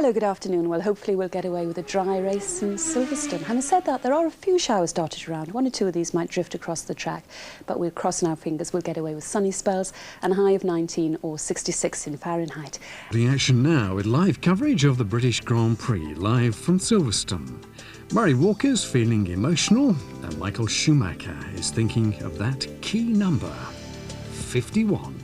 Hello, good afternoon. Well, hopefully we'll get away with a dry race in Silverstone. Having said that, there are a few showers dotted around. One or two of these might drift across the track, but we're crossing our fingers we'll get away with sunny spells and a high of 19 or 66 in Fahrenheit. The action now with live coverage of the British Grand Prix, live from Silverstone. Murray Walker's feeling emotional, and Michael Schumacher is thinking of that key number, 51.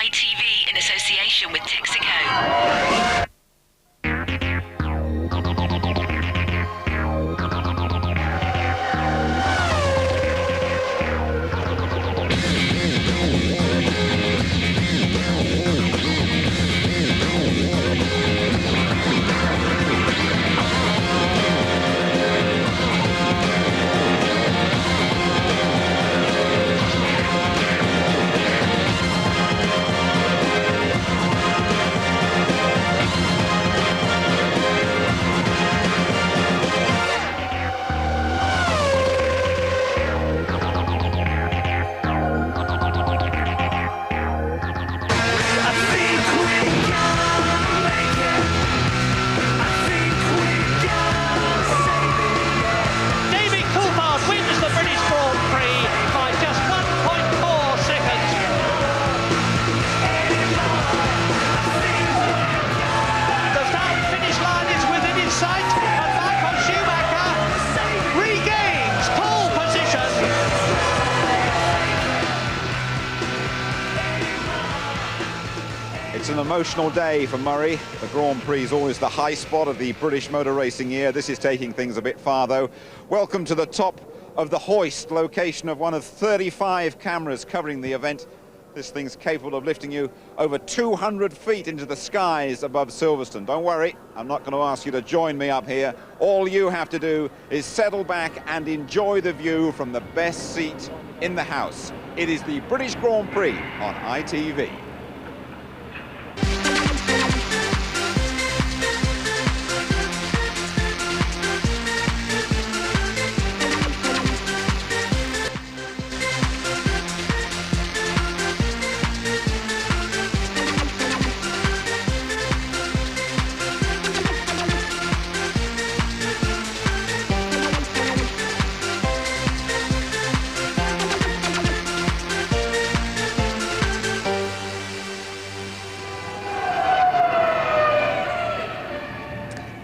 ITV in association with Texaco. It's an emotional day for Murray. The Grand Prix is always the high spot of the British motor racing year. This is taking things a bit far, though. Welcome to the top of the hoist, location of one of 35 cameras covering the event. This thing's capable of lifting you over 200 feet into the skies above Silverstone. Don't worry, I'm not going to ask you to join me up here. All you have to do is settle back and enjoy the view from the best seat in the house. It is the British Grand Prix on ITV.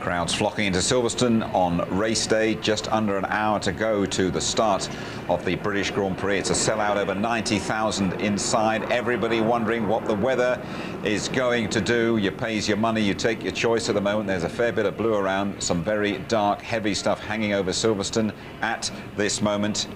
Crowds flocking into Silverstone on race day, just under an hour to go to the start of the British Grand Prix. It's a sellout, over 90,000 inside. Everybody wondering what the weather is going to do. You pays your money, you take your choice at the moment. There's a fair bit of blue around, some very dark, heavy stuff hanging over Silverstone at this moment.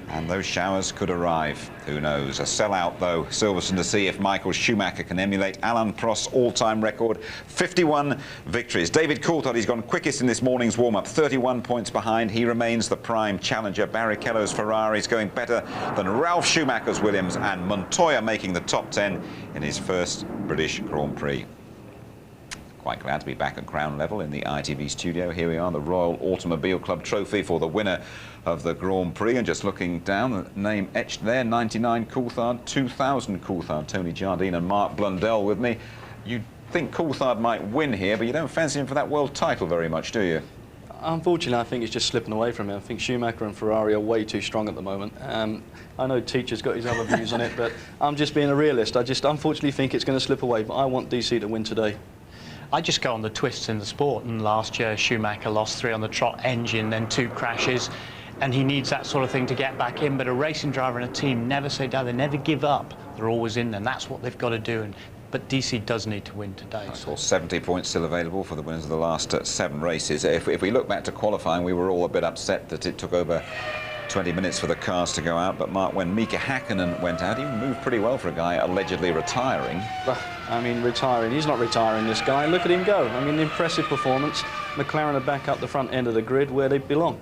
And those showers could arrive. Who knows? A sellout, though, Silverstone, to see if Michael Schumacher can emulate Alain Prost's all-time record, 51 victories. David Coulthard, he's gone quickest in this morning's warm-up, 31 points behind. He remains the prime challenger. Barrichello's Ferrari is going better than Ralf Schumacher's Williams, and Montoya making the top 10 in his first British Grand Prix. Quite glad to be back at ground level in the ITV studio. Here we are, the Royal Automobile Club trophy for the winner of the Grand Prix. And just looking down, the name etched there, 99 Coulthard, 2000 Coulthard. Tony Jardine and Mark Blundell with me. You think Coulthard might win here, but you don't fancy him for that world title very much, do you? Unfortunately, I think it's just slipping away from him. I think Schumacher and Ferrari are way too strong at the moment. I know Teacher's got his other views on it, but I'm just being a realist. I just unfortunately think it's going to slip away, but I want DC to win today. I just go on the twists in the sport, and last year Schumacher lost 3 on the trot engine, then 2 crashes, and he needs that sort of thing to get back in. But a racing driver and a team never say die, they never give up. They're always in there, and that's what they've got to do. But DC does need to win today. So 70 points still available for the winners of the last 7 races. If we look back to qualifying, we were all a bit upset that it took over 20 minutes for the cars to go out. But Mark, when Mika Häkkinen went out, he moved pretty well for a guy allegedly retiring. Well, I mean, retiring. He's not retiring, this guy. Look at him go. I mean, impressive performance. McLaren are back up the front end of the grid where they belong.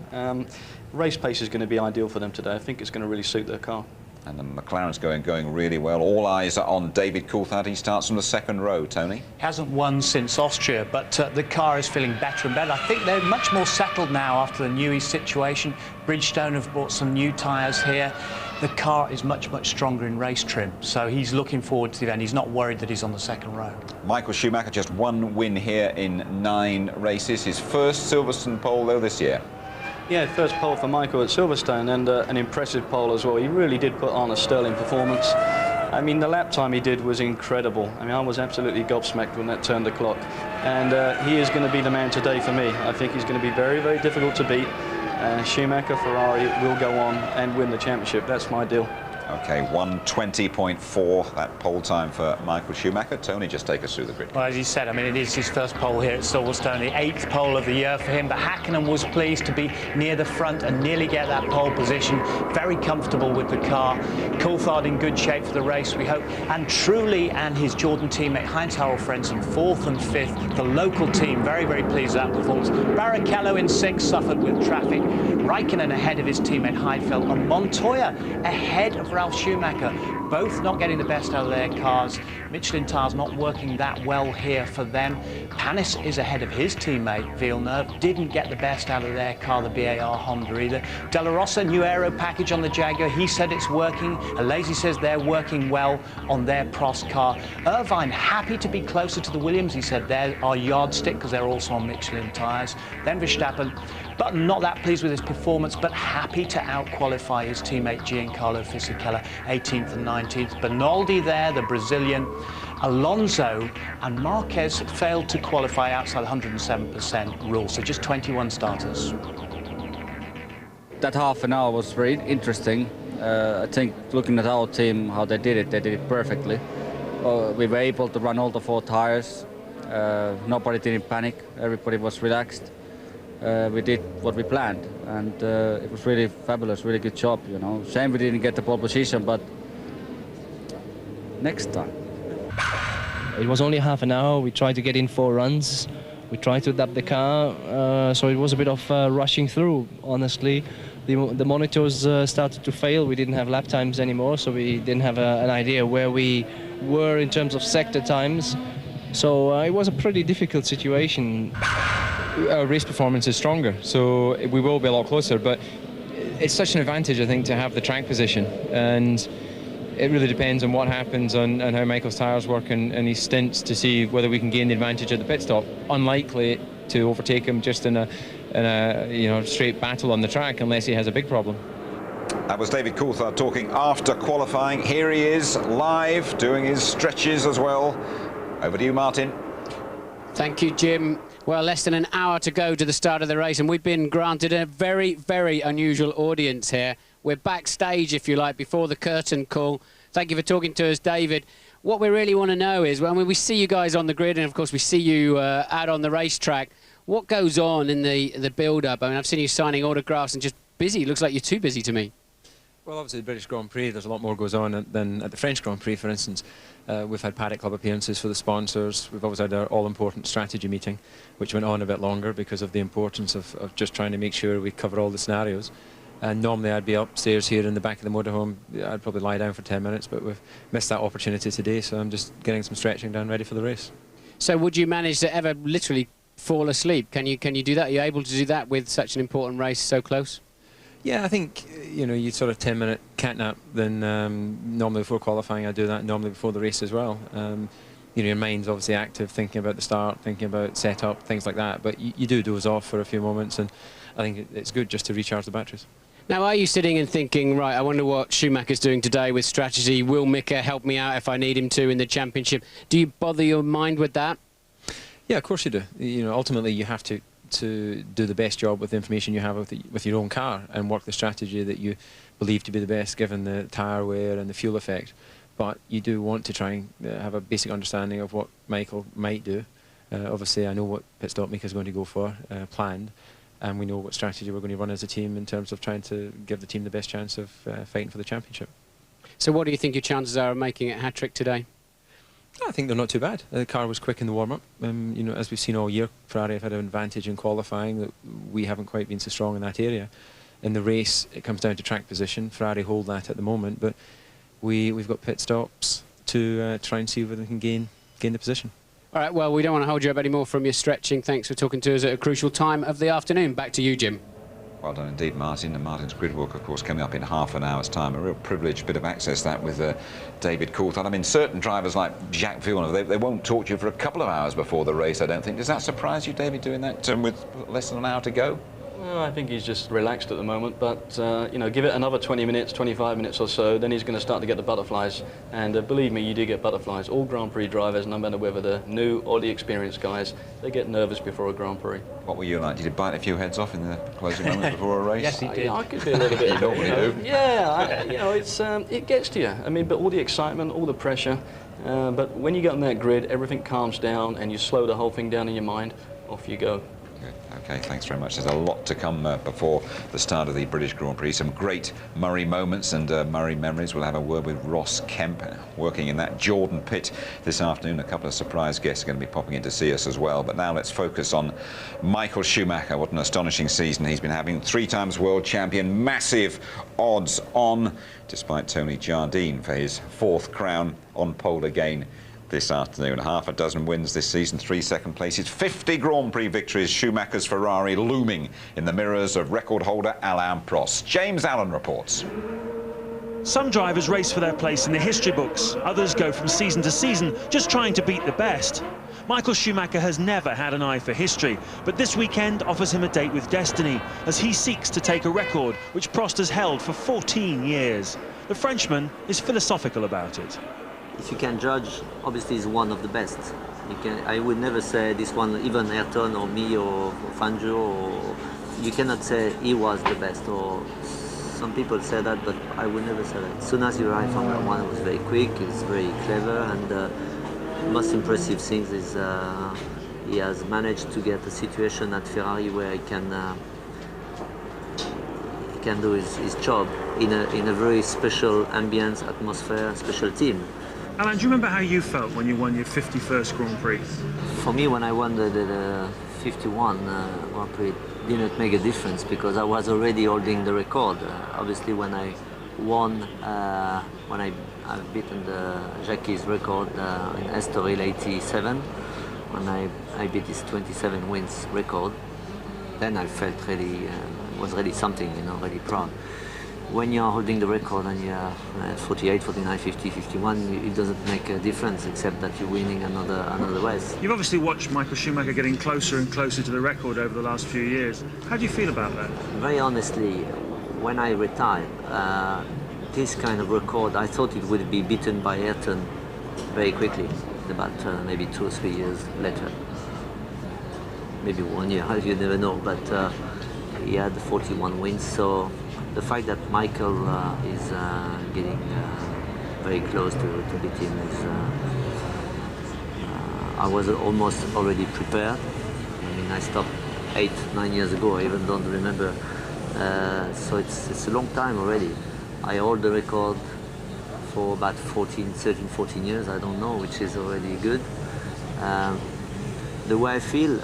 Race pace is going to be ideal for them today. I think it's going to really suit their car. And the McLaren's going really well. All eyes are on David Coulthard. He starts from the second row, Tony. Hasn't won since Austria, but the car is feeling better and better. I think they're much more settled now after the Newey situation. Bridgestone have brought some new tyres here. The car is much stronger in race trim, so he's looking forward to the event. He's not worried that he's on the second row. Michael Schumacher, just one win here in 9 races. His first Silverstone pole, though, this year. Yeah, first pole for Michael at Silverstone, and an impressive pole as well. He really did put on a sterling performance. I mean, the lap time he did was incredible. I mean, I was absolutely gobsmacked when that turned the clock. And he is going to be the man today for me. I think he's going to be very difficult to beat. Schumacher, Ferrari will go on and win the championship. That's my deal. OK, 1:20.4, that pole time for Michael Schumacher. Tony, just take us through the grid. Well, as you said, I mean, it is his first pole here at Silverstone, the 8th pole of the year for him. But Hakkinen was pleased to be near the front and nearly get that pole position. Very comfortable with the car. Coulthard in good shape for the race, we hope. And Trulli and his Jordan teammate Heinz-Harald Frentzen, 4th and 5th. The local team very pleased with that performance. Barrichello in 6th, suffered with traffic. Raikkonen ahead of his teammate Heidfeld, and Montoya ahead of Ralf Schumacher, both not getting the best out of their cars. Michelin tyres not working that well here for them. Panis is ahead of his teammate Villeneuve, didn't get the best out of their car, the BAR Honda either. De La Rosa, new aero package on the Jaguar, he said it's working. Alesi says they're working well on their Prost car. Irvine happy to be closer to the Williams, he said they're our yardstick because they're also on Michelin tyres. Then Verstappen, but not that pleased with his performance, but happy to out-qualify his teammate Giancarlo Fisichella, 18th and 19th. Bernaldi there, the Brazilian. Alonso and Marquez failed to qualify outside the 107% rule, so just 21 starters. That half an hour was very interesting. I think looking at our team, how they did it perfectly. We were able to run all the 4 tyres. Nobody didn't panic, everybody was relaxed. We did what we planned, and it was really fabulous, really good job, you know. Shame we didn't get the pole position, but next time. It was only half an hour. We tried to get in 4 runs. We tried to adapt the car, so it was a bit of rushing through, honestly. The monitors started to fail. We didn't have lap times anymore, so we didn't have an idea where we were in terms of sector times. So it was a pretty difficult situation. Our race performance is stronger, so we will be a lot closer, but it's such an advantage, I think, to have the track position, and it really depends on what happens on how Michael's tyres work and his stints to see whether we can gain the advantage at the pit stop. Unlikely to overtake him just in a straight battle on the track unless he has a big problem. That was David Coulthard talking after qualifying. Here he is live doing his stretches as well. Over to you, Martin. Thank you, Jim. Well, less than an hour to go to the start of the race, and we've been granted a very unusual audience here. We're backstage, if you like, before the curtain call. Thank you for talking to us, David. What we really want to know is, well, I mean, we see you guys on the grid, and of course we see you out on the racetrack. What goes on in the build-up? I mean, I've seen you signing autographs and just busy. Looks like you're too busy to me. Well, obviously the British Grand Prix, there's a lot more goes on than at the French Grand Prix, for instance. We've had Paddock Club appearances for the sponsors. We've always had our all-important strategy meeting, which went on a bit longer because of the importance of just trying to make sure we cover all the scenarios. And normally I'd be upstairs here in the back of the motorhome. I'd probably lie down for 10 minutes, but we've missed that opportunity today, so I'm just getting some stretching done, ready for the race. So would you manage to ever literally fall asleep? Can you do that? Are you able to do that with such an important race so close? Yeah, I think, you sort of 10-minute catnap, then normally before qualifying I do that, normally before the race as well. Your mind's obviously active, thinking about the start, thinking about setup, things like that, but you do doze off for a few moments, and I think it's good just to recharge the batteries. Now, are you sitting and thinking, right, I wonder what Schumacher's doing today with strategy? Will Mika help me out if I need him to in the championship? Do you bother your mind with that? Yeah, of course you do. Ultimately you have to do the best job with the information you have with your own car and work the strategy that you believe to be the best given the tyre wear and the fuel effect. But you do want to try and have a basic understanding of what Michael might do. Obviously I know what pit stop Mika's going to go for, planned, and we know what strategy we're going to run as a team in terms of trying to give the team the best chance of fighting for the championship. So what do you think your chances are of making it hat-trick today? I think they're not too bad. The car was quick in the warm-up. As we've seen all year, Ferrari have had an advantage in qualifying that we haven't quite been so strong in that area. In the race, it comes down to track position. Ferrari hold that at the moment, but we've got pit stops to try and see whether we can gain the position. All right, well, we don't want to hold you up any more from your stretching. Thanks for talking to us at a crucial time of the afternoon. Back to you, Jim. Well done indeed, Martin. And Martin's grid walk, of course, coming up in half an hour's time. A real privileged bit of access, that, with David Coulthard. I mean, certain drivers like Jacques Villeneuve, they won't talk to you for a couple of hours before the race, I don't think. Does that surprise you, David, doing that with less than an hour to go? Well, I think he's just relaxed at the moment, but you know, give it another 20 minutes, 25 minutes or so, then he's going to start to get the butterflies. And believe me, you do get butterflies. All Grand Prix drivers, no matter whether they're new or the experienced guys, they get nervous before a Grand Prix. What were you like? Did you bite a few heads off in the closing moments before a race? Yes, he did. I could be a little bit. You normally do. Yeah, you know, it gets to you. I mean, but all the excitement, all the pressure. But when you get on that grid, everything calms down and you slow the whole thing down in your mind. Off you go. Okay, thanks very much. There's a lot to come before the start of the British Grand Prix. Some great Murray moments and Murray memories. We'll have a word with Ross Kemp, working in that Jordan pit this afternoon. A couple of surprise guests are going to be popping in to see us as well. But now let's focus on Michael Schumacher. What an astonishing season he's been having. 3 times world champion, massive odds on, despite Tony Jardine for his 4th crown on pole again this afternoon. Half a dozen wins this season, 3 second places, 50 Grand Prix victories. Schumacher's Ferrari looming in the mirrors of record holder Alain Prost. James Allen reports. Some drivers race for their place in the history books. Others go from season to season just trying to beat the best. Michael Schumacher has never had an eye for history, but this weekend offers him a date with destiny as he seeks to take a record which Prost has held for 14 years. The Frenchman is philosophical about it. If you can judge, obviously he's one of the best. I would never say this one, even Ayrton or me or Fangio, or you cannot say he was the best, or some people say that, but I would never say that. As soon as you arrive Formula 1, it was very quick, he's very clever, and the most impressive thing is he has managed to get a situation at Ferrari where he can do his job in a very special ambience, atmosphere, special team. Alan, do you remember how you felt when you won your 51st Grand Prix? For me, when I won the 51 Grand Prix, it didn't make a difference because I was already holding the record. Obviously, when I won, when I've beaten Jacques' record in Estoril 87, when I beat his 27 wins record, then I felt really, was really something, you know, really proud. When you're holding the record and you're 48, 49, 50, 51, it doesn't make a difference except that you're winning another race. You've obviously watched Michael Schumacher getting closer and closer to the record over the last few years. How do you feel about that? Very honestly, when I retired, this kind of record, I thought it would be beaten by Ayrton very quickly, about maybe 2 or 3 years later. Maybe 1 year, you never know, but he had 41 wins, so the fact that Michael is getting very close to beat him is, I was almost already prepared. I mean, I stopped 8, 9 years ago, I even don't remember. So it's a long time already. I hold the record for about 13, 14 years, I don't know, which is already good. The way I feel,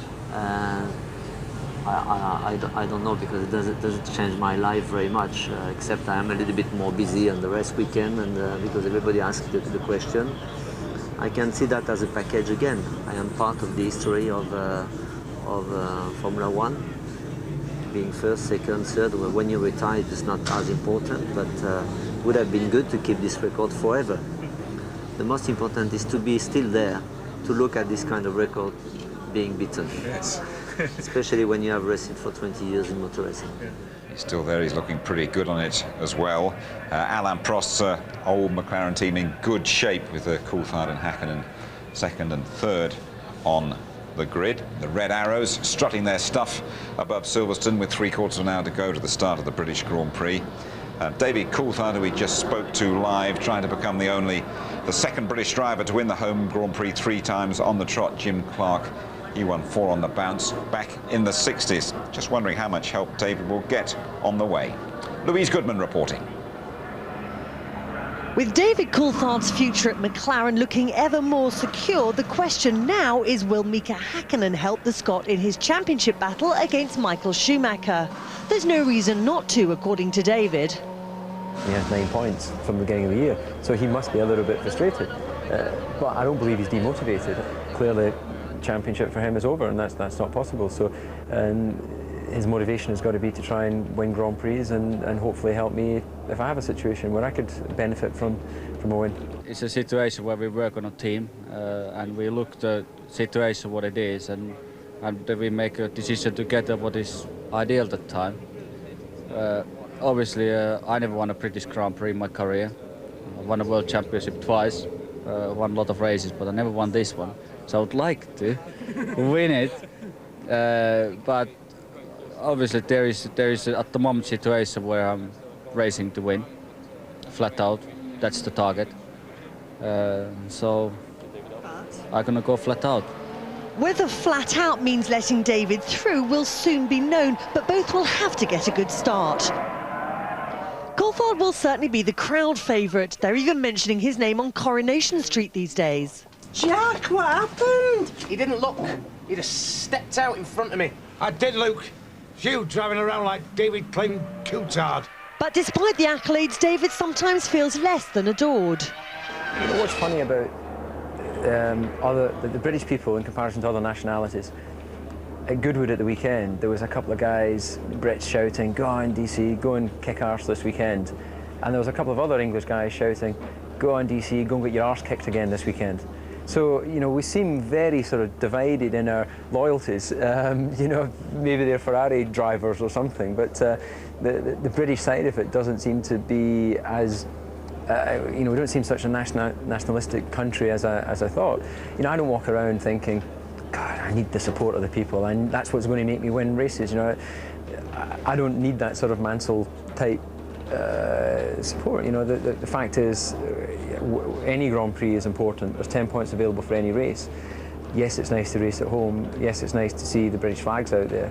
I don't know, because it doesn't change my life very much, except I am a little bit more busy on the rest weekend, and because everybody asks the question. I can see that as a package again. I am part of the history of Formula 1, being first, second, third. When you retire, it's not as important, but it would have been good to keep this record forever. The most important is to be still there, to look at this kind of record being beaten. Yes. Especially when you have raced for 20 years in motor racing. Yeah. He's still there, he's looking pretty good on it as well. Alain Prost's old McLaren team in good shape with Coulthard and Hakkinen second and third on the grid. The Red Arrows strutting their stuff above Silverstone with 3/4 of an hour to go to the start of the British Grand Prix. David Coulthard, who we just spoke to live, trying to become the second British driver to win the home Grand Prix 3 times on the trot. Jim Clark, he won 4 on the bounce back in the 60s. Just wondering how much help David will get on the way. Louise Goodman reporting. With David Coulthard's future at McLaren looking ever more secure, the question now is, will Mika Häkkinen help the Scot in his championship battle against Michael Schumacher? There's no reason not to, according to David. He has 9 points from the beginning of the year, so he must be a little bit frustrated. But I don't believe he's demotivated. Clearly, championship for him is over, and that's not possible. So his motivation has got to be to try and win Grand Prix and hopefully help me if I have a situation where I could benefit from a win. It's a situation where we work on a team and we look at the situation what it is, and we make a decision together what is ideal at the time. Obviously, I never won a British Grand Prix in my career. I won a World Championship twice, won a lot of races, but I never won this one. So I would like to win it, but obviously there is at the moment situation where I'm racing to win, flat out. That's the target. So I'm gonna go flat out. Whether flat out means letting David through will soon be known, but both will have to get a good start. Coulthard will certainly be the crowd favourite. They're even mentioning his name on Coronation Street these days. Jack, what happened? He didn't look. He just stepped out in front of me. I did, Luke. You driving around like David claimed Coulthard. But despite the accolades, David sometimes feels less than adored. You know what's funny about the British people in comparison to other nationalities? At Goodwood at the weekend, there was a couple of guys, Brits shouting, "Go on, DC, go and kick arse this weekend." And there was a couple of other English guys shouting, "Go on, DC, go and get your arse kicked again this weekend." So, you know, we seem very sort of divided in our loyalties. You know, maybe they're Ferrari drivers or something, but the British side of it doesn't seem to be as, you know, we don't seem such a nationalistic country as I thought. You know, I don't walk around thinking, God, I need the support of the people, and that's what's going to make me win races. You know, I don't need that sort of Mansell type support. You know, the fact is, any Grand Prix is important. There's 10 points available for any race. Yes, it's nice to race at home. Yes, it's nice to see the British flags out there.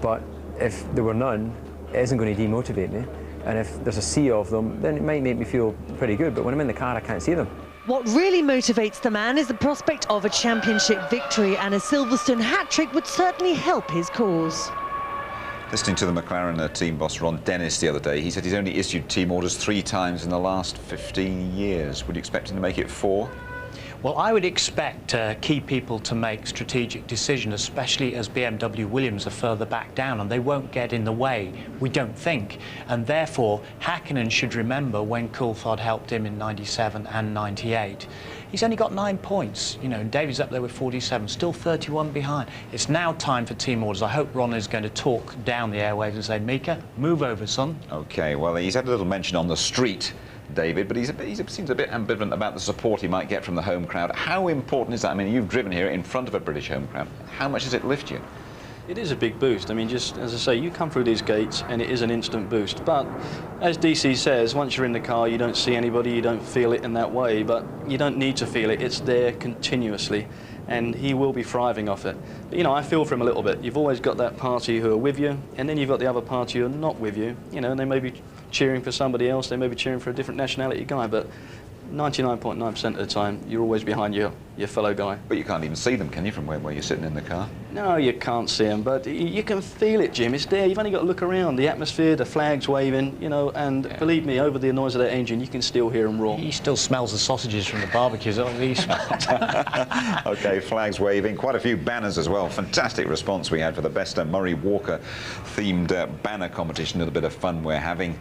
But if there were none, it isn't going to demotivate me. And if there's a sea of them, then it might make me feel pretty good. But when I'm in the car, I can't see them. What really motivates the man is the prospect of a championship victory, and a Silverstone hat-trick would certainly help his cause. Listening to the McLaren team boss Ron Dennis the other day, he said he's only issued team orders 3 times in the last 15 years. Would you expect him to make it 4? Well, I would expect key people to make strategic decisions, especially as BMW Williams are further back down, and they won't get in the way, we don't think. And therefore, Häkkinen should remember when Coulthard helped him in 97 and 98. He's only got 9 points, you know, and David's up there with 47, still 31 behind. It's now time for team orders. I hope Ron is going to talk down the airwaves and say, Mika, move over, son. OK, well, he's had a little mention on the street, David, but he seems a bit ambivalent about the support he might get from the home crowd. How important is that? I mean, you've driven here in front of a British home crowd. How much does it lift you? It is a big boost. I mean, just as I say, you come through these gates and it is an instant boost. But as DC says, once you're in the car, you don't see anybody, you don't feel it in that way. But you don't need to feel it. It's there continuously. And he will be thriving off it. But, you know, I feel for him a little bit. You've always got that party who are with you, and then you've got the other party who are not with you. You know, and they may be cheering for somebody else, they may be cheering for a different nationality guy, but 99.9% of the time, you're always behind your fellow guy. But you can't even see them, can you, from where you're sitting in the car? No, you can't see them, but you can feel it, Jim. It's there. You've only got to look around. The atmosphere, the flags waving, you know, and believe me, over the noise of that engine, you can still hear them roar. He still smells the sausages from the barbecues. Oh, he smells. OK, flags waving. Quite a few banners as well. Fantastic response we had for the best Murray Walker-themed banner competition. A little bit of fun we're having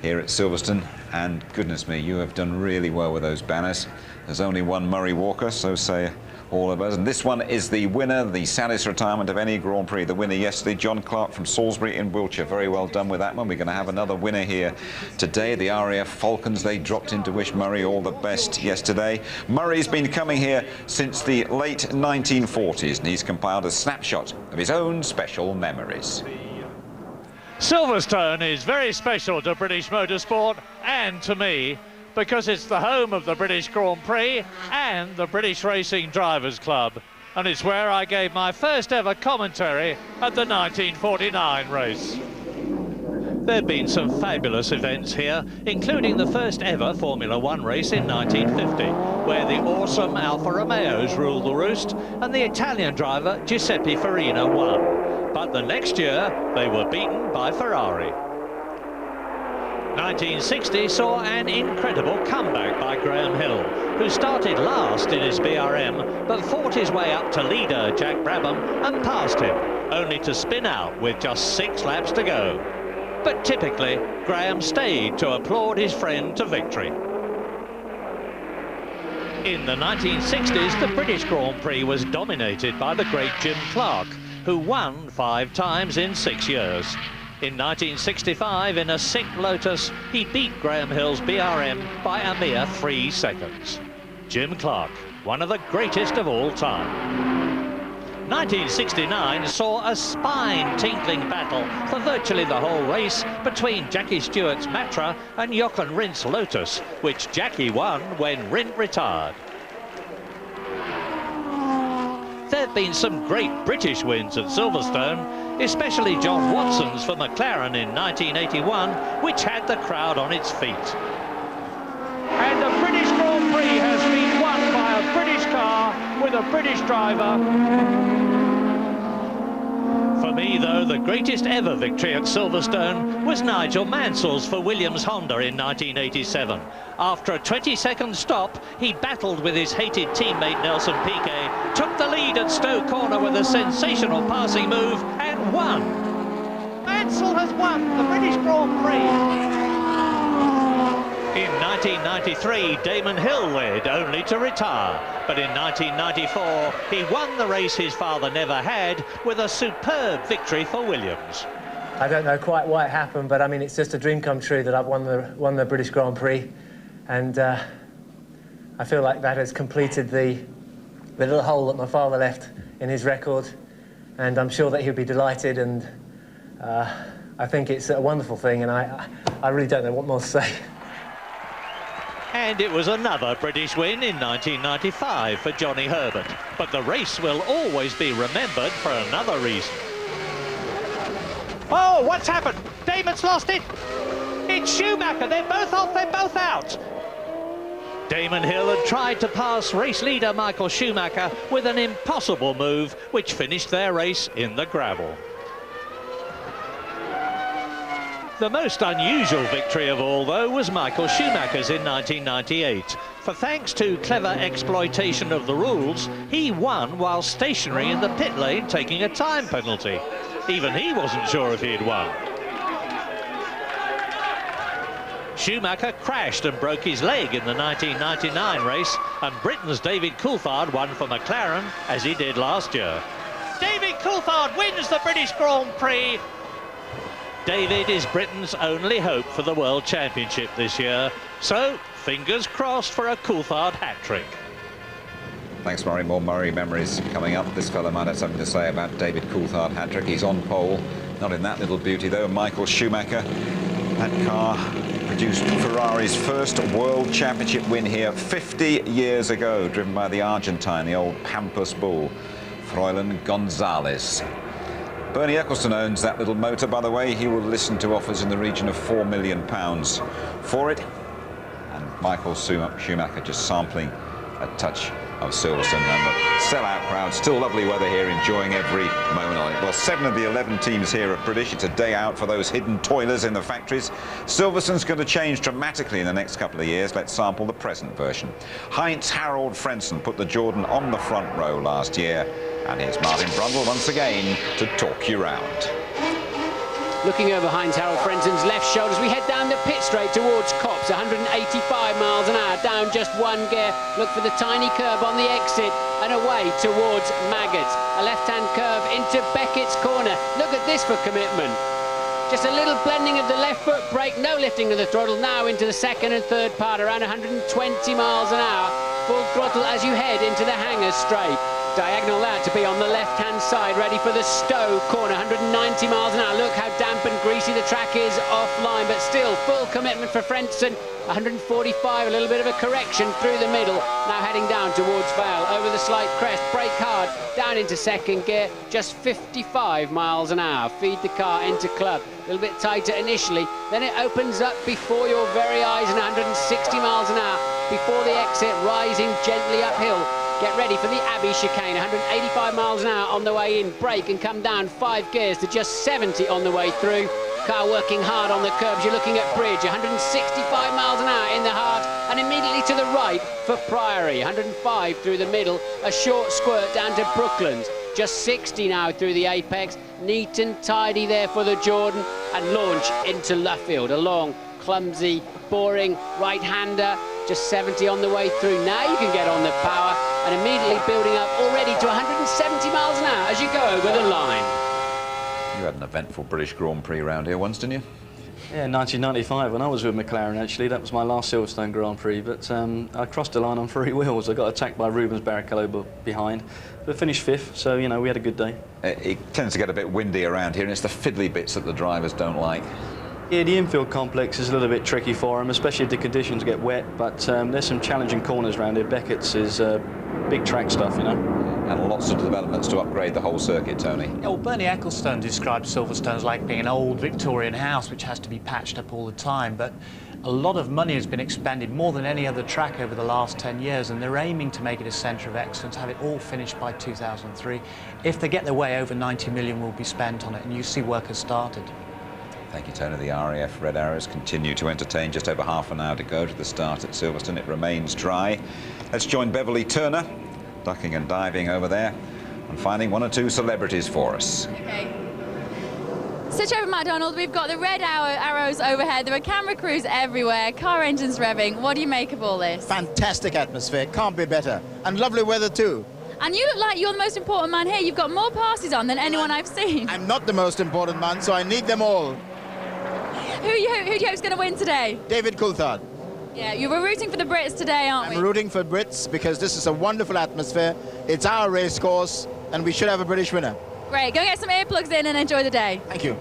here at Silverstone, and goodness me, you have done really well with those banners. There's only one Murray Walker, so say all of us, and this one is the winner, the saddest retirement of any Grand Prix. The winner yesterday, John Clark from Salisbury in Wiltshire. Very well done with that one. We're going to have another winner here today. The RAF Falcons, they dropped in to wish Murray all the best yesterday. Murray's been coming here since the late 1940s, and he's compiled a snapshot of his own special memories. Silverstone is very special to British motorsport and to me, because it's the home of the British Grand Prix and the British Racing Drivers Club, and it's where I gave my first ever commentary at the 1949 race. There have been some fabulous events here, including the first ever Formula One race in 1950, where the awesome Alfa Romeos ruled the roost and the Italian driver Giuseppe Farina won. But the next year, they were beaten by Ferrari. 1960 saw an incredible comeback by Graham Hill, who started last in his BRM, but fought his way up to leader Jack Brabham and passed him, only to spin out with just 6 laps to go. But typically, Graham stayed to applaud his friend to victory. In the 1960s, the British Grand Prix was dominated by the great Jim Clark, who won 5 times in 6 years. In 1965, in a sick Lotus, he beat Graham Hill's BRM by a mere 3 seconds. Jim Clark, one of the greatest of all time. 1969 saw a spine-tinkling battle for virtually the whole race between Jackie Stewart's Matra and Jochen Rindt's Lotus, which Jackie won when Rindt retired. There have been some great British wins at Silverstone, especially John Watson's for McLaren in 1981, which had the crowd on its feet. And the British Grand Prix has been won by a British car with a British driver. For me, though, the greatest ever victory at Silverstone was Nigel Mansell's for Williams Honda in 1987. After a 20-second stop, he battled with his hated teammate Nelson Piquet, took the lead at Stowe Corner with a sensational passing move and won. Mansell has won the British Grand Prix. In 1993, Damon Hill led, only to retire. But in 1994, he won the race his father never had with a superb victory for Williams. I don't know quite why it happened, but I mean, it's just a dream come true that I've won the British Grand Prix. And I feel like that has completed the little hole that my father left in his record. And I'm sure that he'll be delighted, and I think it's a wonderful thing, and I really don't know what more to say. And it was another British win in 1995 for Johnny Herbert. But the race will always be remembered for another reason. Oh, what's happened? Damon's lost it. It's Schumacher. They're both off. They're both out. Damon Hill had tried to pass race leader Michael Schumacher with an impossible move, which finished their race in the gravel. The most unusual victory of all, though, was Michael Schumacher's in 1998. For thanks to clever exploitation of the rules, he won while stationary in the pit lane taking a time penalty. Even he wasn't sure if he'd won. Schumacher crashed and broke his leg in the 1999 race, and Britain's David Coulthard won for McLaren, as he did last year. David Coulthard wins the British Grand Prix. David is Britain's only hope for the World Championship this year, so fingers crossed for a Coulthard hat-trick. Thanks, Murray. More Murray memories coming up. This fella might have something to say about David Coulthard hat-trick. He's on pole. Not in that little beauty, though. Michael Schumacher. That car produced Ferrari's first World Championship win here 50 years ago, driven by the Argentine, the old Pampas bull, Froilan Gonzalez. Bernie Eccleston owns that little motor, by the way. He will listen to offers in the region of £4 million for it. And Michael Schumacher just sampling a touch of Silverstone, and the sellout crowd. Still lovely weather here, enjoying every moment on it. Well, 7 of the 11 teams here are British. It's a day out for those hidden toilers in the factories. Silverstone's going to change dramatically in the next couple of years. Let's sample the present version. Heinz Harold Frentzen put the Jordan on the front row last year. And here's Martin Brundle once again to talk you round. Looking over Heinz Harold Frentzen's left shoulder as we head down the pit straight towards Copse, 185 miles an hour, down just 1 gear. Look for the tiny curve on the exit and away towards Maggots. A left-hand curve into Beckett's corner. Look at this for commitment. Just a little blending of the left foot brake, no lifting of the throttle, now into the second and third part, around 120 miles an hour. Full throttle as you head into the Hangers straight. Diagonal that to be on the left-hand side, ready for the Stowe corner, 190 miles an hour. Look how damp and greasy the track is offline, but still full commitment for Frentzen. 145, a little bit of a correction through the middle. Now heading down towards Vale, over the slight crest, brake hard, down into second gear, just 55 miles an hour. Feed the car into club, a little bit tighter initially, then it opens up before your very eyes and 160 miles an hour. Before the exit, rising gently uphill. Get ready for the Abbey chicane, 185 miles an hour on the way in. Brake and come down 5 gears to just 70 on the way through. Car working hard on the curbs. You're looking at Bridge, 165 miles an hour in the heart, and immediately to the right for Priory, 105 through the middle. A short squirt down to Brooklands. Just 60 now through the apex. Neat and tidy there for the Jordan, and launch into Luffield. A long, clumsy, boring right-hander. Just 70 on the way through. Now you can get on the power, and immediately building up already to 170 miles an hour as you go over the line. You had an eventful British Grand Prix round here once, didn't you? Yeah, 1995, when I was with McLaren, actually. That was my last Silverstone Grand Prix, but I crossed the line on 3 wheels. I got attacked by Rubens Barrichello behind, but finished 5th, so, you know, we had a good day. It tends to get a bit windy around here, and it's the fiddly bits that the drivers don't like. Yeah, the infield complex is a little bit tricky for them, especially if the conditions get wet, but there's some challenging corners around here. Beckett's is big track stuff, you know. And lots of developments to upgrade the whole circuit, Tony. Yeah, well, Bernie Ecclestone described Silverstone as like being an old Victorian house which has to be patched up all the time, but a lot of money has been expended, more than any other track over the last 10 years, and they're aiming to make it a centre of excellence, have it all finished by 2003. If they get their way, over 90 million will be spent on it, and you see work has started. Thank you, Tony. The RAF Red Arrows continue to entertain. Just over half an hour to go to the start at Silverstone. It remains dry. Let's join Beverly Turner, ducking and diving over there, and finding 1 or 2 celebrities for us. Okay. Switch over, McDonald. We've got the red arrows overhead. There are camera crews everywhere, car engines revving. What do you make of all this? Fantastic atmosphere. Can't be better. And lovely weather too. And you look like you're the most important man here. You've got more passes on than anyone I've seen. I'm not the most important man, so I need them all. Who do you hope's going to win today? David Coulthard. Yeah, you were rooting for the Brits today, aren't we? I'm rooting for Brits because this is a wonderful atmosphere. It's our race course, and we should have a British winner. Great. Go get some earplugs in and enjoy the day. Thank you.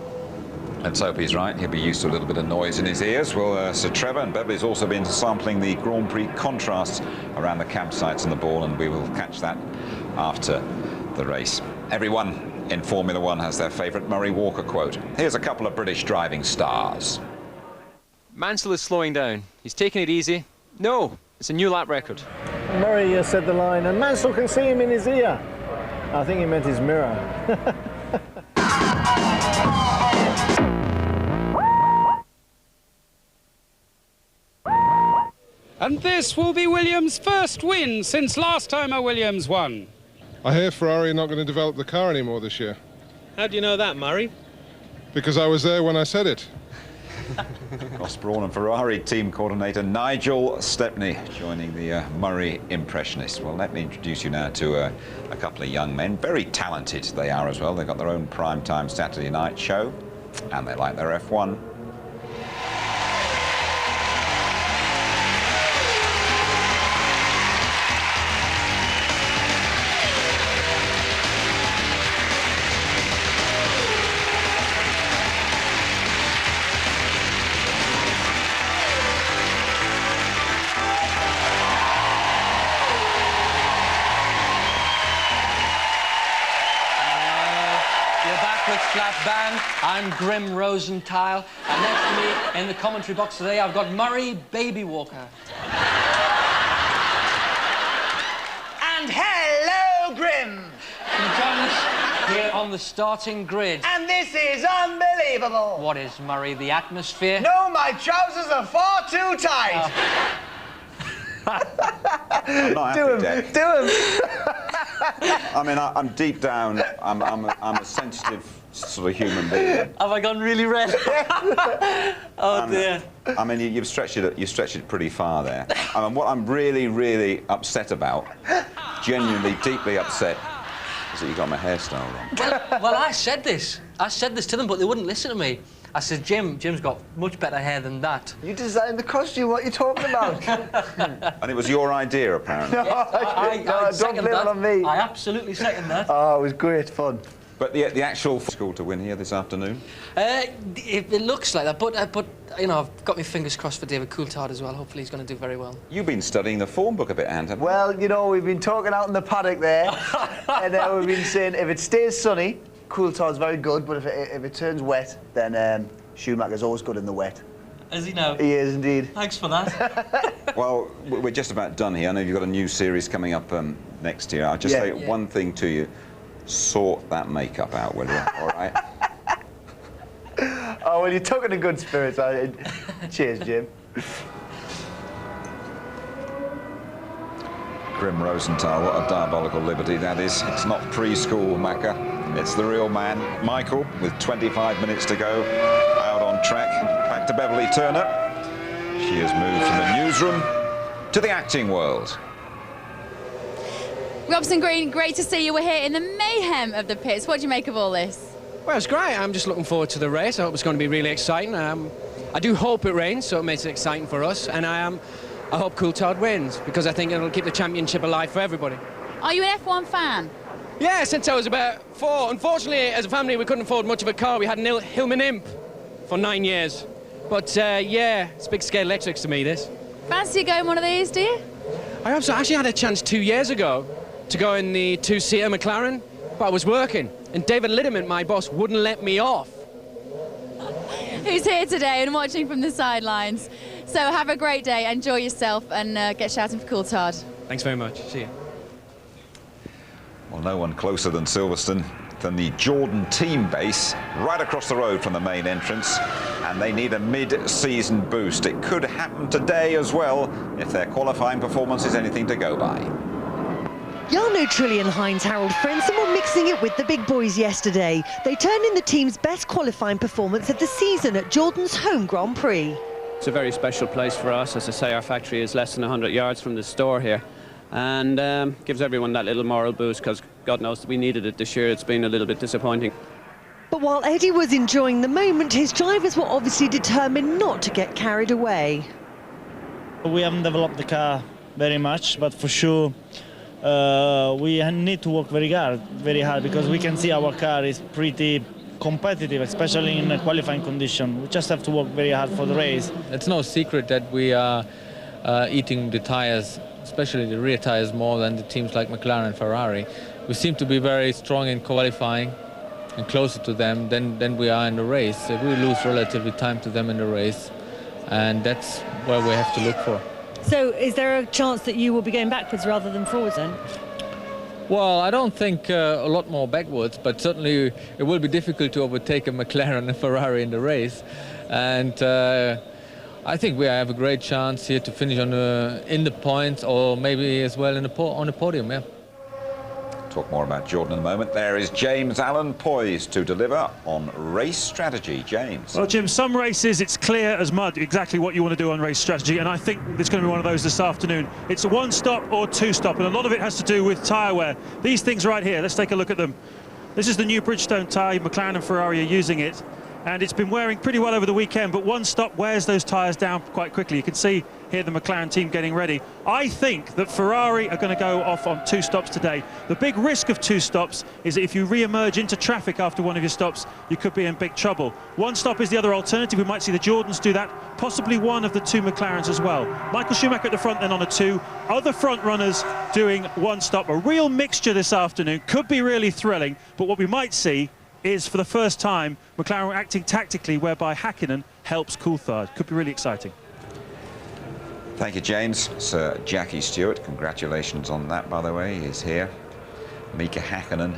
Let's hope he's right. He'll be used to a little bit of noise in his ears. Well, Sir Trevor and Beverly's also been sampling the Grand Prix contrasts around the campsites and the ball, and we will catch that after the race. Everyone in Formula One has their favourite Murray Walker quote. Here's a couple of British driving stars. Mansell is slowing down. He's taking it easy. No, it's a new lap record. Murray said the line, and Mansell can see him in his ear. I think he meant his mirror. And this will be Williams' first win since last time a Williams won. I hear Ferrari are not going to develop the car anymore this year. How do you know that, Murray? Because I was there when I said it. Ross Brawn and Ferrari team coordinator Nigel Stepney joining the Murray impressionists. Well, let me introduce you now to a couple of young men. Very talented they are as well. They've got their own primetime Saturday night show, and they like their F1. I'm Grim Rosenthal, and next to me in the commentary box today I've got Murray Baby Walker. And hello, Grim! Can you join us here on the starting grid? And this is unbelievable! What is, Murray, the atmosphere? No, my trousers are far too tight! I'm not happy, Dec. Do him! I mean, I'm deep down, I'm a sensitive sort of human being. Have I gone really red? Oh dear. I mean, you've stretched it pretty far there. I mean, what I'm really, really upset about, genuinely, deeply upset, is that you got my hairstyle wrong. Well, I said this to them, but they wouldn't listen to me. I said, Jim's got much better hair than that. You designed the costume, what are you talking about? And it was your idea, apparently. I don't blame it on me. I absolutely second that. Oh, it was great fun. But the actual school to win here this afternoon? It looks like that, but you know, I've got my fingers crossed for David Coulthard as well. Hopefully he's going to do very well. You've been studying the form book a bit, Ant, haven't you? Well, you know, we've been talking out in the paddock there, and we've been saying if it stays sunny, Coulthard's very good, but if it turns wet, then Schumacher's always good in the wet. Is he now? He is indeed. Thanks for that. Well, we're just about done here. I know you've got a new series coming up next year. I'll just say one thing to you. Sort that makeup out, will you? All right? Oh, well, you took it in good spirits. Cheers, Jim. Grim Rosenthal, what a diabolical liberty that is. It's not preschool Macca, it's the real man. Michael, with 25 minutes to go, out on track. Back to Beverly Turner. She has moved from the newsroom to the acting world. Robson Green, great to see you. We're here in the mayhem of the pits. What do you make of all this? Well, it's great. I'm just looking forward to the race. I hope it's going to be really exciting. I do hope it rains, so it makes it exciting for us. And I hope Coulthard wins, because I think it'll keep the championship alive for everybody. Are you an F1 fan? Yeah, since I was about 4. Unfortunately, as a family, we couldn't afford much of a car. We had an Hillman Imp for 9 years. But yeah, it's big scale electrics to me, this. Fancy going one of these, do you? I also actually had a chance 2 years ago to go in the 2-seater McLaren, but I was working, and David Litterman, my boss, wouldn't let me off. Who's here today and watching from the sidelines. So have a great day, enjoy yourself, and get shouting for Coulthard. Thanks very much. See you. Well, no one closer than Silverstone than the Jordan team base, right across the road from the main entrance, and they need a mid-season boost. It could happen today as well if their qualifying performance is anything to go by. Jarno Trulli and Heinz Harald Frentzen were mixing it with the big boys yesterday. They turned in the team's best qualifying performance of the season at Jordan's home Grand Prix. It's a very special place for us. As I say, our factory is less than 100 yards from the store here, and gives everyone that little moral boost, because God knows we needed it this year. It's been a little bit disappointing. But while Eddie was enjoying the moment, his drivers were obviously determined not to get carried away. We haven't developed the car very much, but for sure we need to work very hard, because we can see our car is pretty competitive, especially in a qualifying condition. We just have to work very hard for the race. It's no secret that we are eating the tires, especially the rear tires, more than the teams like McLaren and Ferrari. We seem to be very strong in qualifying and closer to them than we are in the race. We lose relatively time to them in the race, and that's where we have to look for. So is there a chance that you will be going backwards rather than forwards then? Well, I don't think a lot more backwards, but certainly it will be difficult to overtake a McLaren and a Ferrari in the race. And I think we have a great chance here to finish on in the points, or maybe as well on the podium, yeah. Talk more about Jordan in a moment. There is James Allen poised to deliver on race strategy. James. Well, Jim, some races it's clear as mud exactly what you want to do on race strategy, and I think it's going to be one of those this afternoon. It's a one stop or two stop, and a lot of it has to do with tyre wear. These things right here, let's take a look at them. This is the new Bridgestone tyre. McLaren and Ferrari are using it, and it's been wearing pretty well over the weekend, but one stop wears those tyres down quite quickly. You can see here the McLaren team getting ready. I think that Ferrari are going to go off on two stops today. The big risk of two stops is that if you re-emerge into traffic after one of your stops, you could be in big trouble. One stop is the other alternative. We might see the Jordans do that, possibly one of the two McLarens as well. Michael Schumacher at the front then on a two. Other front runners doing one stop. A real mixture this afternoon. Could be really thrilling, but what we might see is, for the first time, McLaren acting tactically, whereby Häkkinen helps Coulthard. Could be really exciting. Thank you, James. Sir Jackie Stewart, congratulations on that, by the way. He's here. Mika Häkkinen.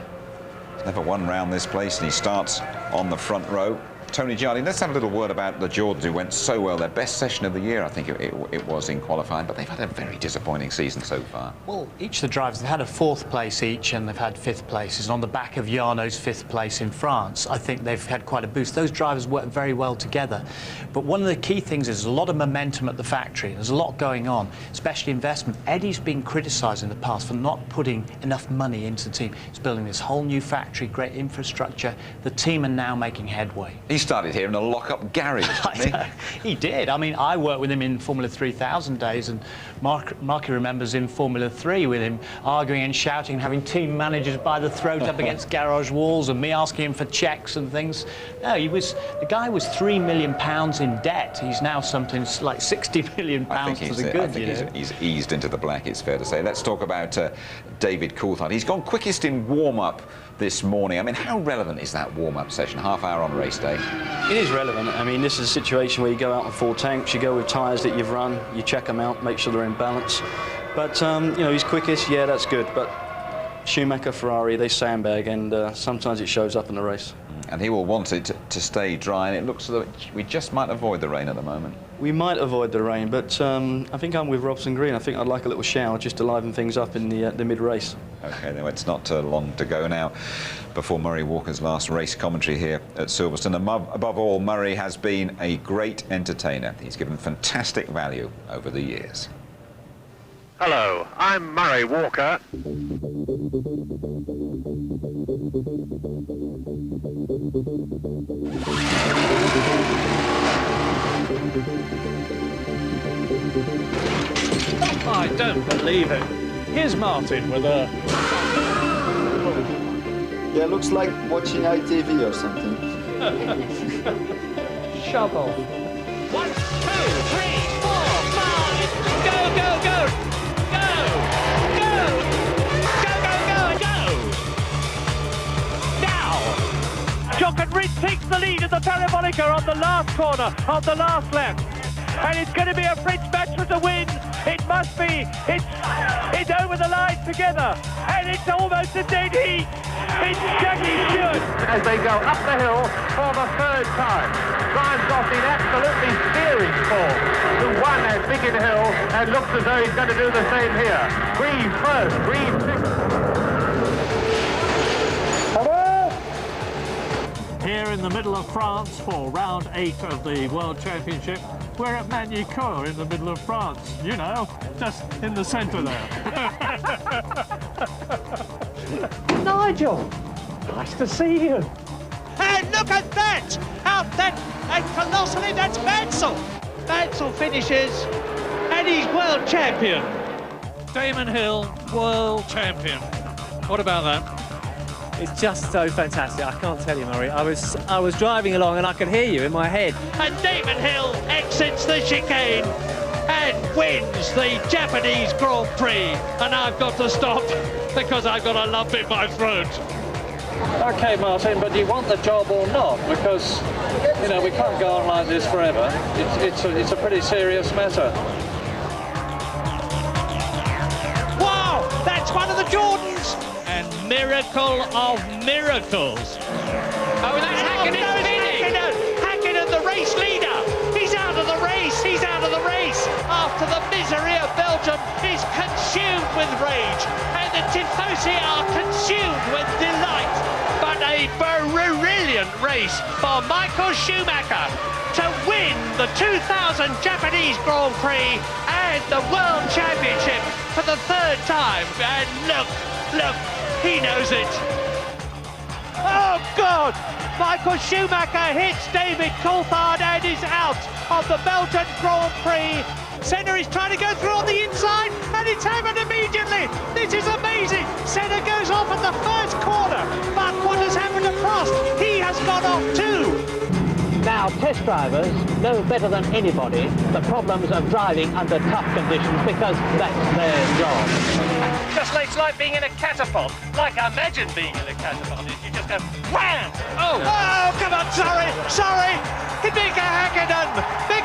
He's never won round this place, and he starts on the front row. Tony Giardi, let's have a little word about the Jordans, who went so well. Their best session of the year, I think it was in qualifying, but they've had a very disappointing season so far. Well, each of the drivers, they've had a 4th place each, and they've had 5th places. And on the back of Jarno's 5th place in France, I think they've had quite a boost. Those drivers work very well together. But one of the key things is there's a lot of momentum at the factory. There's a lot going on, especially investment. Eddie's been criticised in the past for not putting enough money into the team. He's building this whole new factory, great infrastructure. The team are now making headway. started here in a lock-up garage, didn't he? He did. I mean, I worked with him in Formula 3000 days, and Marky remembers in Formula 3 with him arguing and shouting and having team managers by the throat up against garage walls, and me asking him for checks and things. No, the guy was £3 million in debt. He's now something like £60 million to the good. I think he's eased into the black, it's fair to say. Let's talk about David Coulthard. He's gone quickest in warm-up this morning. I mean, how relevant is that warm-up session, half hour on race day? It is relevant. I mean, this is a situation where you go out on full tanks, you go with tyres that you've run, you check them out, make sure they're in balance. But, you know, he's quickest, yeah, that's good. But Schumacher, Ferrari, they sandbag, and sometimes it shows up in the race. And he will want it to stay dry, and it looks as though we just might avoid the rain at the moment. We might avoid the rain, but I think I'm with Robson Green. I think I'd like a little shower just to liven things up in the mid-race. OK, then it's not long to go now before Murray Walker's last race commentary here at Silverstone. And above all, Murray has been a great entertainer. He's given fantastic value over the years. Hello, I'm Murray Walker. I don't believe it. Here's Martin with a... Yeah, looks like watching ITV or something. Shovel. 1, 2, 3, 4, 5. Go, go, go! Go! Go! Go, go, go, and go! Now! Jock and Ritz takes the lead in the Parabolica on the last corner, on the last lap. And it's going to be a Fritz match for the win. It must be. It's over the line together. And it's almost a dead heat. It's Jackie Stewart. As they go up the hill for the third time. Brian Gosling absolutely steering form, who won as big in the hill and looks as though he's going to do the same here. Prix first, Prix Here in the middle of France for round 8 of the World Championship. We're at Magny-Cours in the middle of France, you know, just in the centre there. Nigel, nice to see you. And look at that! Out that, and colossally, that's Mansell. Mansell finishes, and he's world champion. Damon Hill, world champion. What about that? It's just so fantastic. I can't tell you, Murray. I was driving along and I could hear you in my head. And Damon Hill exits the chicane and wins the Japanese Grand Prix. And I've got to stop because I've got a lump in my throat. OK, Martin, but do you want the job or not? Because, you know, we can't go on like this forever. It's a pretty serious matter. Wow, that's one of the Jordans. And miracle of miracles. Oh, that's Hakkinen spinning. Hakkinen, the race leader. He's out of the race. He's out of the race. After the misery of Belgium is consumed with rage. And the Tifosi are consumed with delight. But a brilliant race for Michael Schumacher to win the 2000 Japanese Grand Prix and the World Championship for the third time. And look, he knows it. Oh, God! Michael Schumacher hits David Coulthard and is out of the Belgian Grand Prix. Senna is trying to go through on the inside, and it's happened immediately. This is amazing. Senna goes off at the first corner, but what has happened to Prost? He has gone off too. Now, test drivers know better than anybody the problems of driving under tough conditions because that's their job. Just like it's like being in a catapult. Like I imagine being in a catapult. You just go wham! Oh, come on, sorry. Mika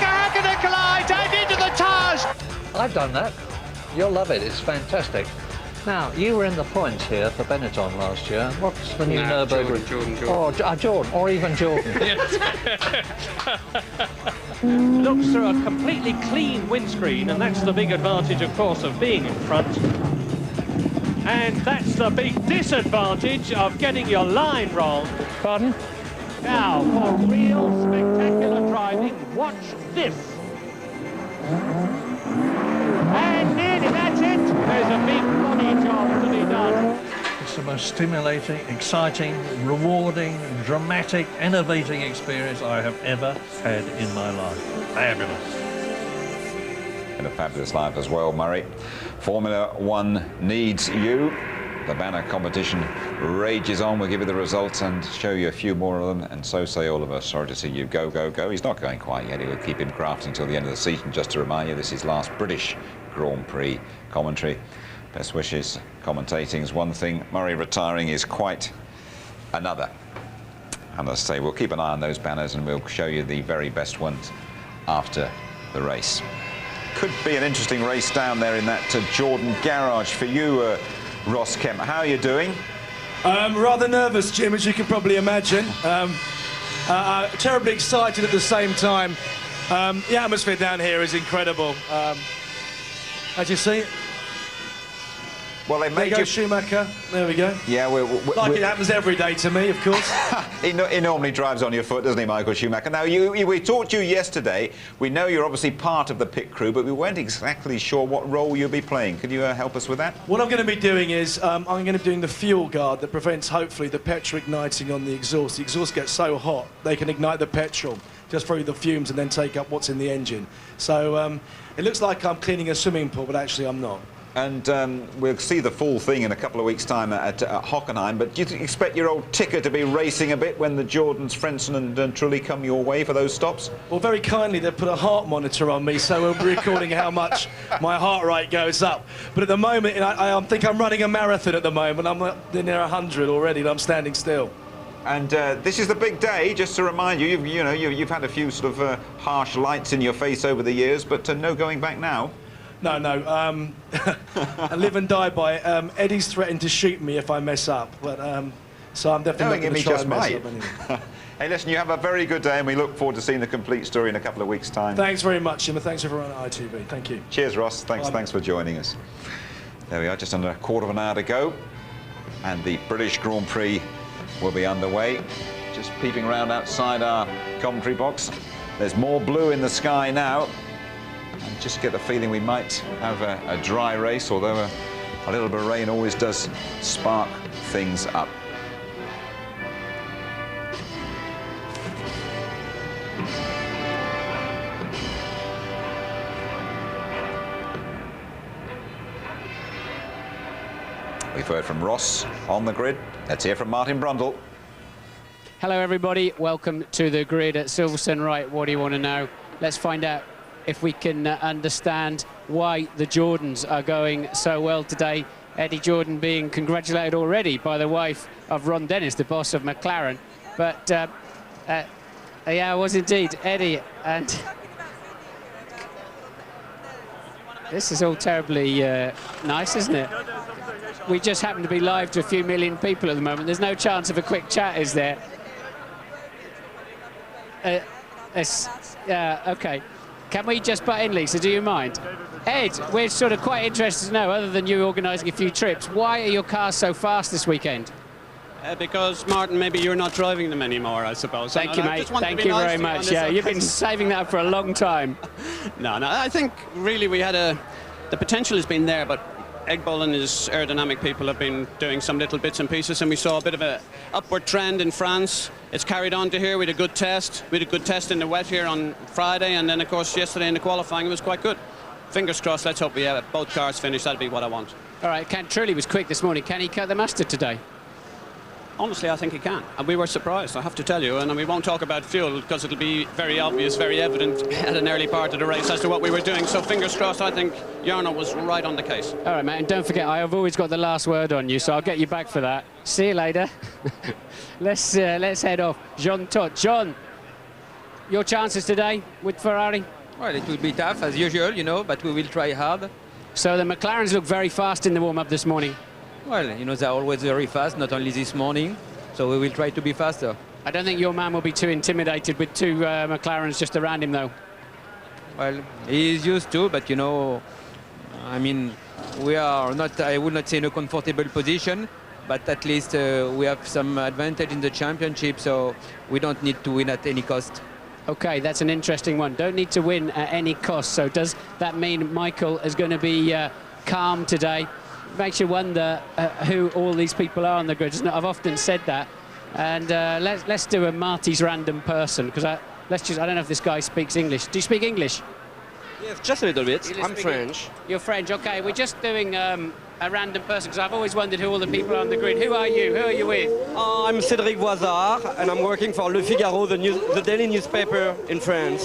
Hakkinen collides and into the tyres. I've done that. You'll love it. It's fantastic. Now, you were in the points here for Benetton last year. What's the new Nürburgring? Jordan, or even Jordan. Looks through a completely clean windscreen, and that's the big advantage, of course, of being in front. And that's the big disadvantage of getting your line wrong. Pardon? Now, for real spectacular driving, watch this. And nearly, that's it. There's a big body job to be done. It's the most most stimulating, exciting, rewarding, dramatic, innovating experience I have ever had in my life. Fabulous. And a fabulous life as well, Murray. Formula One needs you. The banner competition rages on. We'll give you the results and show you a few more of them, and so say all of us. Sorry to see you go, go, go. He's not going quite yet. He'll keep him crafting until the end of the season. Just to remind you, this is last British Grand Prix commentary. Best wishes. Commentating is one thing. Murray retiring is quite another. And as I say, we'll keep an eye on those banners and we'll show you the very best ones after the race. Could be an interesting race down there in that Jordan garage for you, Ross Kemp. How are you doing? Rather nervous, Jim, as you can probably imagine. Terribly excited at the same time. The atmosphere down here is incredible. As you see, well, they there goes Schumacher. There we go. Yeah, it happens every day to me, of course. He normally drives on your foot, doesn't he, Michael Schumacher? Now, we talked to you yesterday. We know you're obviously part of the pit crew, but we weren't exactly sure what role you'll be playing. Could you help us with that? What I'm going to be doing is I'm going to be doing the fuel guard that prevents, hopefully, the petrol igniting on the exhaust. The exhaust gets so hot, they can ignite the petrol just through the fumes and then take up what's in the engine. So it looks like I'm cleaning a swimming pool, but actually I'm not. And we'll see the full thing in a couple of weeks' time at Hockenheim. But do you expect your old ticker to be racing a bit when the Jordans, Frenson and Trulli come your way for those stops? Well, very kindly, they've put a heart monitor on me, so we'll be recording how much my heart rate goes up. But at the moment, I think I'm running a marathon at the moment. I'm near 100 already, and I'm standing still. And this is the big day, just to remind you, you've had a few sort of harsh lights in your face over the years, but no going back now. No. I live and die by it. Eddie's threatened to shoot me if I mess up, but so I'm definitely not going to try and mess up anyway. Hey, listen, you have a very good day, and we look forward to seeing the complete story in a couple of weeks' time. Thanks very much, Jim, and thanks everyone at ITV. Thank you. Cheers, Ross. Thanks for joining us. There we are, just under a quarter of an hour to go, and the British Grand Prix will be underway. Just peeping around outside our commentary box. There's more blue in the sky now. And just get the feeling we might have a dry race, although a little bit of rain always does spark things up. We've heard from Ross on the grid. Let's hear from Martin Brundle. Hello, everybody. Welcome to the grid at Silverstone. Right, what do you want to know? Let's find out if we can understand why the Jordans are going so well today. Eddie Jordan being congratulated already by the wife of Ron Dennis, the boss of McLaren. But, yeah, it was indeed Eddie. And this is all terribly nice, isn't it? We just happen to be live to a few million people at the moment. There's no chance of a quick chat, is there? Yeah, OK. Can we just butt in, Lisa? Do you mind? Ed, we're sort of quite interested to know, other than you organising a few trips, why are your cars so fast this weekend? Because, Martin, maybe you're not driving them anymore, I suppose. Thank you, mate. Thank you very much. Yeah, you've been saving that for a long time. No, I think really we had the potential has been there, but Eggball and his aerodynamic people have been doing some little bits and pieces, and we saw a bit of an upward trend in France. It's carried on to here. We had a good test. We had a good test in the wet here on Friday, and then, of course, yesterday in the qualifying it was quite good. Fingers crossed. Let's hope we have both cars finished. That'll be what I want. All right, Trulli was quick this morning. Can he cut the mustard today? Honestly, I think he can. And we were surprised, I have to tell you. And we won't talk about fuel because it'll be very obvious, very evident at an early part of the race as to what we were doing. So fingers crossed, I think Jarno was right on the case. All right, mate, and don't forget, I have always got the last word on you, so I'll get you back for that. See you later. Let's head off. John Todt. John, your chances today with Ferrari? Well, it will be tough, as usual, but we will try hard. So the McLarens look very fast in the warm-up this morning. Well, they're always very fast, not only this morning, so we will try to be faster. I don't think your man will be too intimidated with two McLarens just around him, though. Well, he is used to, but, I mean, we are not, I would not say in a comfortable position, but at least we have some advantage in the championship, so we don't need to win at any cost. OK, that's an interesting one. Don't need to win at any cost. So does that mean Michael is going to be calm today? makes you wonder who all these people are on the grid, isn't it? I've often said that. And let's do a Marty's random person, because I don't know if this guy speaks English. Do you speak English? Yes, just a little bit. I'm French. You're French, okay. We're just doing a random person, because I've always wondered who all the people are on the grid. Who are you? Who are you with? I'm Cédric Voisard, and I'm working for Le Figaro, the daily newspaper in France.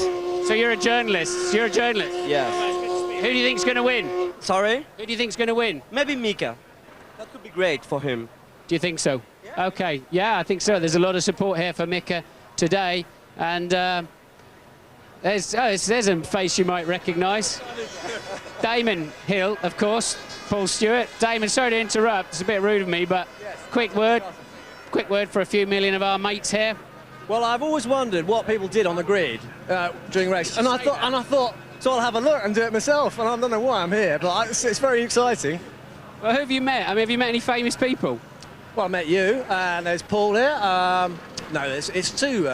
So you're a journalist? You're a journalist? Yes. Who do you think's going to win? Sorry? Who do you think's going to win? Maybe Mika. That could be great for him. Do you think so? Yeah. Okay, yeah, I think so. There's a lot of support here for Mika today, and there's a face you might recognise. Damon Hill, of course, Paul Stewart. Damon, sorry to interrupt, it's a bit rude of me, but quick word for a few million of our mates here. Well, I've always wondered what people did on the grid during race, and I thought, so I'll have a look and do it myself, and I don't know why I'm here, but it's very exciting. Well, who have you met? I mean, have you met any famous people? Well, I met you, and there's Paul here. No, it's too,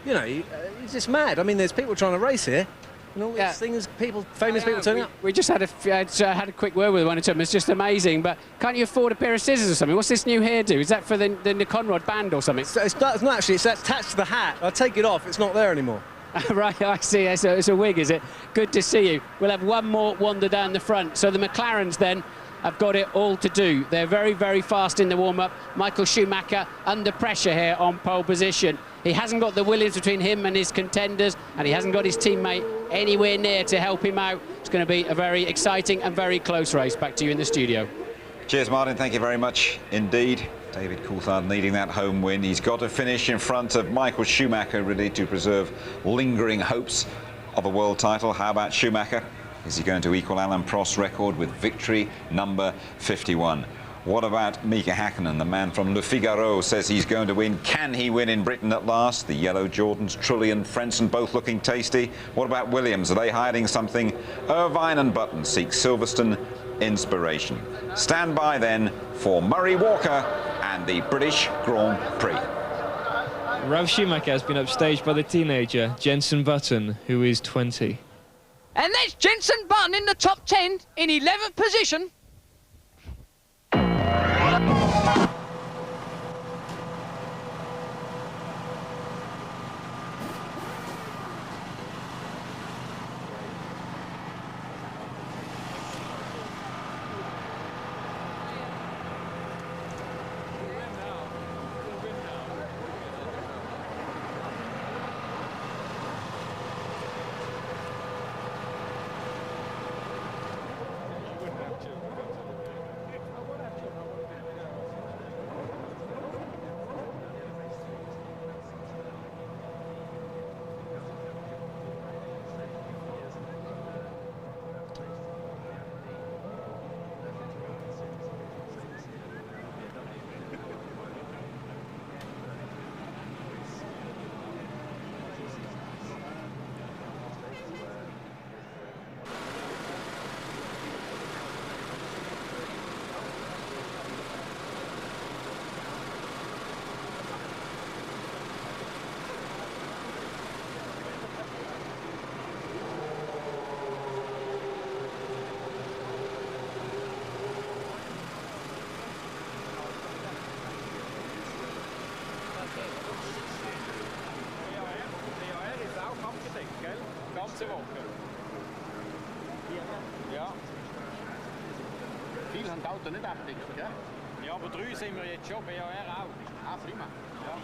you know, it's just mad. I mean, there's people trying to race here, and all these things, famous people turning up. We just had a quick word with one of them. It's just amazing, but can't you afford a pair of scissors or something? What's this new hairdo? Is that for the Conrad band or something? It's not actually, it's attached to the hat. I'll take it off, it's not there anymore. Right, I see. It's a wig, is it? Good to see you. We'll have one more wander down the front. So the McLarens then have got it all to do. They're very, very fast in the warm-up. Michael Schumacher under pressure here on pole position. He hasn't got the Williams between him and his contenders, and he hasn't got his teammate anywhere near to help him out. It's going to be a very exciting and very close race. Back to you in the studio. Cheers, Martin. Thank you very much indeed. David Coulthard needing that home win. He's got to finish in front of Michael Schumacher, really, to preserve lingering hopes of a world title. How about Schumacher? Is he going to equal Alain Prost's record with victory number 51? What about Mika Häkkinen? The man from Le Figaro says he's going to win. Can he win in Britain at last? The yellow Jordans, Trulli, Frentzen, both looking tasty. What about Williams? Are they hiding something? Irvine and Button seek Silverstone inspiration. Stand by then for Murray Walker and the British Grand Prix. Ralf Schumacher has been upstaged by the teenager Jenson Button, who is 20. And that's Jenson Button in the top 10 in 11th position. ganze Woche. Ja. Viel haben die Autos nicht abgedeckt, gell? Ja, aber 3 sind wir jetzt schon, BAR auch. Ah, prima. Ja.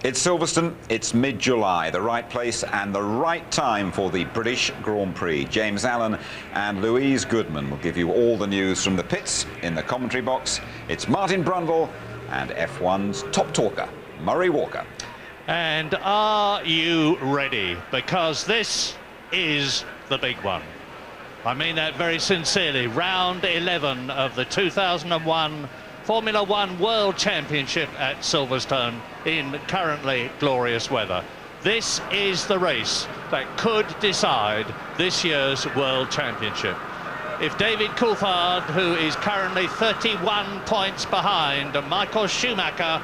It's Silverstone, it's mid-July, the right place and the right time for the British Grand Prix. James Allen and Louise Goodman will give you all the news from the pits in the commentary box. It's Martin Brundle and F1's top talker, Murray Walker. And are you ready? Because this is the big one. I mean that very sincerely. Round 11 of the 2001 Formula One World Championship at Silverstone in currently glorious weather. This is the race that could decide this year's World Championship. If David Coulthard, who is currently 31 points behind Michael Schumacher,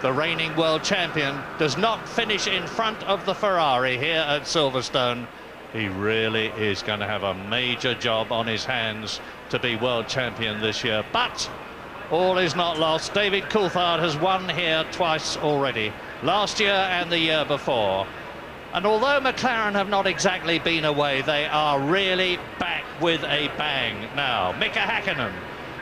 the reigning world champion, does not finish in front of the Ferrari here at Silverstone, he really is going to have a major job on his hands to be world champion this year. But all is not lost. David Coulthard has won here twice already, last year and the year before. And although McLaren have not exactly been away, they are really back with a bang now. Mika Häkkinen,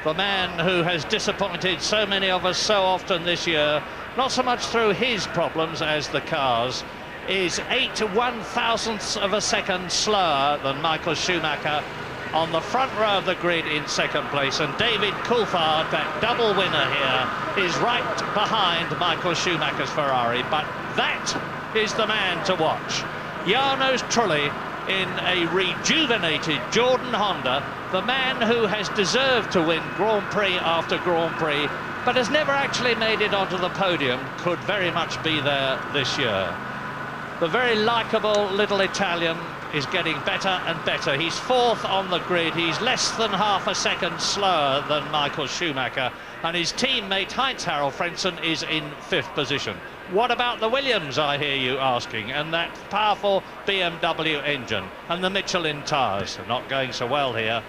the man who has disappointed so many of us so often this year, not so much through his problems as the cars, is 8 1/1000ths of a second slower than Michael Schumacher on the front row of the grid in second place. And David Coulthard, that double winner here, is right behind Michael Schumacher's Ferrari. But that is the man to watch. Janos Trulli in a rejuvenated Jordan Honda, the man who has deserved to win Grand Prix after Grand Prix, but has never actually made it onto the podium, could very much be there this year. The very likeable little Italian is getting better and better. He's fourth on the grid. He's less than half a second slower than Michael Schumacher, and his teammate Heinz-Harald Frentzen is in fifth position. What about the Williams, I hear you asking, and that powerful BMW engine and the Michelin tyres? Not going so well here.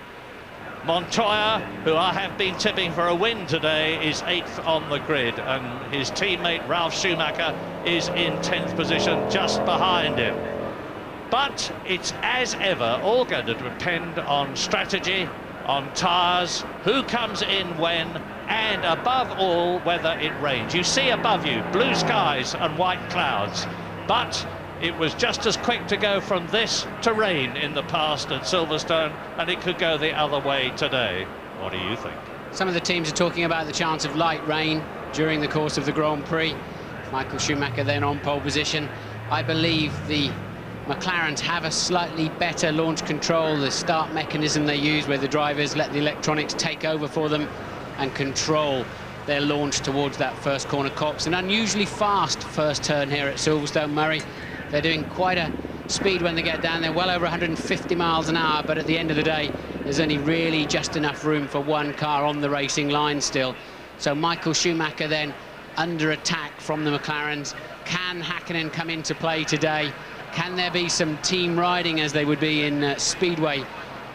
Montoya, who I have been tipping for a win today, is 8th on the grid, and his teammate Ralf Schumacher is in 10th position just behind him. But it's, as ever, all going to depend on strategy, on tyres, who comes in when, and above all, whether it rains. You see above you blue skies and white clouds, but it was just as quick to go from this to rain in the past at Silverstone, and it could go the other way today. What do you think? Some of the teams are talking about the chance of light rain during the course of the Grand Prix. Michael Schumacher then on pole position. I believe the McLarens have a slightly better launch control, the start mechanism they use where the drivers let the electronics take over for them and control their launch towards that first corner copse. An unusually fast first turn here at Silverstone, Murray. They're doing quite a speed when they get down there, well over 150 miles an hour, but at the end of the day, there's only really just enough room for one car on the racing line still. So Michael Schumacher then under attack from the McLarens. Can Häkkinen come into play today? Can there be some team riding, as they would be in Speedway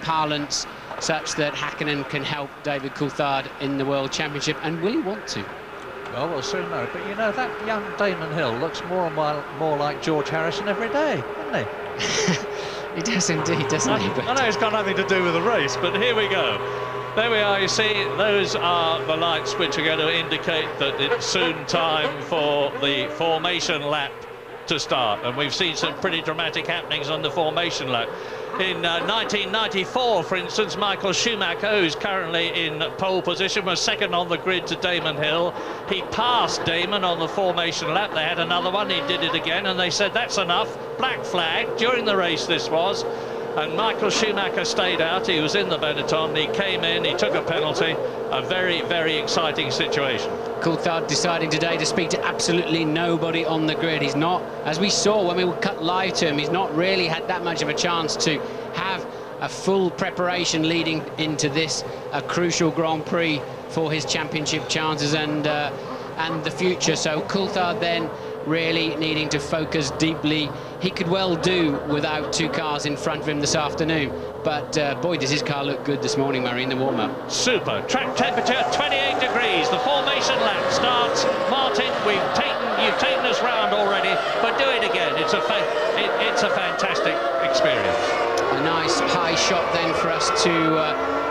parlance, such that Häkkinen can help David Coulthard in the World Championship? And will he want to? Well, we'll soon know. But you know, that young Damon Hill looks more and more like George Harrison every day, doesn't he? He does indeed, doesn't he? I know it's got nothing to do with the race, but here we go. There we are, you see, those are the lights which are going to indicate that it's soon time for the formation lap to start. And we've seen some pretty dramatic happenings on the formation lap. In 1994, for instance, Michael Schumacher, who's currently in pole position, was second on the grid to Damon Hill. He passed Damon on the formation lap. They had another one, he did it again, and they said, that's enough. Black flag, during the race this was. And Michael Schumacher stayed out. He was in the Benetton. He came in, he took a penalty. A very, very exciting situation. Coulthard deciding today to speak to absolutely nobody on the grid. He's not, as we saw when we were cut live to him, he's not really had that much of a chance to have a full preparation leading into this, a crucial Grand Prix for his championship chances and the future. So Coulthard then really needing to focus deeply. He could well do without two cars in front of him this afternoon, but boy, does his car look good this morning, Murray, in the warm-up. Super. Track temperature 28 degrees. The formation lap starts. Martin, you've taken us round already, but do it again. It's a fantastic experience. A nice high shot then for us to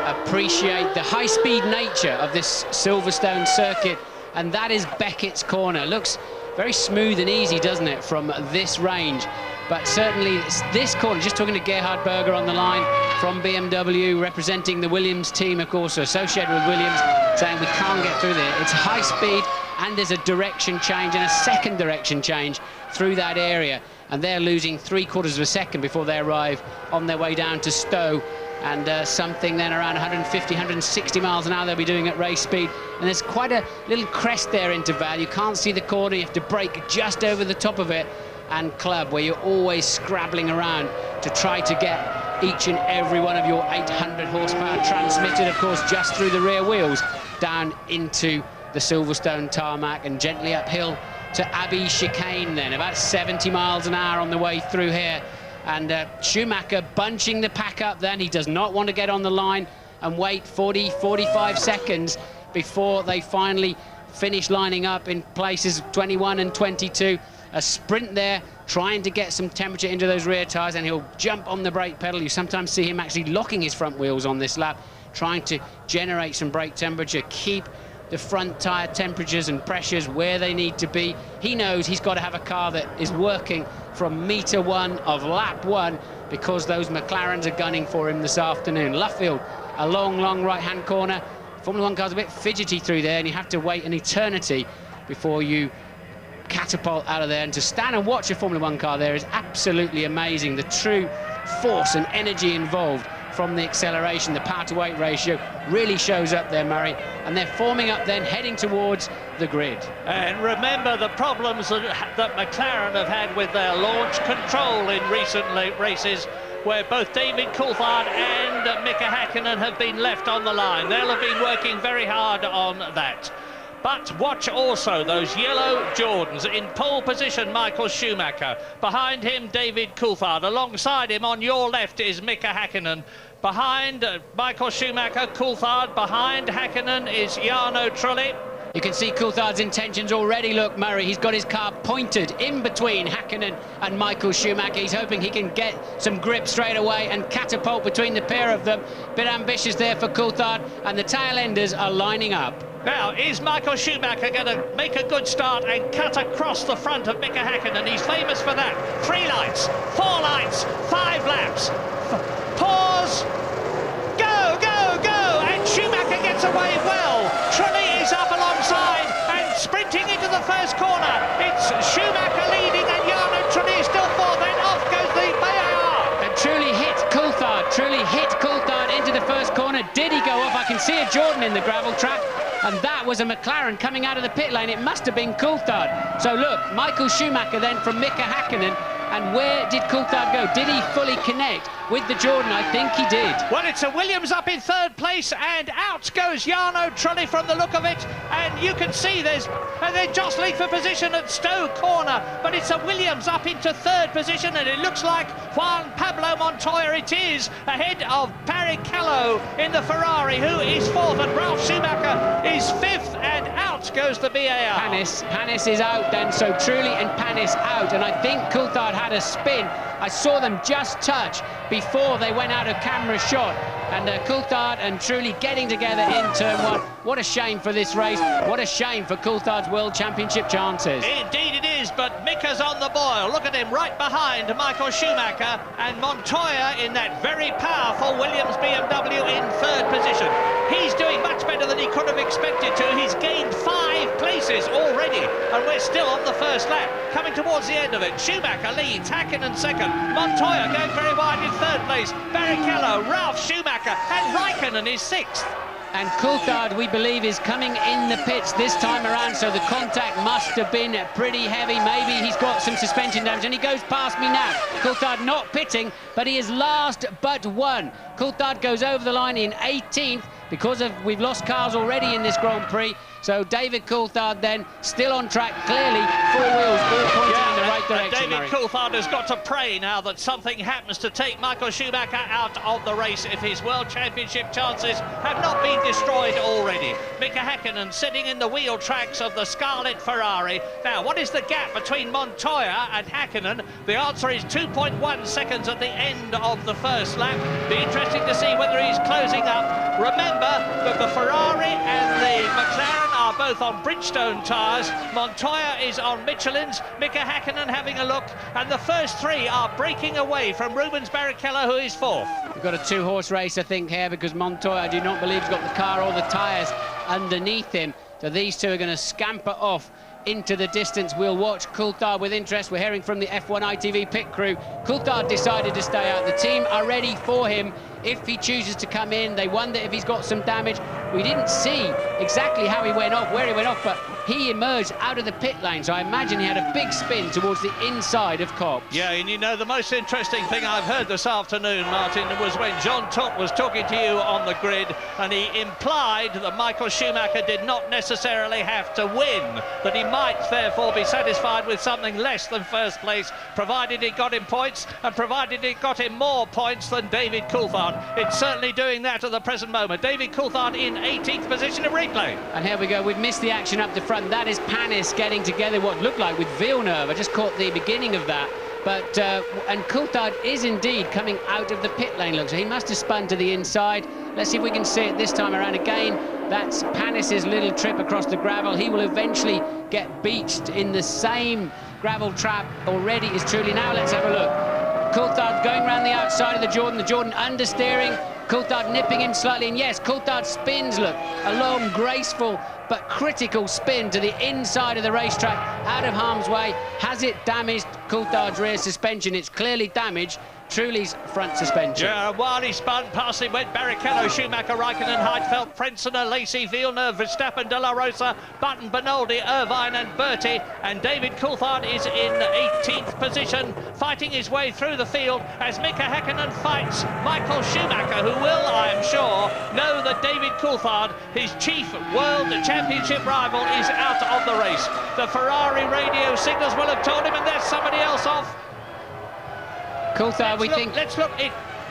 appreciate the high-speed nature of this Silverstone circuit, and that is Beckett's corner. Looks very smooth and easy, doesn't it, from this range? But certainly this corner, just talking to Gerhard Berger on the line from BMW, representing the Williams team, of course, associated with Williams, saying we can't get through there. It's high speed, and there's a direction change and a second direction change through that area. And they're losing 3/4 of a second before they arrive on their way down to Stowe. And something then around 150, 160 miles an hour they'll be doing at race speed. And there's quite a little crest there into Val. You can't see the corner, you have to brake just over the top of it. And Club, where you're always scrabbling around to try to get each and every one of your 800 horsepower transmitted, of course, just through the rear wheels down into the Silverstone tarmac and gently uphill to Abbey Chicane then, about 70 miles an hour on the way through here. And Schumacher bunching the pack up then. He does not want to get on the line and wait 40, 45 seconds before they finally finish lining up in places 21 and 22. A sprint there, trying to get some temperature into those rear tyres, and he'll jump on the brake pedal. You sometimes see him actually locking his front wheels on this lap, trying to generate some brake temperature, keep the front tyre temperatures and pressures where they need to be. He knows he's got to have a car that is working from metre 1 of lap 1, because those McLarens are gunning for him this afternoon. Luffield, a long, long right-hand corner. Formula 1 car's a bit fidgety through there, and you have to wait an eternity before you catapult out of there. And to stand and watch a Formula 1 car there is absolutely amazing. The true force and energy involved from the acceleration, the power-to-weight ratio really shows up there, Murray. And they're forming up then, heading towards the grid. And remember the problems that McLaren have had with their launch control in recent races, where both David Coulthard and Mika Häkkinen have been left on the line. They'll have been working very hard on that. But watch also those yellow Jordans. In pole position, Michael Schumacher. Behind him, David Coulthard. Alongside him, on your left, is Mika Häkkinen. Behind Michael Schumacher, Coulthard. Behind Häkkinen is Jarno Trulli. You can see Coulthard's intentions already. Look, Murray, he's got his car pointed in between Häkkinen and Michael Schumacher. He's hoping he can get some grip straight away and catapult between the pair of them. Bit ambitious there for Coulthard, and the tail enders are lining up. Now, is Michael Schumacher going to make a good start and cut across the front of Mika Häkkinen? He's famous for that. 3 lights, 4 lights, 5 laps. Pause. Go, go, go. And Schumacher gets away well. Trulli is up alongside and sprinting into the first corner. It's Schumacher leading, and Jarno Trulli is still 4th. Then off goes the VAR. And Trulli hit Coulthard. Trulli hit Coulthard into the first corner. Did he go off? I can see a Jordan in the gravel trap. And that was a McLaren coming out of the pit lane. It must have been Coulthard. So look, Michael Schumacher then from Mika Häkkinen. And where did Coulthard go? Did he fully connect with the Jordan? I think he did. Well, it's a Williams up in 3rd place, and out goes Jarno Trulli from the look of it. And you can see they're jostling for position at Stowe Corner, but it's a Williams up into 3rd position, and it looks like Juan Pablo Montoya it is, ahead of Barrichello in the Ferrari, who is 4th, and Ralf Schumacher is 5th, and out goes the VAR. Panis is out then, so Trulli and Panis out, and I think Coulthard had a spin. I saw them just touch before they went out of camera shot. And Coulthard and Trulli getting together in turn 1. What a shame for this race. What a shame for Coulthard's World Championship chances. Indeed it is, but Mika's on the boil. Look at him right behind Michael Schumacher, and Montoya in that very powerful Williams BMW in 3rd position. He's doing much better than he could have expected to. He's gained 5 places already, and we're still on the first lap. Coming towards the end of it, Schumacher leads, Häkkinen 2nd, Montoya going very wide in 3rd place, Barrichello, Ralf Schumacher, and Raikkonen is 6th. And Coulthard, we believe, is coming in the pits this time around, so the contact must have been pretty heavy. Maybe he's got some suspension damage, and he goes past me now. Coulthard not pitting, but he is last but 1. Coulthard goes over the line in 18th because we've lost cars already in this Grand Prix. So David Coulthard then still on track, clearly 4 wheels all pointing in the right direction. David Coulthard has got to pray now that something happens to take Michael Schumacher out of the race if his World Championship chances have not been destroyed already. Mika Häkkinen sitting in the wheel tracks of the Scarlet Ferrari. Now, what is the gap between Montoya and Häkkinen? The answer is 2.1 seconds at the end of the first lap. Be interesting to see whether he's closing up. Remember that the Ferrari and the McLaren are are both on Bridgestone tyres. Montoya is on Michelin's. Mika Häkkinen having a look. And the first three are breaking away from Rubens Barrichello, who is fourth. We've got a two-horse race, I think, here, because Montoya, I do not believe, has got the car or the tyres underneath him. So these two are going to scamper off into the distance. We'll watch Coulthard with interest. We're hearing from the F1 ITV pit crew. Coulthard decided to stay out. The team are ready for him if he chooses to come in. They wonder if he's got some damage. We didn't see exactly how he went off, where he went off, but he emerged out of the pit lane, so I imagine he had a big spin towards the inside of Copse. Yeah, and you know, the most interesting thing I've heard this afternoon, Martin, was when John Todt was talking to you on the grid, and he implied that Michael Schumacher did not necessarily have to win, that he might therefore be satisfied with something less than first place, provided it got him points, and provided it got him more points than David Coulthard. It's certainly doing that at the present moment. David Coulthard in 18th position of replay. And here we go, we've missed the action up the front. That is Panis getting together what looked like with Villeneuve. I just caught the beginning of that. But, and Coulthard is indeed coming out of the pit lane, look, so he must have spun to the inside. Let's see if we can see it this time around again. That's Panis's little trip across the gravel. He will eventually get beached in the same gravel trap already is truly. Now let's have a look. Coulthard going around the outside of the Jordan understeering. Coulthard nipping him slightly, and yes, Coulthard spins, look, a long, graceful but critical spin to the inside of the racetrack, out of harm's way. Has it damaged Coulthard's rear suspension? It's clearly damaged Trulli's front suspension. Yeah, while he spun, past him went Barrichello, Schumacher, Raikkonen, Heidfeld, Frenzener, Lacey, Villeneuve, Verstappen, De La Rosa, Button, Bernoldi, Irvine and Bertie, and David Coulthard is in 18th position, fighting his way through the field as Mika Häkkinen fights Michael Schumacher, who will, I am sure, know that David Coulthard, his chief World Championship rival, is out of the race. The Ferrari radio signals will have told him, and there's somebody else off. Coulthard, let's look.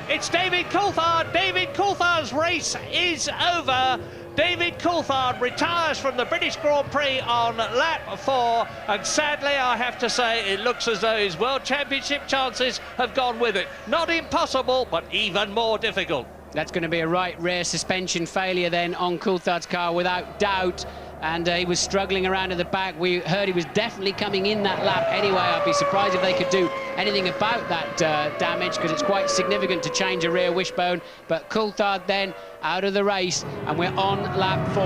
It's David Coulthard. David Coulthard's race is over. David Coulthard retires from the British Grand Prix on lap 4, and sadly I have to say it looks as though his World Championship chances have gone with it. Not impossible, but even more difficult. That's going to be a right rear suspension failure then on Coulthard's car without doubt. And he was struggling around at the back. We heard he was definitely coming in that lap anyway. I'd be surprised if they could do anything about that damage, because it's quite significant to change a rear wishbone. But Coulthard then out of the race, and we're on lap 4.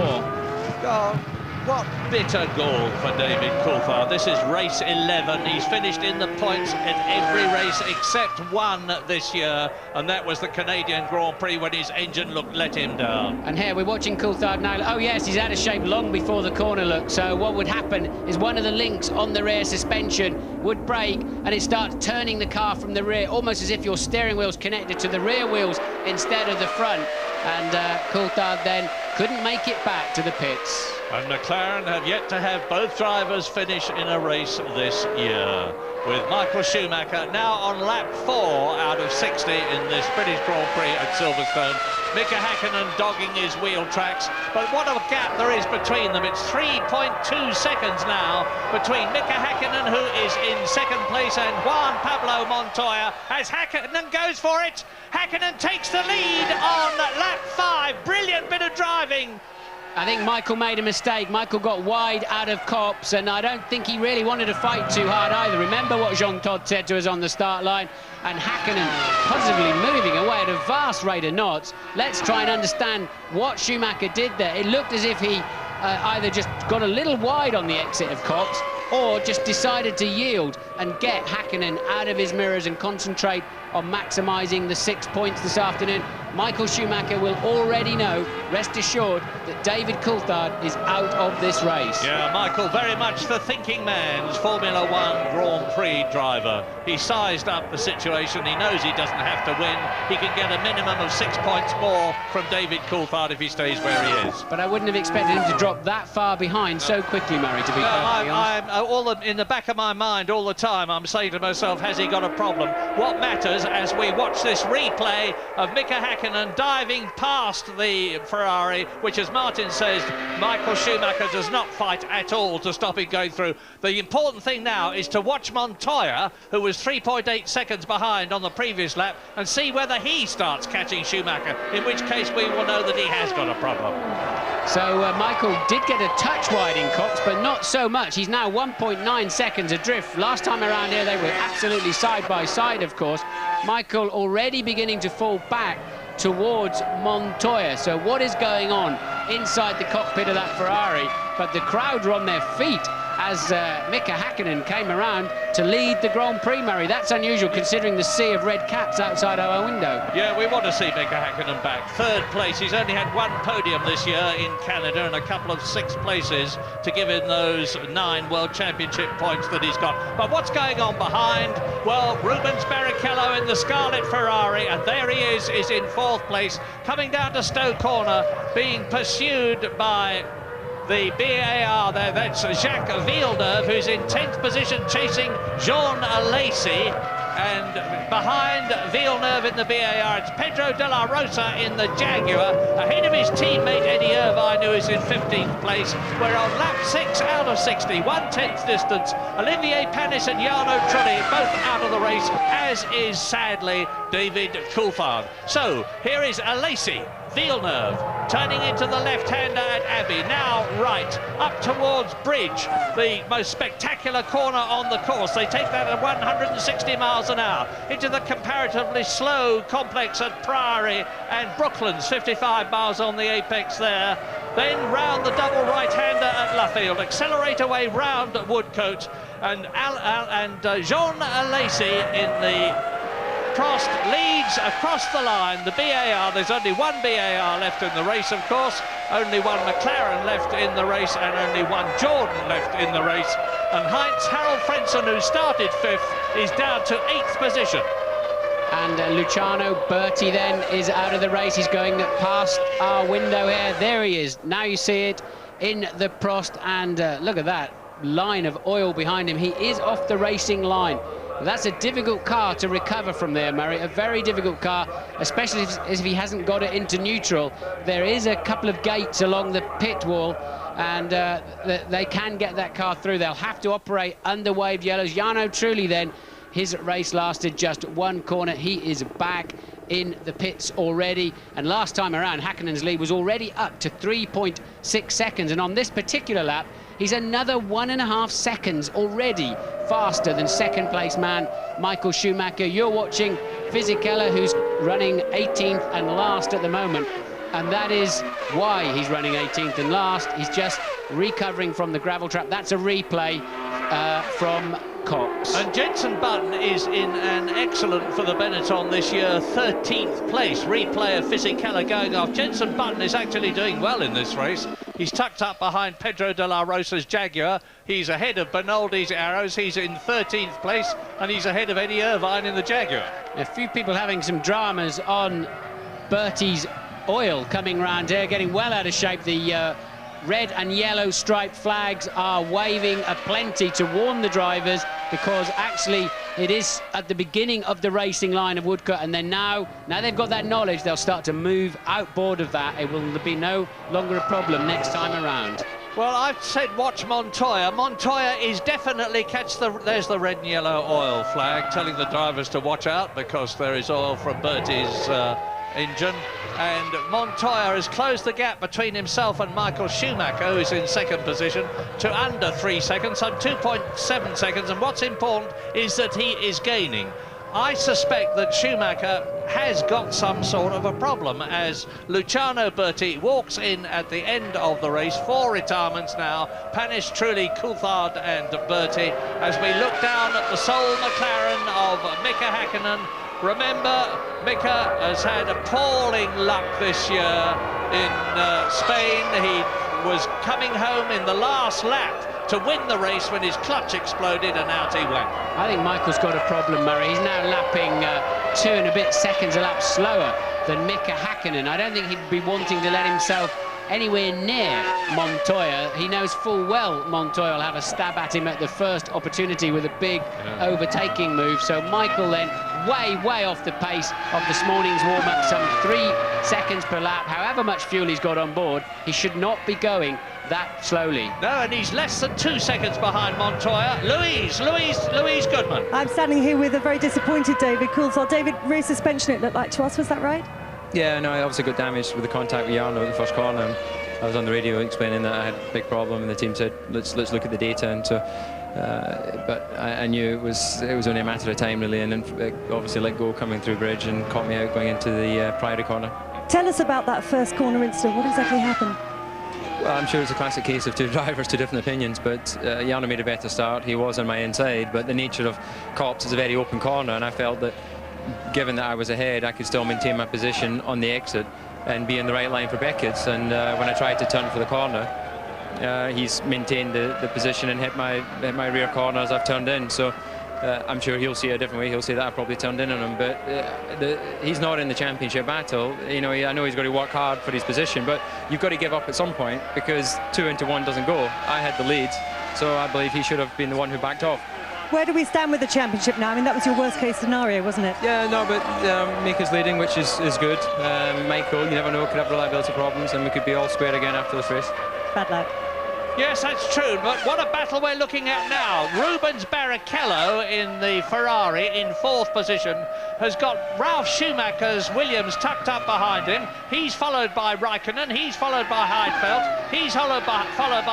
Oh, what bitter gall for David Coulthard. This is race 11. He's finished in the points in every race except one this year, and that was the Canadian Grand Prix when his engine let him down. And here we're watching Coulthard now. Oh yes, he's out of shape long before the corner look. So what would happen is one of the links on the rear suspension would break, and it starts turning the car from the rear, almost as if your steering wheel's connected to the rear wheels instead of the front. And Coulthard then couldn't make it back to the pits. And McLaren have yet to have both drivers finish in a race this year, with Michael Schumacher now on lap 4 out of 60 in this British Grand Prix at Silverstone. Mika Häkkinen dogging his wheel tracks, but what a gap there is between them. It's 3.2 seconds now between Mika Häkkinen, who is in second place, and Juan Pablo Montoya, as Häkkinen goes for it. Häkkinen takes the lead on lap 5. Brilliant bit of driving. I think Michael made a mistake. Michael got wide out of Copse, and I don't think he really wanted to fight too hard either. Remember what Jean Todt said to us on the start line, and Häkkinen positively moving away at a vast rate of knots. Let's try and understand what Schumacher did there. It looked as if he either just got a little wide on the exit of Copse, or just decided to yield and get Häkkinen out of his mirrors and concentrate on maximising the 6 points this afternoon. Michael Schumacher will already know, rest assured, that David Coulthard is out of this race. Yeah, Michael, very much the thinking man's Formula One Grand Prix driver. He sized up the situation. He knows he doesn't have to win. He can get a minimum of 6 points more from David Coulthard if he stays where he is. But I wouldn't have expected him to drop that far behind so quickly, Murray, to be perfectly honest. In the back of my mind all the time, I'm saying to myself, has he got a problem? What matters as we watch this replay of Mika Häkkinen diving past the Ferrari, which, as Martin says, Michael Schumacher does not fight at all to stop it going through. The important thing now is to watch Montoya, who was 3.8 seconds behind on the previous lap, and see whether he starts catching Schumacher, in which case we will know that he has got a problem. So Michael did get a touch wide in Cox, but not so much. He's now 1.9 seconds adrift. Last time around here, they were absolutely side by side, of course. Michael already beginning to fall back towards Montoya. So what is going on inside the cockpit of that Ferrari? But the crowd are on their feet as Mika Häkkinen came around to lead the Grand Prix, Murray. That's unusual considering the sea of red caps outside our window. Yeah, we want to see Mika Häkkinen back. Third place. He's only had one podium this year in Canada and a couple of sixth places to give him those 9 World Championship points that he's got. But what's going on behind? Well, Rubens Barrichello in the Scarlet Ferrari, and there he is in 4th place, coming down to Stowe Corner, being pursued by the BAR there. That's Jacques Villeneuve, who's in 10th position, chasing Jean Alesi. And behind Villeneuve in the BAR, it's Pedro de la Rosa in the Jaguar, ahead of his teammate Eddie Irvine, who is in 15th place. We're on lap 6 out of 60, 1/10 distance. Olivier Panis and Jarno Trulli both out of the race, as is sadly David Coulthard. So here is Alesi, Villeneuve turning into the left-hander at Abbey, now right, up towards Bridge, the most spectacular corner on the course. They take that at 160 miles an hour into the comparatively slow complex at Priory and Brooklands, 55 miles on the apex there. Then round the double right-hander at Luffield, accelerate away round Woodcote, and Jean Alesi in the Prost leads across the line. The BAR, there's only one BAR left in the race, of course, only one McLaren left in the race, and only one Jordan left in the race. And Heinz Harald Frentzen, who started 5th, is down to 8th position. And Luciano Berti then is out of the race. He's going past our window here. There he is. Now you see it in the Prost, and look at that line of oil behind him. He is off the racing line. That's a difficult car to recover from there, Murray. A very difficult car, especially if he hasn't got it into neutral. There is a couple of gates along the pit wall, and they can get that car through. They'll have to operate under waved yellows. Jarno Trulli then, his race lasted just 1 corner. He is back in the pits already, and last time around Häkkinen's lead was already up to 3.6 seconds, and on this particular lap he's another 1.5 seconds already faster than second place man Michael Schumacher. You're watching Fisichella, who's running 18th and last at the moment, and that is why he's running 18th and last. He's just recovering from the gravel trap. That's a replay from Cox. And Jenson Button is in an excellent for the Benetton this year, 13th place. Replay of Fisichella going off. Jenson Button is actually doing well in this race. He's tucked up behind Pedro de la Rosa's Jaguar. He's ahead of Bernaldi's Arrows. He's in 13th place, and he's ahead of Eddie Irvine in the Jaguar. A few people having some dramas on Bertie's oil coming round here, getting well out of shape. The red and yellow striped flags are waving aplenty to warn the drivers, because actually it is at the beginning of the racing line of Woodcote, and then now they've got that knowledge, they'll start to move outboard of that. It will be no longer a problem next time around. Well, I've said watch Montoya. Montoya is definitely there's the red and yellow oil flag telling the drivers to watch out, because there is oil from Bertie's engine, and Montoya has closed the gap between himself and Michael Schumacher, who's in second position, to under 3 seconds, some 2.7 seconds, and what's important is that he is gaining. I suspect that Schumacher has got some sort of a problem, as Luciano Berti walks in at the end of the race. 4 retirements now, Panis, Trulli, Coulthard and Berti, as we look down at the sole McLaren of Mika Häkkinen. Remember, Mika has had appalling luck this year in Spain. He was coming home in the last lap to win the race when his clutch exploded, and out he went. I think Michael's got a problem, Murray. He's now lapping 2 and a bit seconds a lap slower than Mika Häkkinen. I don't think he'd be wanting to let himself anywhere near Montoya. He knows full well Montoya will have a stab at him at the first opportunity with a big overtaking move. So Michael then way off the pace of this morning's warm-up, some 3 seconds per lap. However much fuel he's got on board, he should not be going that slowly. No, and he's less than 2 seconds behind Montoya. Louise Goodman. I'm standing here with a very disappointed David Coulthard. David, rear suspension it looked like to us, was that right? Yeah, no, I obviously got damaged with the contact with Jarno in the first corner. I was on the radio explaining that I had a big problem, and the team said, let's look at the data. And so, but I knew it was only a matter of time really, and then obviously let go coming through bridge and caught me out going into the Priory corner. Tell us about that first corner incident. What exactly happened? Well, I'm sure it's a classic case of two drivers, two different opinions, but Jarno made a better start. He was on my inside, but the nature of Copse is a very open corner, and I felt that given that I was ahead, I could still maintain my position on the exit and be in the right line for Beckett's. And when I tried to turn for the corner, he's maintained the position and hit my rear corner as I've turned in. So I'm sure he'll see it a different way. He'll say that I probably turned in on him, but he's not in the championship battle. You know, I know he's got to work hard for his position, but you've got to give up at some point because 2 into 1 doesn't go. I had the lead, so I believe he should have been the one who backed off. Where do we stand with the championship now? I mean, that was your worst-case scenario, wasn't it? Yeah, no, but Mika's leading, which is good. Michael, you never know, could have reliability problems, and we could be all square again after this race. Bad luck. Yes, that's true, but what a battle we're looking at now. Rubens Barrichello in the Ferrari in 4th position has got Ralf Schumacher's Williams tucked up behind him. He's followed by Raikkonen, he's followed by Heidfeld, he's followed by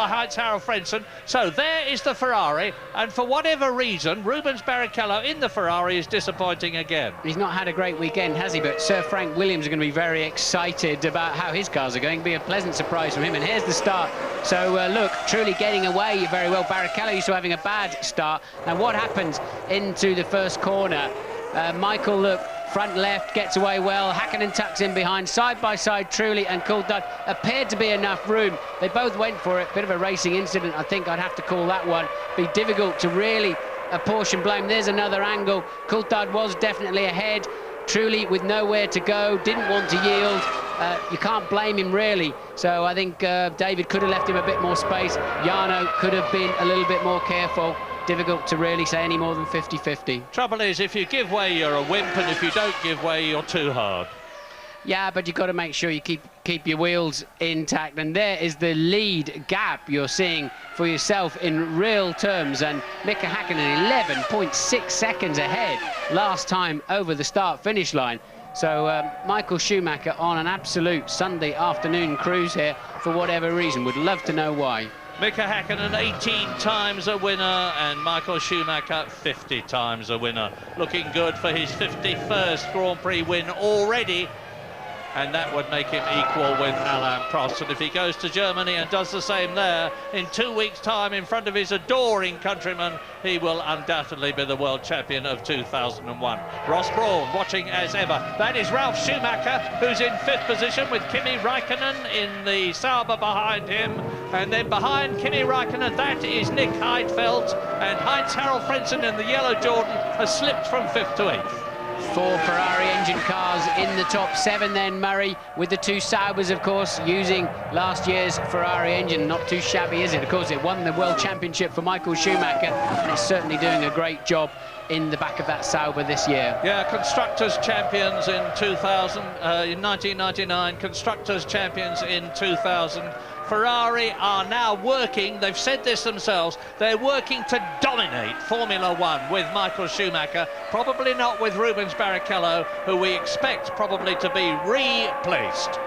Heinz-Harald Frentzen. So there is the Ferrari, and for whatever reason, Rubens Barrichello in the Ferrari is disappointing again. He's not had a great weekend, has he? But Sir Frank Williams are going to be very excited about how his cars are going. It'll be a pleasant surprise from him, and here's the start. So look, truly getting away very well. Barrichello used to having a bad start. Now what happens into the first corner? Michael, look, front left, gets away well. Hakkinen tucks in behind, side by side, Trulli and Coulthard. Appeared to be enough room. They both went for it. Bit of a racing incident, I think I'd have to call that one. Be difficult to really apportion blame. There's another angle. Coulthard was definitely ahead. Trulli with nowhere to go, didn't want to yield. You can't blame him really. So I think David could have left him a bit more space. Jarno could have been a little bit more careful. Difficult to really say any more than 50-50. Trouble is, if you give way, you're a wimp, and if you don't give way, you're too hard. Yeah, but you've got to make sure you keep your wheels intact, and there is the lead gap you're seeing for yourself in real terms. And Mika Hakkinen 11.6 seconds ahead last time over the start-finish line. So Michael Schumacher on an absolute Sunday afternoon cruise here for whatever reason. Would love to know why. Mika Hakkinen 18 times a winner, and Michael Schumacher 50 times a winner. Looking good for his 51st Grand Prix win already, and that would make him equal with Alain Prost. And if he goes to Germany and does the same there, in 2 weeks' time in front of his adoring countrymen, he will undoubtedly be the world champion of 2001. Ross Brawn watching as ever. That is Ralf Schumacher, who's in 5th position with Kimi Raikkonen in the Sauber behind him. And then behind Kimi Raikkonen, that is Nick Heidfeld, and Heinz-Harald Frentzen in the yellow Jordan has slipped from 5th to 8th. 4 Ferrari engine cars in the top 7 then, Murray, with the 2 Saubers, of course, using last year's Ferrari engine. Not too shabby, is it? Of course, it won the World Championship for Michael Schumacher, and it's certainly doing a great job in the back of that Sauber this year. Yeah, Constructors champions in 2000, in 1999, Constructors champions in 2000. Ferrari are now working, they've said this themselves, they're working to dominate Formula One with Michael Schumacher, probably not with Rubens Barrichello, who we expect probably to be replaced.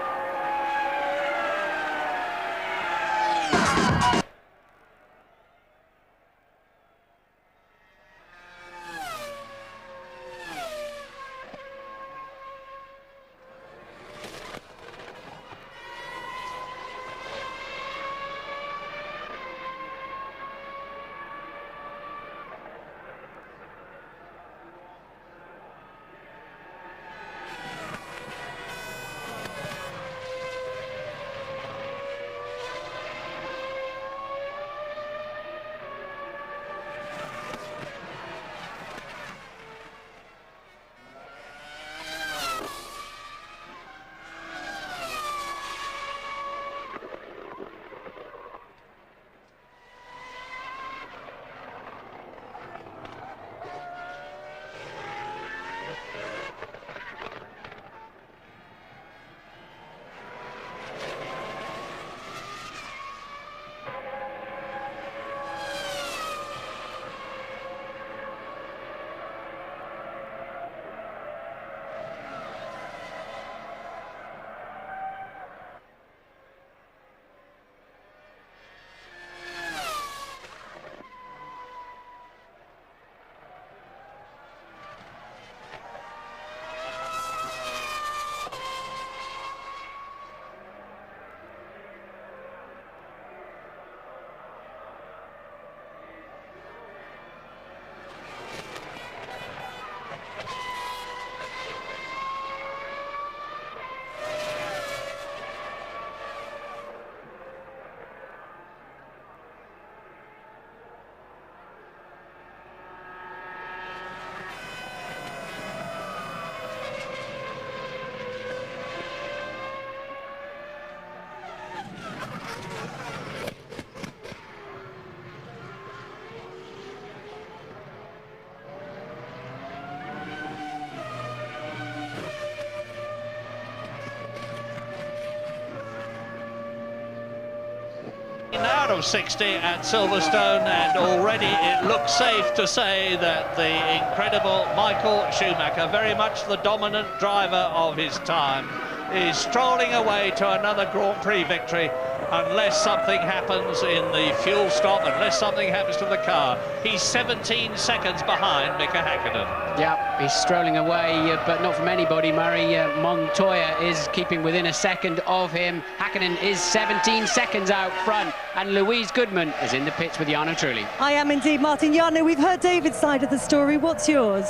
of 60 at Silverstone, and already it looks safe to say that the incredible Michael Schumacher, very much the dominant driver of his time, is strolling away to another Grand Prix victory unless something happens in the fuel stop, unless something happens to the car. He's 17 seconds behind Mika Häkkinen. Yeah, he's strolling away, but not from anybody, Murray. Montoya is keeping within a second of him. Häkkinen is 17 seconds out front, and Louise Goodman is in the pits with Jarno Trulli. I am indeed, Martin. Jarno, we've heard David's side of the story. What's yours?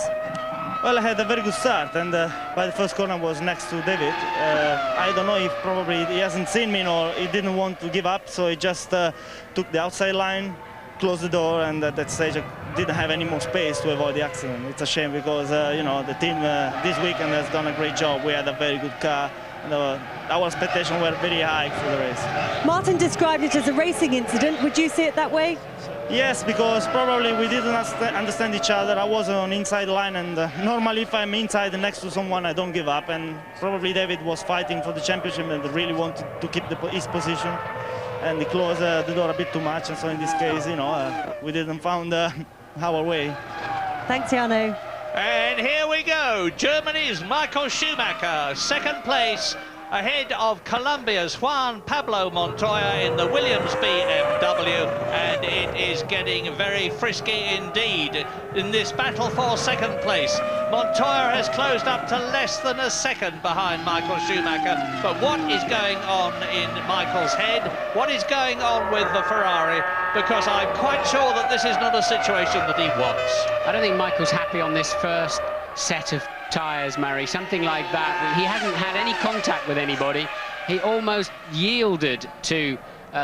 Well, I had a very good start, and by the first corner I was next to David. I don't know if probably he hasn't seen me or he didn't want to give up, so he just took the outside line, closed the door, and at that stage I didn't have any more space to avoid the accident. It's a shame because, you know, the team this weekend has done a great job. We had a very good car, and our expectations were very high for the race. Martin described it as a racing incident. Would you see it that way? Yes, because probably we didn't understand each other. I was on inside line, and normally if I'm inside next to someone, I don't give up. And probably David was fighting for the championship and really wanted to keep his position. And he closed the door a bit too much. And so in this case, you know, we didn't find our way. Thanks, Jarno. And here we go. Germany's Michael Schumacher, second place, ahead of Colombia's Juan Pablo Montoya in the Williams BMW, and it is getting very frisky indeed in this battle for second place. Montoya has closed up to less than a second behind Michael Schumacher, but what is going on in Michael's head? What is going on with the Ferrari? Because I'm quite sure that this is not a situation that he wants. I don't think Michael's happy on this first set of tyres, Murray, something like that. He hasn't had any contact with anybody. He almost yielded to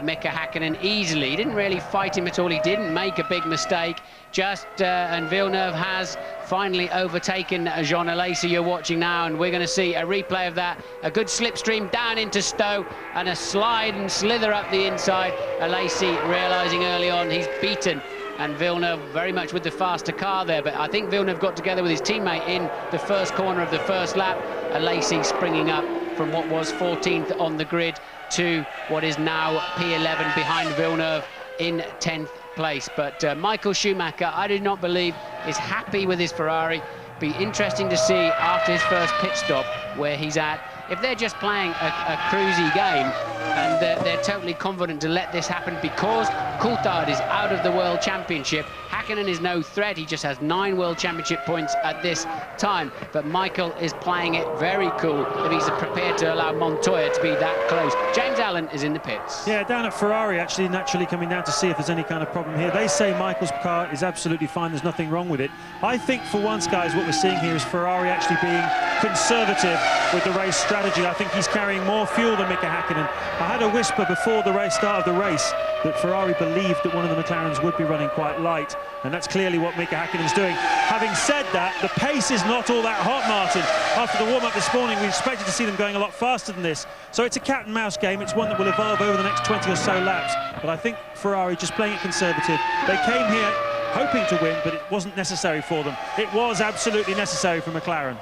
Mika Häkkinen easily. He didn't really fight him at all. He didn't make a big mistake. And Villeneuve has finally overtaken Jean Alesi, you're watching now, and we're going to see a replay of that. A good slipstream down into Stowe and a slide and slither up the inside. Alesi realising early on he's beaten, and Villeneuve very much with the faster car there, but I think Villeneuve got together with his teammate in the first corner of the first lap. Alesi springing up from what was 14th on the grid to what is now P11 behind Villeneuve in 10th place. But Michael Schumacher, I do not believe, is happy with his Ferrari. Be interesting to see after his first pit stop where he's at. If they're just playing a cruisy game and they're totally confident to let this happen because Coulthard is out of the World Championship, Häkkinen is no threat. He just has 9 World Championship points at this time. But Michael is playing it very cool if he's prepared to allow Montoya to be that close. James Allen is in the pits. Yeah, down at Ferrari, actually, naturally coming down to see if there's any kind of problem here. They say Michael's car is absolutely fine. There's nothing wrong with it. I think for once, guys, what we're seeing here is Ferrari actually being conservative with the race strategy. I think he's carrying more fuel than Mika Häkkinen. I had a whisper before the start of the race that Ferrari believed that one of the McLarens would be running quite light, and that's clearly what Mika Häkkinen's doing. Having said that, the pace is not all that hot, Martin. After the warm-up this morning, we expected to see them going a lot faster than this. So it's a cat-and-mouse game. It's one that will evolve over the next 20 or so laps. But I think Ferrari just playing it conservative. They came here hoping to win, but it wasn't necessary for them. It was absolutely necessary for McLaren.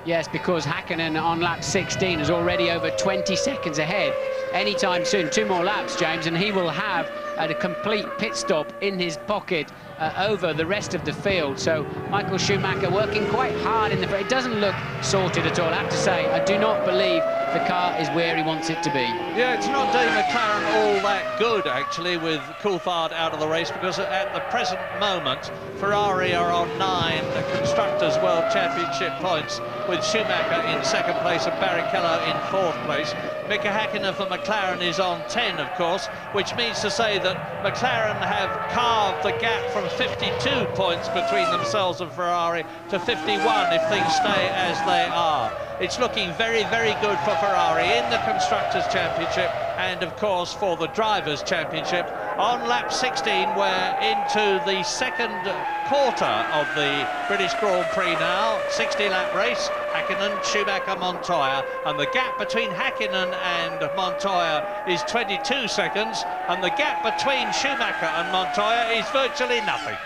Yes, because Häkkinen on lap 16 is already over 20 seconds ahead. Anytime soon, 2 more laps, James, and he will have a complete pit stop in his pocket over the rest of the field. So Michael Schumacher working quite hard in the... It doesn't look sorted at all. I have to say, I do not believe the car is where he wants it to be. Yeah, it's not Dave McLaren all that good, actually, with Coulthard out of the race, because at the present moment, Ferrari are on 9 Constructors' World Championship points, with Schumacher in second place and Barrichello in fourth place. Mika Häkkinen for McLaren is on 10, of course, which means to say that McLaren have carved the gap from 52 points between themselves and Ferrari to 51 if things stay as they are. It's looking very, very good for Ferrari in the Constructors' Championship and, of course, for the Drivers' Championship. On lap 16, we're into the second quarter of the British Grand Prix now. 60-lap race, Häkkinen, Schumacher, Montoya, and the gap between Häkkinen and Montoya is 22 seconds, and the gap between Schumacher and Montoya is virtually nothing.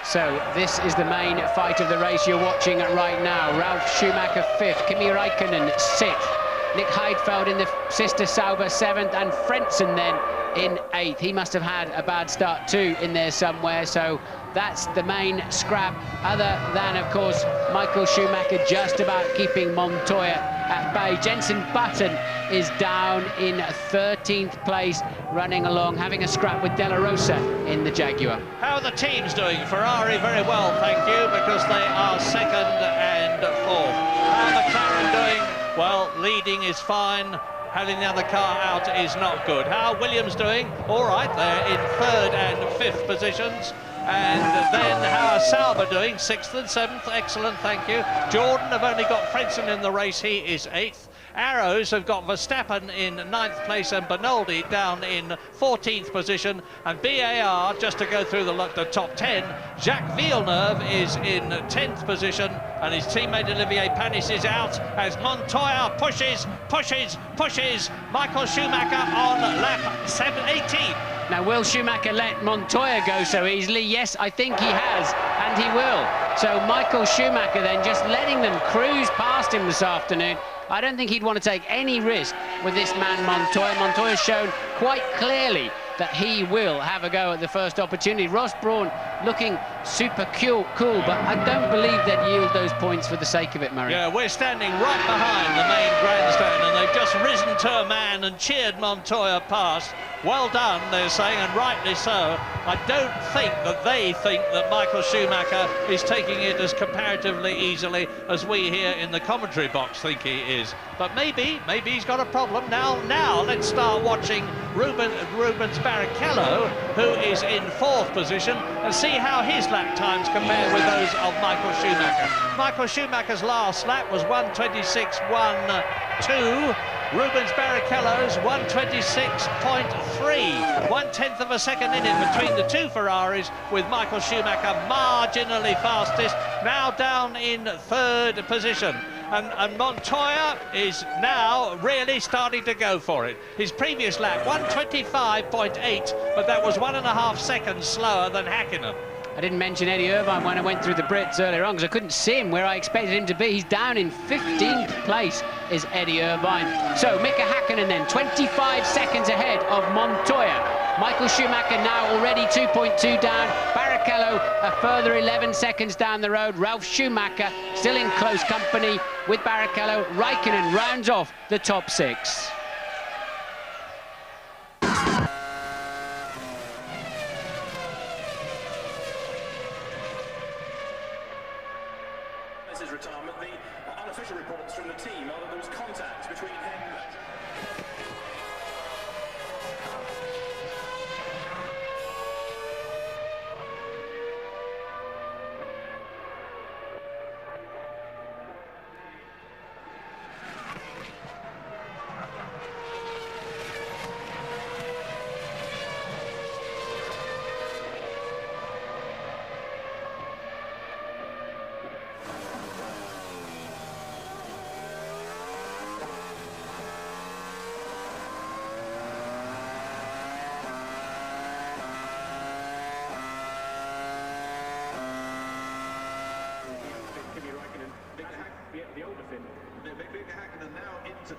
So this is the main fight of the race you're watching right now. Ralf Schumacher 5th, Kimi Räikkönen 6th, Nick Heidfeld in the Sister Sauber 7th, and Frentzen then in 8th. He must have had a bad start too in there somewhere, so that's the main scrap, other than, of course, Michael Schumacher just about keeping Montoya at bay. Jenson Button is down in 13th place, running along, having a scrap with De La Rosa in the Jaguar. How are the teams doing? Ferrari very well, thank you, because they are 2nd and 4th. How are McLaren doing? Well, leading is fine. Having the other car out is not good. How are Williams doing? All right, they're in 3rd and 5th positions. And then how are Sauber doing? 6th and 7th, excellent, thank you. Jordan have only got Frentzen in the race, he is 8th. Arrows have got Verstappen in 9th place and Bernoldi down in 14th position. And BAR, just to go through the top 10, Jacques Villeneuve is in 10th position and his teammate Olivier Panis is out as Montoya pushes Michael Schumacher on lap 18. Now, will Schumacher let Montoya go so easily? Yes, I think he has, and he will. So Michael Schumacher then just letting them cruise past him this afternoon. I don't think he'd want to take any risk with this man Montoya. Montoya's shown quite clearly that he will have a go at the first opportunity. Ross Brawn looking super cool, but I don't believe they'd yield those points for the sake of it, Murray. Yeah, we're standing right behind the main grandstand and they've just risen to a man and cheered Montoya past. Well done, they're saying, and rightly so. I don't think that they think that Michael Schumacher is taking it as comparatively easily as we here in the commentary box think he is. But maybe he's got a problem. Now let's start watching Rubens Barrichello, who is in 4th position, and see how his lap times compare with those of Michael Schumacher. Michael Schumacher's last lap was 1:26.12. Rubens Barrichello's 1:26.3, 1/10 of a second in it between the two Ferraris, with Michael Schumacher marginally fastest, now down in 3rd position. And Montoya is now really starting to go for it. His previous lap, 1:25.8, but that was 1.5 seconds slower than Häkkinen. I didn't mention Eddie Irvine when I went through the Brits earlier on because I couldn't see him where I expected him to be. He's down in 15th place, is Eddie Irvine. So Mika Häkkinen then 25 seconds ahead of Montoya. Michael Schumacher now already 2.2 down. Barrichello a further 11 seconds down the road. Ralf Schumacher still in close company with Barrichello. Raikkonen rounds off the top 6. His retirement, the unofficial reports from the team are that there was contact between him and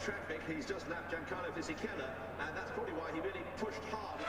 traffic. He's just lapped Giancarlo Fisichella, and that's probably why he really pushed hard.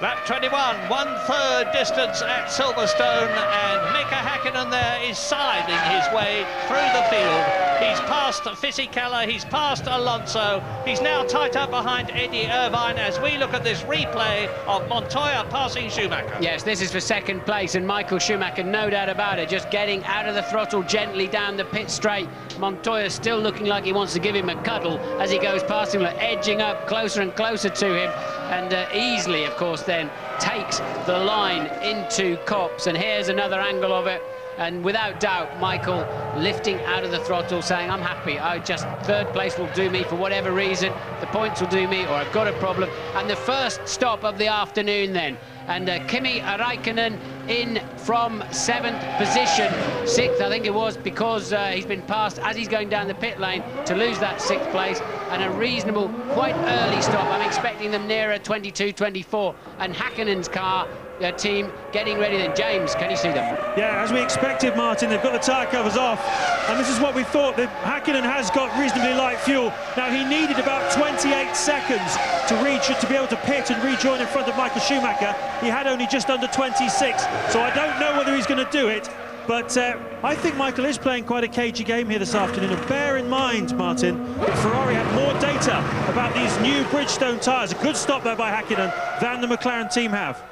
Lap 21, 1/3 distance at Silverstone, and Mika Häkkinen there is sliding his way through the field. He's past Fisichella, he's past Alonso, he's now tight up behind Eddie Irvine as we look at this replay of Montoya passing Schumacher. Yes, this is for second place, and Michael Schumacher, no doubt about it, just getting out of the throttle gently down the pit straight. Montoya still looking like he wants to give him a cuddle as he goes past him, like edging up closer and closer to him, and easily, of course, then takes the line into Copse. And here's another angle of it, and without doubt Michael lifting out of the throttle, saying, I'm happy, third place will do me for whatever reason, the points will do me, or I've got a problem. And the first stop of the afternoon then, and Kimi Räikkönen in from 7th position, 6th I think it was, because he's been passed as he's going down the pit lane to lose that 6th place, and a reasonable, quite early stop. I'm expecting them nearer 22-24, and Häkkinen's car, team getting ready then. James, can you see them? Yeah, as we expected, Martin, they've got the tyre covers off, and this is what we thought. Häkkinen has got reasonably light fuel. Now, he needed about 28 seconds to be able to pit and rejoin in front of Michael Schumacher. He had only just under 26, so I don't know whether he's going to do it, but I think Michael is playing quite a cagey game here this afternoon. And bear in mind, Martin, that Ferrari had more data about these new Bridgestone tyres, a good stop there by Häkkinen, than the McLaren team have.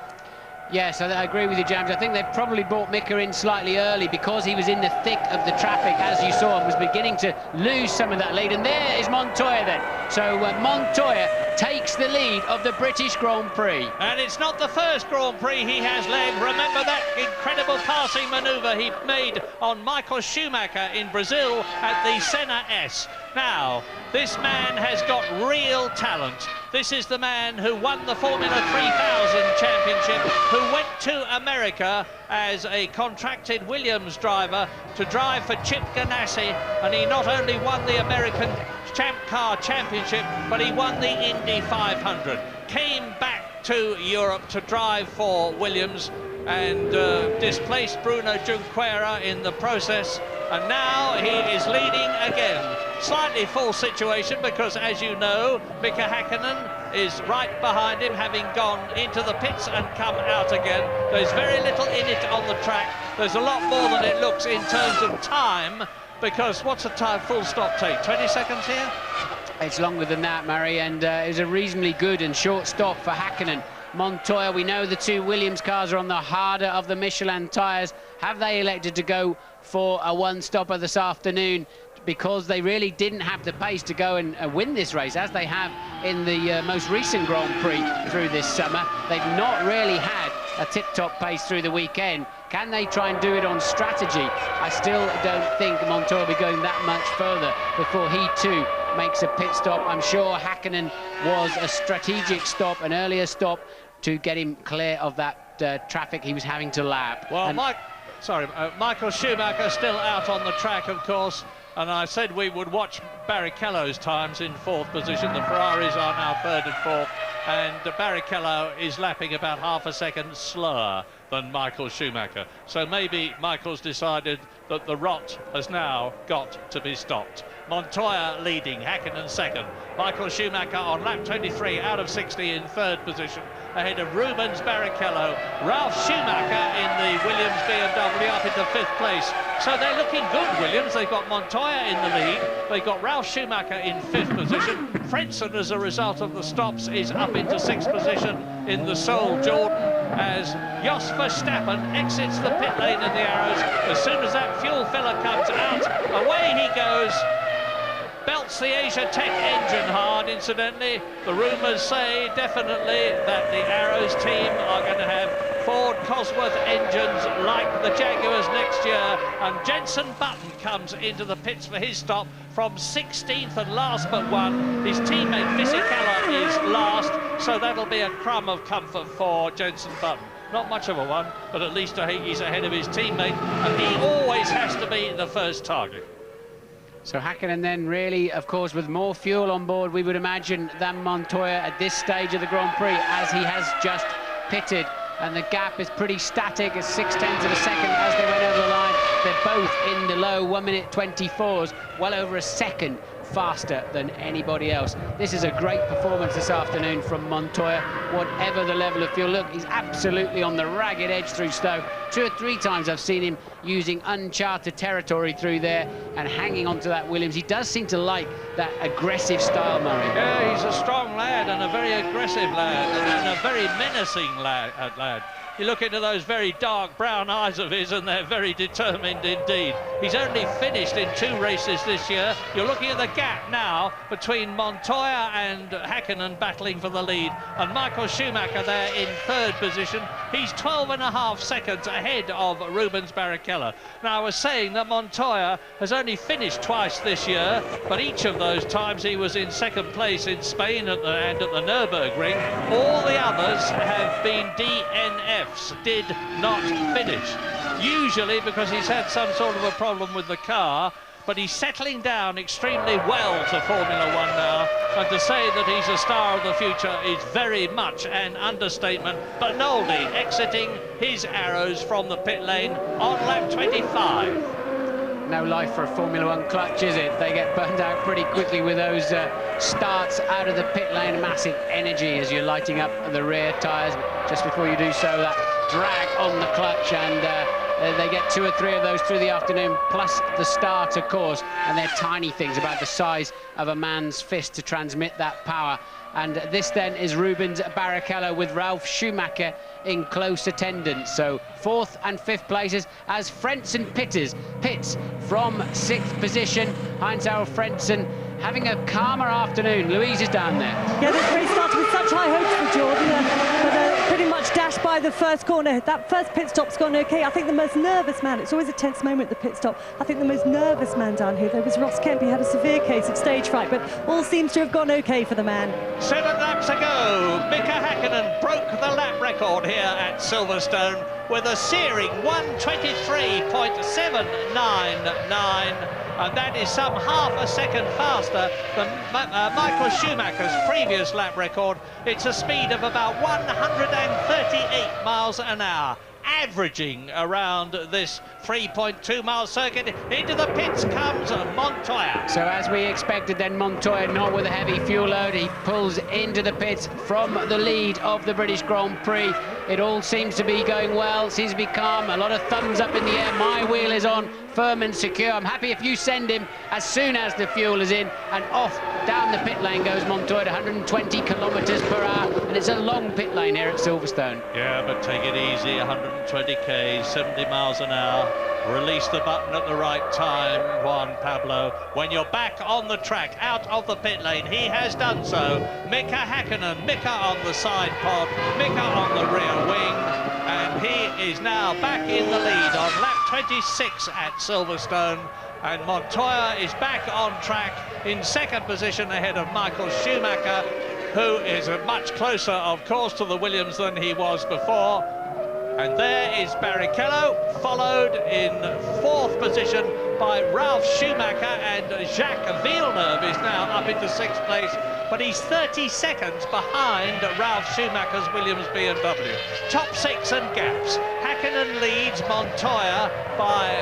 Yes, I agree with you, James. I think they've probably brought Mika in slightly early because he was in the thick of the traffic, as you saw, and was beginning to lose some of that lead. And there is Montoya then. So Montoya takes the lead of the British Grand Prix. And it's not the first Grand Prix he has led. Remember that incredible passing manoeuvre he made on Michael Schumacher in Brazil at the Senna S. Now, this man has got real talent. This is the man who won the Formula 3000 Championship, who went to America as a contracted Williams driver to drive for Chip Ganassi, and he not only won the American Champ Car Championship, but he won the Indy 500. Came back to Europe to drive for Williams and displaced Bruno Junqueira in the process, and now he is leading again. Slightly full situation because, as you know, Mika Häkkinen is right behind him, having gone into the pits and come out again. There's very little in it on the track. There's a lot more than it looks in terms of time, because what's a time full stop take? 20 seconds here? It's longer than that, Murray, and it was a reasonably good and short stop for Häkkinen. Montoya, we know the two Williams cars are on the harder of the Michelin tyres. Have they elected to go for a one-stopper this afternoon because they really didn't have the pace to go and win this race, as they have in the most recent Grand Prix through this summer? They've not really had a tip-top pace through the weekend. Can they try and do it on strategy? I still don't think Montoya will be going that much further before he too makes a pit stop. I'm sure Häkkinen was a strategic stop, an earlier stop, to get him clear of that traffic he was having to lap. Well, Michael Schumacher still out on the track, of course, and I said we would watch Barrichello's times in 4th position. The Ferraris are now 3rd and 4th, and Barrichello is lapping about half a second slower than Michael Schumacher. So maybe Michael's decided that the rot has now got to be stopped. Montoya leading, Häkkinen 2nd. Michael Schumacher on lap 23 out of 60 in 3rd position, ahead of Rubens Barrichello. Ralf Schumacher in the Williams BMW up into 5th place. So they're looking good, Williams. They've got Montoya in the lead. They've got Ralf Schumacher in 5th position. Frentzen, as a result of the stops, is up into 6th position in the Seoul Jordan, as Jos Verstappen exits the pit lane in the Arrows. As soon as that fuel filler comes out, away he goes. Belts the Asia Tech engine hard, incidentally. The rumours say definitely that the Arrows team are going to have Ford Cosworth engines like the Jaguars next year, and Jenson Button comes into the pits for his stop from 16th and last but one. His teammate Fisichella is last, so that'll be a crumb of comfort for Jenson Button. Not much of a one, but at least I think he's ahead of his teammate, and he always has to be the first target. So Häkkinen then really, of course, with more fuel on board, we would imagine, than Montoya at this stage of the Grand Prix, as he has just pitted. And the gap is pretty static. It's 0.6 of a second as they went over the line. They're both in the low 1:24s, well over a second faster than anybody else. This is a great performance this afternoon from Montoya, whatever the level of fuel. Look, he's absolutely on the ragged edge through Stowe. 2 or 3 times I've seen him using uncharted territory through there and hanging onto that Williams. He does seem to like that aggressive style, Murray. Yeah, he's a strong lad and a very aggressive lad and a very menacing lad. You look into those very dark brown eyes of his and they're very determined indeed. He's only finished in 2 races this year. You're looking at the gap now between Montoya and Häkkinen battling for the lead, and Michael Schumacher there in 3rd position. He's 12.5 seconds ahead of Rubens Barrichello. Now, I was saying that Montoya has only finished twice this year, but each of those times he was in 2nd place in Spain and at the Nürburgring. All the others have been DNFs, did not finish. Usually because he's had some sort of a problem with the car, but he's settling down extremely well to Formula 1 now, and to say that he's a star of the future is very much an understatement. Bernoldi exiting his arrows from the pit lane on lap 25. No life for a Formula 1 clutch, is it? They get burned out pretty quickly with those starts out of the pit lane. Massive energy as you're lighting up the rear tyres. Just before you do so, that drag on the clutch, and they get 2 or 3 of those through the afternoon, plus the start, of course, and they're tiny things about the size of a man's fist to transmit that power. And this then is Rubens Barrichello with Ralf Schumacher in close attendance. So 4th and 5th places as Frentzen pits from 6th position. Heinz-Harald Frentzen having a calmer afternoon. Louise is down there. Yeah, this race started with such high hopes for Jordan, but pretty much dashed by the first corner. That first pit stop's gone okay. I think the most nervous man, it's always a tense moment at the pit stop, I think the most nervous man down here, there was Ross Kemp. He had a severe case of stage fright, but all seems to have gone okay for the man. 7 laps ago, Mika Häkkinen broke the lap record here at Silverstone with a searing 1:23.799, and that is some half a second faster than Michael Schumacher's previous lap record. It's a speed of about 138 miles an hour, averaging around this 3.2-mile circuit. Into the pits comes Montoya. So as we expected then, Montoya not with a heavy fuel load. He pulls into the pits from the lead of the British Grand Prix. It all seems to be going well, seems to be calm, a lot of thumbs up in the air. My wheel is on, firm and secure. I'm happy if you send him as soon as the fuel is in, and off down the pit lane goes Montoya at 120 kilometres per hour, and it's a long pit lane here at Silverstone. Yeah, but take it easy, 120 k's, 70 miles an hour. Release the button at the right time, Juan Pablo. When you're back on the track, out of the pit lane, he has done so. Mika Häkkinen, Mika on the side pod, Mika on the rear wing, and he is now back in the lead on lap 26 at Silverstone. And Montoya is back on track in 2nd position ahead of Michael Schumacher, who is much closer, of course, to the Williams than he was before. And there is Barrichello, followed in 4th position by Ralf Schumacher, and Jacques Villeneuve is now up into 6th place, but he's 30 seconds behind Ralf Schumacher's Williams BMW. Top 6 and gaps. Häkkinen leads Montoya by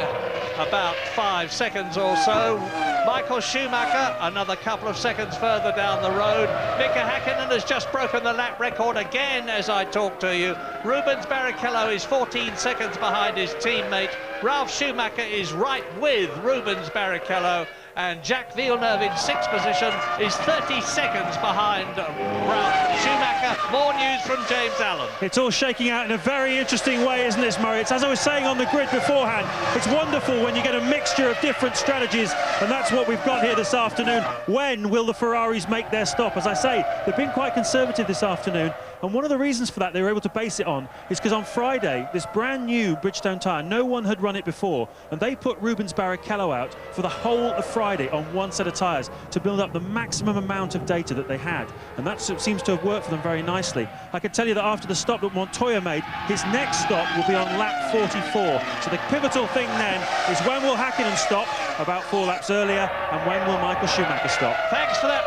about 5 seconds or so. Michael Schumacher another couple of seconds further down the road. Mika Häkkinen has just broken the lap record again as I talk to you. Rubens Barrichello is 14 seconds behind his teammate. Ralf Schumacher is right with Rubens Barrichello, and Jacques Villeneuve in 6th position is 30 seconds behind Ralf Schumacher. More news from James Allen. It's all shaking out in a very interesting way, isn't it, Murray? It's, as I was saying on the grid beforehand, it's wonderful when you get a mixture of different strategies, and that's what we've got here this afternoon. When will the Ferraris make their stop? As I say, they've been quite conservative this afternoon, and one of the reasons for that they were able to base it on is because on Friday, this brand new Bridgestone tyre, no one had run it before, and they put Rubens Barrichello out for the whole of Friday on one set of tyres to build up the maximum amount of data that they had, and that seems to have worked for them very nicely. I can tell you that after the stop that Montoya made, his next stop will be on lap 44. So the pivotal thing then is when will Häkkinen stop, about 4 laps earlier, and when will Michael Schumacher stop? Thanks for that,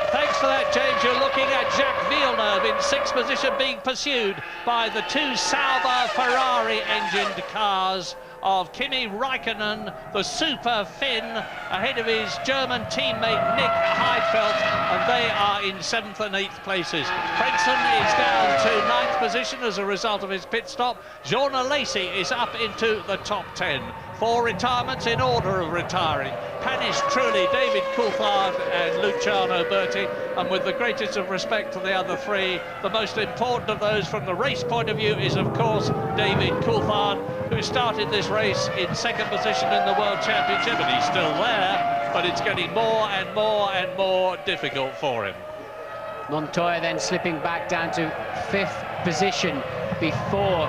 James. You're looking at Jacques Villeneuve in 6th position, being pursued by the 2 Sauber Ferrari-engined cars of Kimi Räikkönen, the super Finn, ahead of his German teammate Nick Heidfeld, and they are in 7th and 8th places. Frentzen is down to 9th position as a result of his pit stop. Jean Alesi is up into the top 10. 4 retirements in order of retiring. Panis Trulli, David Coulthard and Luciano Berti, and with the greatest of respect to the other 3, the most important of those from the race point of view is of course David Coulthard, who started this race in 2nd position in the World Championship, and he's still there, but it's getting more and more and more difficult for him. Montoya then slipping back down to 5th position before,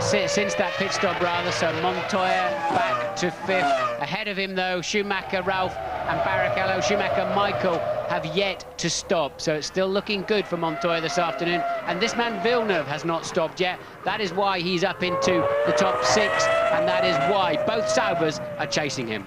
since that pit stop rather, so Montoya back to 5th. Ahead of him though, Schumacher, Ralph and Barrichello, Schumacher, Michael have yet to stop, so it's still looking good for Montoya this afternoon, and this man Villeneuve has not stopped yet. That is why he's up into the top 6, and that is why both Saubers are chasing him.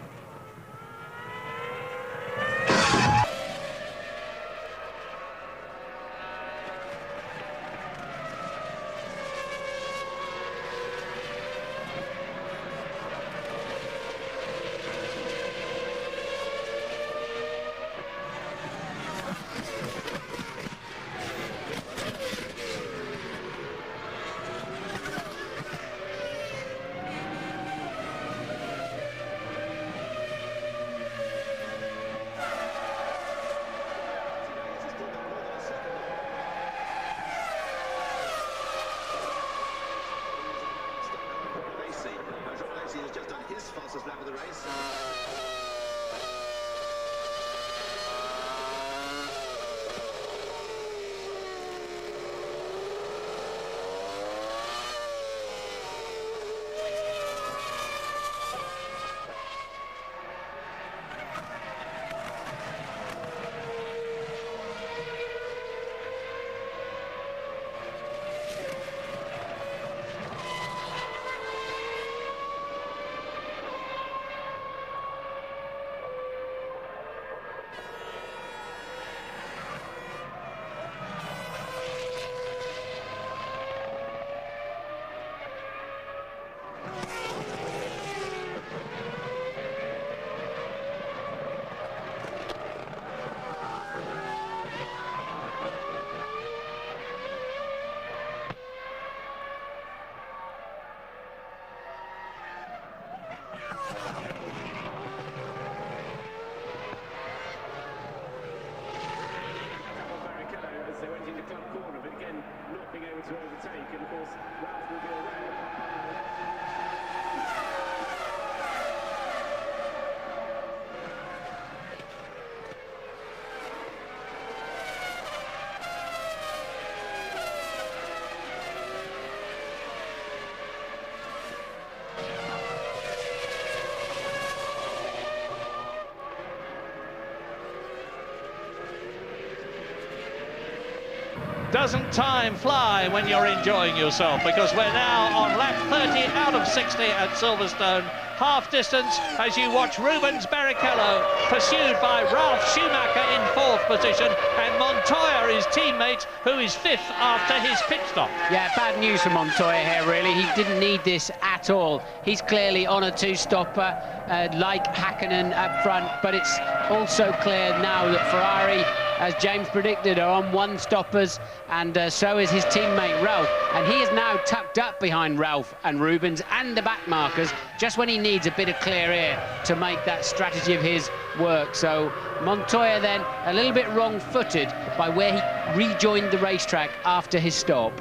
Doesn't time fly when you're enjoying yourself, because we're now on lap 30 out of 60 at Silverstone. Half distance as you watch Rubens Barrichello pursued by Ralf Schumacher in 4th position, and Montoya, his teammate, who is 5th after his pit stop. Yeah, bad news for Montoya here, really. He didn't need this at all. He's clearly on a 2-stopper, like Häkkinen up front, but it's also clear now that Ferrari, as James predicted, are on 1-stoppers, and so is his teammate Ralf. And he is now tucked up behind Ralf and Rubens and the back markers, just when he needs a bit of clear air to make that strategy of his work. So Montoya then a little bit wrong-footed by where he rejoined the racetrack after his stop.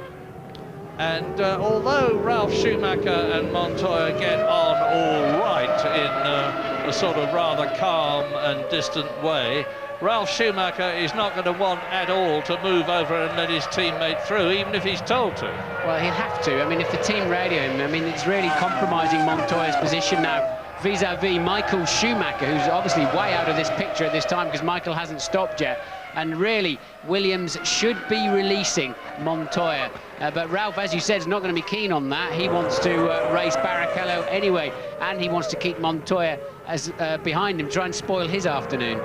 And although Ralf Schumacher and Montoya get on all right in a sort of rather calm and distant way, Ralf Schumacher is not going to want at all to move over and let his teammate through, even if he's told to. Well, he'll have to. I mean, if the team radio him, I mean, it's really compromising Montoya's position now vis-a-vis Michael Schumacher, who's obviously way out of this picture at this time because Michael hasn't stopped yet. And really, Williams should be releasing Montoya. But Ralf, as you said, is not going to be keen on that. He wants to race Barrichello anyway, and he wants to keep Montoya as behind him, try and spoil his afternoon.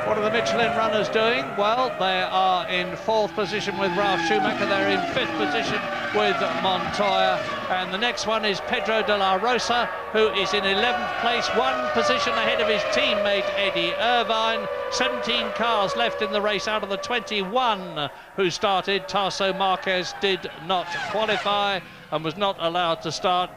What are the Michelin runners doing? Well, they are in 4th position with Ralf Schumacher. They're in 5th position with Montoya. And the next one is Pedro de la Rosa, who is in 11th place, 1 position ahead of his teammate Eddie Irvine. 17 cars left in the race out of the 21 who started. Tarso Marquez did not qualify and was not allowed to start,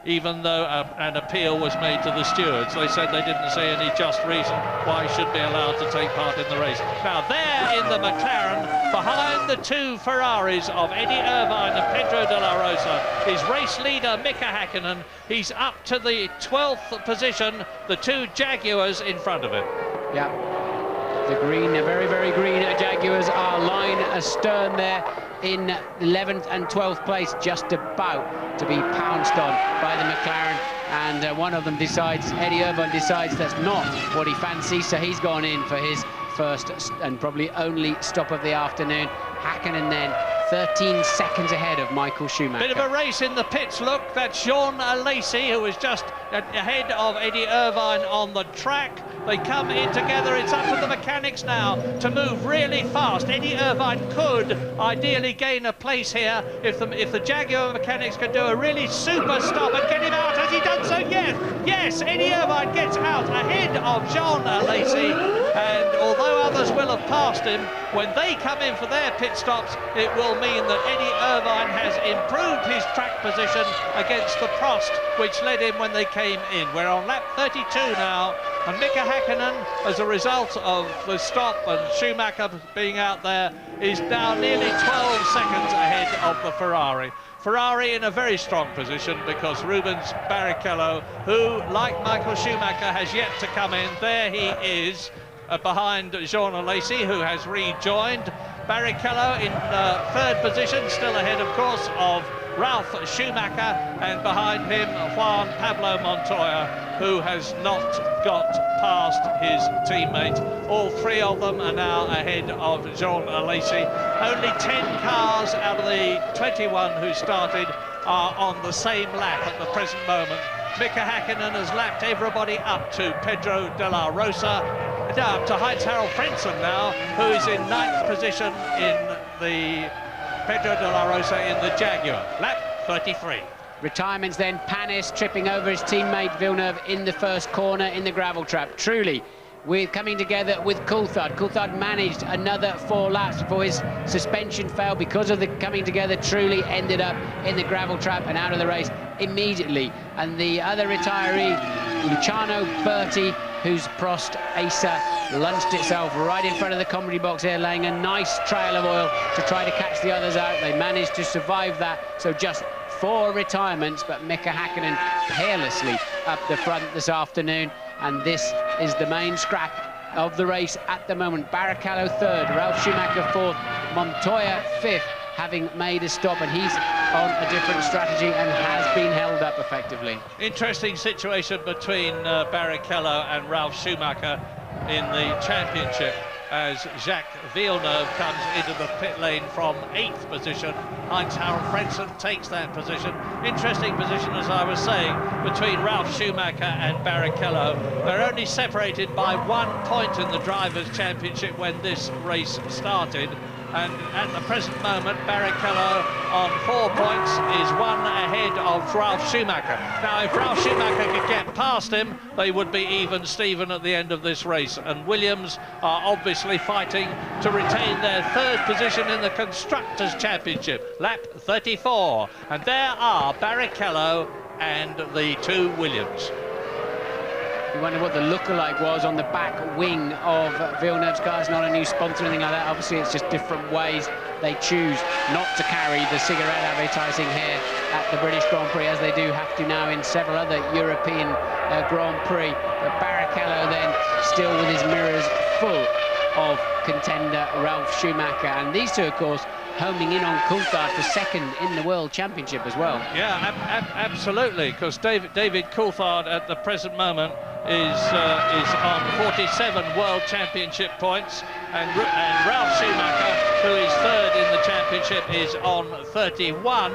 even though an appeal was made to the stewards. They said they didn't see any just reason why he should be allowed to take part in the race. Now there in the McLaren, behind the 2 Ferraris of Eddie Irvine and Pedro de la Rosa, is race leader Mika Häkkinen. He's up to the 12th position, the 2 Jaguars in front of him. Yeah, the green, very, very green Jaguars are lying astern there in 11th and 12th place, just about to be pounced on by the McLaren, and one of them decides, Eddie Irvine decides that's not what he fancies, so he's gone in for his first and probably only stop of the afternoon. Häkkinen then 13 seconds ahead of Michael Schumacher. Bit of a race in the pits, look. That's Jean Alesi, who is just ahead of Eddie Irvine on the track. They come in together. It's up to the mechanics now to move really fast. Eddie Irvine could ideally gain a place here if the Jaguar mechanics could do a really super stop and get him out. Has he done so? Yes, Eddie Irvine gets out ahead of Jean Alesi, and although others will have passed him, when they come in for their pit stops, it will mean that Eddie Irvine has improved his track position against the Prost, which led him when they came in. We're on lap 32 now, and Mika Häkkinen, as a result of the stop and Schumacher being out there, is now nearly 12 seconds ahead of the Ferrari. Ferrari in a very strong position because Rubens Barrichello, who, like Michael Schumacher, has yet to come in. There he is, behind Jean Alesi, who has rejoined. Barrichello in 3rd position, still ahead, of course, of Ralf Schumacher, and behind him Juan Pablo Montoya, who has not got past his teammate. All 3 of them are now ahead of Jean Alesi. Only 10 cars out of the 21 who started are on the same lap at the present moment. Mika Häkkinen has lapped everybody up to Pedro de la Rosa, up to Heinz-Harald Frentzen now, who is in 9th position in the Pedro de la Rosa in the Jaguar. Lap 33. Retirements then, Panis tripping over his teammate Villeneuve in the first corner in the gravel trap. Truly, we're coming together with Coulthard. Coulthard managed another 4 laps before his suspension failed because of the coming together. Truly ended up in the gravel trap and out of the race immediately. And the other retiree, Luciano Berti, whose Prost Acer launched itself right in front of the comedy box here, laying a nice trail of oil to try to catch the others out. They managed to survive that, so just 4 retirements, but Mika Häkkinen peerlessly up the front this afternoon, and this is the main scrap of the race at the moment. Barrichello 3rd, Ralf Schumacher 4th, Montoya 5th, having made a stop, and he's on a different strategy and has been held up effectively. Interesting situation between Barrichello and Ralf Schumacher in the championship as Jacques Villeneuve comes into the pit lane from 8th position. Heinz-Harald Frentzen takes that position. Interesting position, as I was saying, between Ralf Schumacher and Barrichello. They're only separated by 1 point in the Drivers' Championship when this race started. And at the present moment, Barrichello on 4 points is 1 ahead of Ralf Schumacher. Now, if Ralf Schumacher could get past him, they would be even Steven at the end of this race. And Williams are obviously fighting to retain their 3rd position in the Constructors' Championship, lap 34. And there are Barrichello and the 2 Williams. You wonder what the lookalike was on the back wing of Villeneuve's car. It's not a new sponsor or anything like that. Obviously, it's just different ways they choose not to carry the cigarette advertising here at the British Grand Prix, as they do have to now in several other European Grand Prix. But Barrichello then still with his mirrors full of contender Ralf Schumacher. And these 2, of course, homing in on Coulthard for 2nd in the World Championship as well. Yeah, absolutely, because David Coulthard at the present moment is on 47 World Championship points, and Ralf Schumacher, who is 3rd in the championship, is on 31,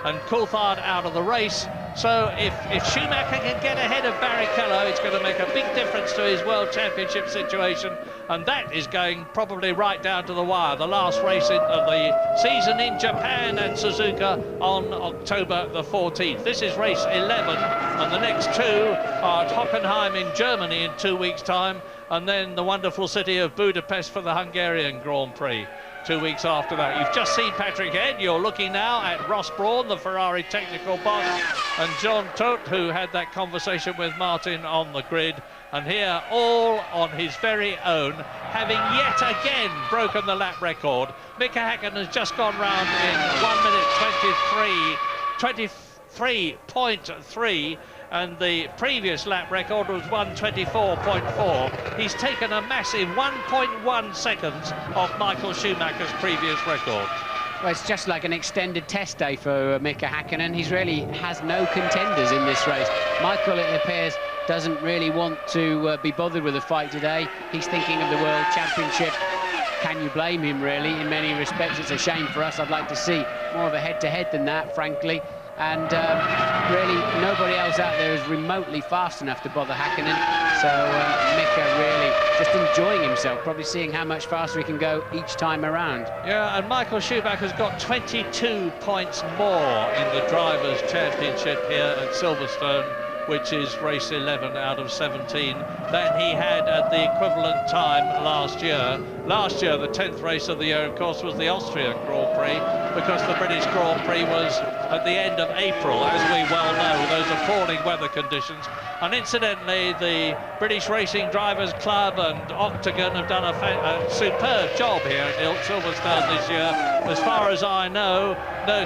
and Coulthard out of the race. So if Schumacher can get ahead of Barrichello, it's going to make a big difference to his World Championship situation, and that is going probably right down to the wire. The last race of the season in Japan and Suzuka on October the 14th. This is race 11, and the next two are at Hockenheim in Germany in 2 weeks' time, and then the wonderful city of Budapest for the Hungarian Grand Prix 2 weeks after that. You've just seen Patrick Head. You're looking now at Ross Brawn, the Ferrari technical boss, and John Todt, who had that conversation with Martin on the grid. And here, all on his very own, having yet again broken the lap record. Mika Häkkinen has just gone round in 1 minute 23.3, and the previous lap record was 1:24.4. He's taken a massive 1.1 seconds off Michael Schumacher's previous record. Well, it's just like an extended test day for Mika Häkkinen. He really has no contenders in this race. Michael, it appears, doesn't really want to be bothered with the fight today. He's thinking of the World Championship. Can you blame him, really? In many respects, it's a shame for us. I'd like to see more of a head-to-head than that, frankly. And really, nobody else out there is remotely fast enough to bother Häkkinen. So Mika really just enjoying himself, probably seeing how much faster he can go each time around. Yeah, and Michael Schumacher's got 22 points more in the Drivers' Championship here at Silverstone, which is race 11 out of 17, than he had at the equivalent time last year. Last year, the 10th race of the year, of course, was the Austrian Grand Prix, because the British Grand Prix was at the end of April, as we well know, those appalling weather conditions. And incidentally, the British Racing Drivers Club and Octagon have done a superb job here at Silverstone this year. As far as I know,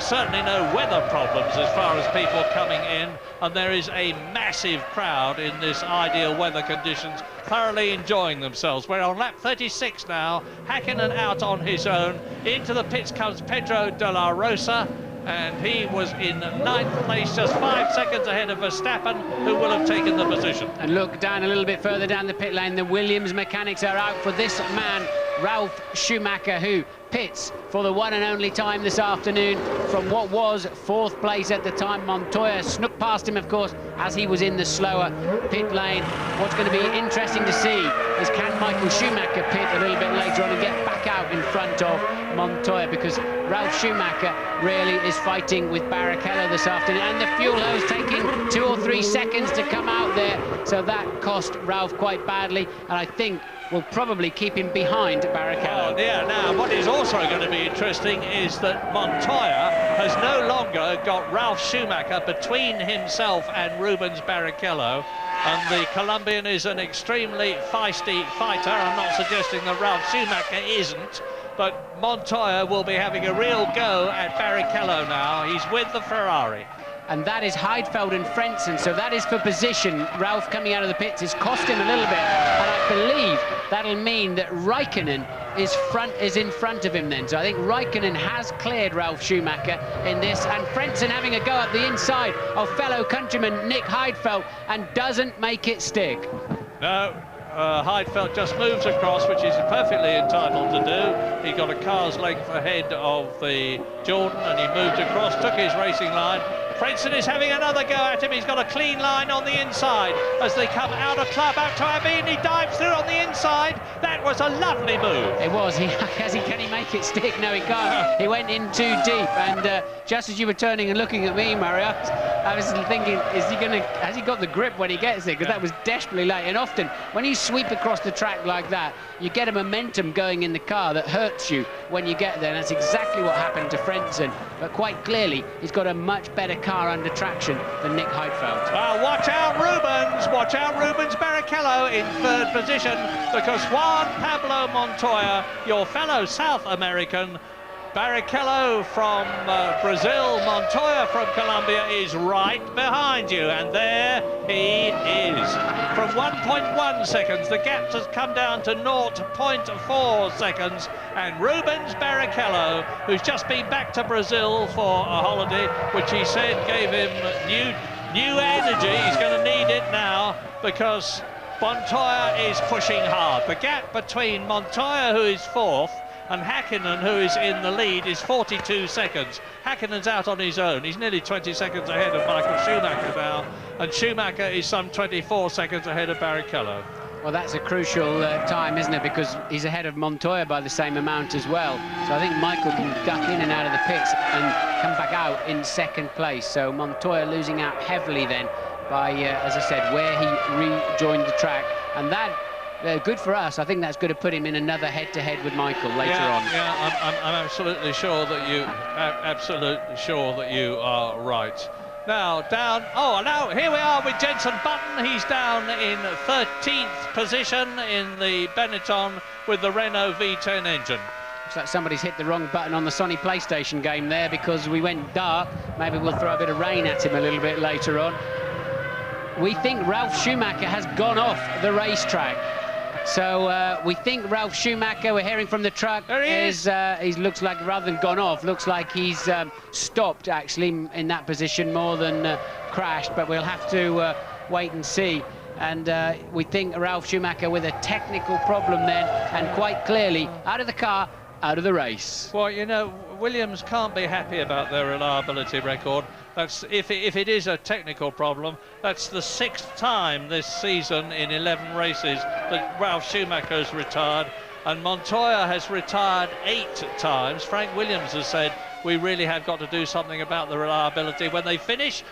certainly no weather problems as far as people coming in, and there is a massive crowd in this ideal weather conditions, thoroughly enjoying themselves. We're on lap 36 now. Häkkinen out on his own. Into the pits comes Pedro de la Rosa, and he was in 9th place, just 5 seconds ahead of Verstappen, who will have taken the position. And look down a little bit further down the pit lane, the Williams mechanics are out for this man, Ralf Schumacher, who pits for the one and only time this afternoon from what was 4th place at the time. Montoya snuck past him, of course, as he was in the slower pit lane. What's going to be interesting to see is, can Michael Schumacher pit a little bit later on and get back out in front of Montoya, because Ralf Schumacher really is fighting with Barrichello this afternoon, and the fuel hose taking 2 or 3 seconds to come out there, so that cost Ralf quite badly, and I think will probably keep him behind Barrichello. Oh, yeah, now what is also going to be interesting is that Montoya has no longer got Ralf Schumacher between himself and Rubens Barrichello, and the Colombian is an extremely feisty fighter. I'm not suggesting that Ralf Schumacher isn't, but Montoya will be having a real go at Barrichello now. He's with the Ferrari. And that is Heidfeld and Frentzen, so that is for position. Ralf coming out of the pits has cost him a little bit, and I believe that'll mean that Raikkonen is in front of him then. So I think Raikkonen has cleared Ralf Schumacher in this, and Frentzen having a go up the inside of fellow countryman Nick Heidfeld, and doesn't make it stick. No. Heidfeld just moves across, which he's perfectly entitled to do. He got a car's length ahead of the Jordan, and he moved across, took his racing line. Frentzen is having another go at him. He's got a clean line on the inside as they come out of club, out to Abbey, and he dives through on the inside. That was a lovely move. It was. Can he make it stick? No, he can't. He went in too deep, and just as you were turning and looking at me, Mario, I was thinking, has he got the grip when he gets it? Because that was desperately late. And often, when you sweep across the track like that, you get a momentum going in the car that hurts you when you get there, and that's exactly what happened to Frentzen. But quite clearly, he's got a much better car under traction than Nick Heidfeld. Well, watch out Rubens Barrichello in 3rd position, because Juan Pablo Montoya, your fellow South American, Barrichello from Brazil, Montoya from Colombia is right behind you, and there he is. From 1.1 seconds, the gap has come down to 0.4 seconds, and Rubens Barrichello, who's just been back to Brazil for a holiday, which he said gave him new energy. He's going to need it now, because Montoya is pushing hard. The gap between Montoya, who is 4th, and Hakkinen, who is in the lead, is 42 seconds. Hakkinen's out on his own. He's nearly 20 seconds ahead of Michael Schumacher now, and Schumacher is some 24 seconds ahead of Barrichello. Well, that's a crucial time, isn't it? Because he's ahead of Montoya by the same amount as well. So I think Michael can duck in and out of the pits and come back out in second place. So Montoya losing out heavily then by, as I said, where he rejoined the track. And that, good for us. I think that's going to put him in another head-to-head with Michael later on. Yeah, I'm absolutely sure that you are right. Now down, now here we are with Jenson Button. He's down in 13th position in the Benetton with the Renault V10 engine. Looks like somebody's hit the wrong button on the Sony PlayStation game there, because we went dark. Maybe we'll throw a bit of rain at him a little bit later on. We think Ralf Schumacher has gone off the racetrack. So we think Ralf Schumacher, we're hearing from the truck, he looks like, rather than gone off, looks like he's stopped actually in that position more than crashed, but we'll have to wait and see. And we think Ralf Schumacher with a technical problem then, and quite clearly out of the car, out of the race. Well, you know, Williams can't be happy about their reliability record. That's if it is a technical problem, that's the 6th time this season in 11 races that Ralf Schumacher has retired, and Montoya has retired 8 times. Frank Williams has said, we really have got to do something about the reliability. When they finish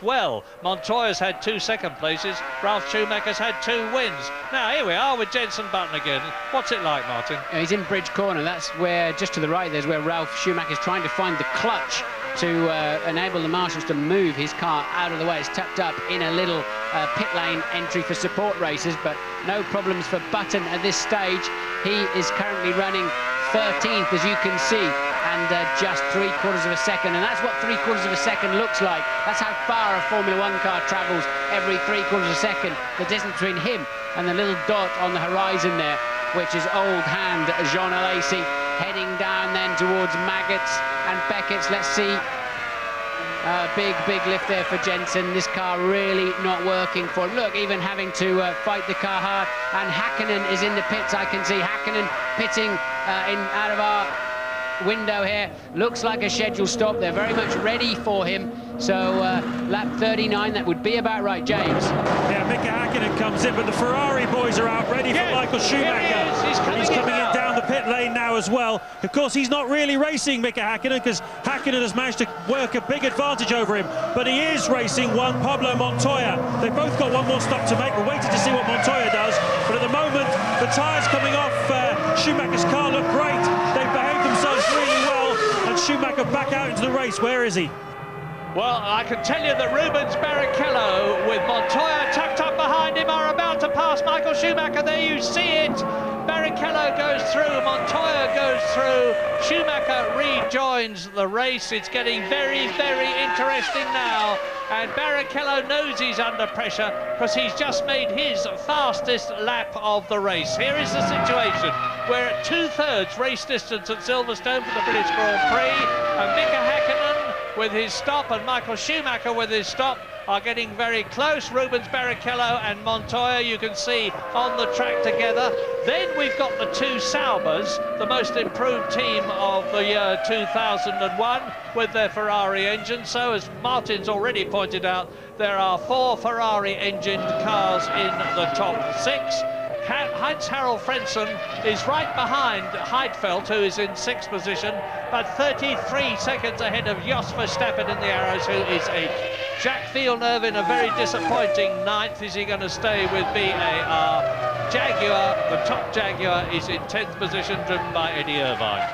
well. Montoya's had 2 second places, Ralf Schumacher's had 2 wins. Now here we are with Jenson Button again. What's it like, Martin? He's in Bridge Corner. That's where, just to the right, there's where Ralf Schumacher's trying to find the clutch to enable the marshals to move his car out of the way. It's tucked up in a little pit lane entry for support races, but no problems for Button at this stage. He is currently running 13th, as you can see, and just 3/4 of a second, and that's what 3/4 of a second looks like. That's how far a Formula 1 car travels every 3/4 of a second. The distance between him and the little dot on the horizon there, which is old hand Jean Alesi, heading down then towards Maggots and Beckett's. Let's see. Big lift there for Jenson. This car really not working for him. Look, even having to fight the car hard. And Hakkinen is in the pits. I can see Hakkinen pitting out of our window here. Looks like a scheduled stop. They're very much ready for him. So lap 39, that would be about right, James. Yeah, Mika Hakkinen comes in, but the Ferrari boys are out ready for Michael Schumacher. He's coming in down the pit lane now as well. Of course, he's not really racing Mika Hakkinen, because Hakkinen has managed to work a big advantage over him, but he is racing one Pablo Montoya. They've both got one more stop to make. We're waiting to see what Montoya does, but at the moment, the tyres coming off Schumacher's car look great. They've behaved themselves really well, and Schumacher back out into the race. Where is he? Well, I can tell you that Rubens Barrichello with Montoya tucked up behind him are about to pass Michael Schumacher. There you see it. Barrichello goes through, Montoya goes through, Schumacher rejoins the race. It's getting very, very interesting now. And Barrichello knows he's under pressure because he's just made his fastest lap of the race. Here is the situation. We're at 2/3 race distance at Silverstone for the British Grand Prix, and Mika Hakkinen with his stop and Michael Schumacher with his stop are getting very close. Rubens Barrichello and Montoya, you can see, on the track together. Then we've got the 2 Saubers, the most improved team of the year 2001, with their Ferrari engine. So, as Martin's already pointed out, there are 4 Ferrari-engined cars in the top 6. Heinz-Harald Frentzen is right behind Heidfeld, who is in 6th position, but 33 seconds ahead of Jos Verstappen in the Arrows, who is 8th. Jacques Villeneuve in a very disappointing 9th. Is he going to stay with BAR? Jaguar, the top Jaguar, is in 10th position, driven by Eddie Irvine.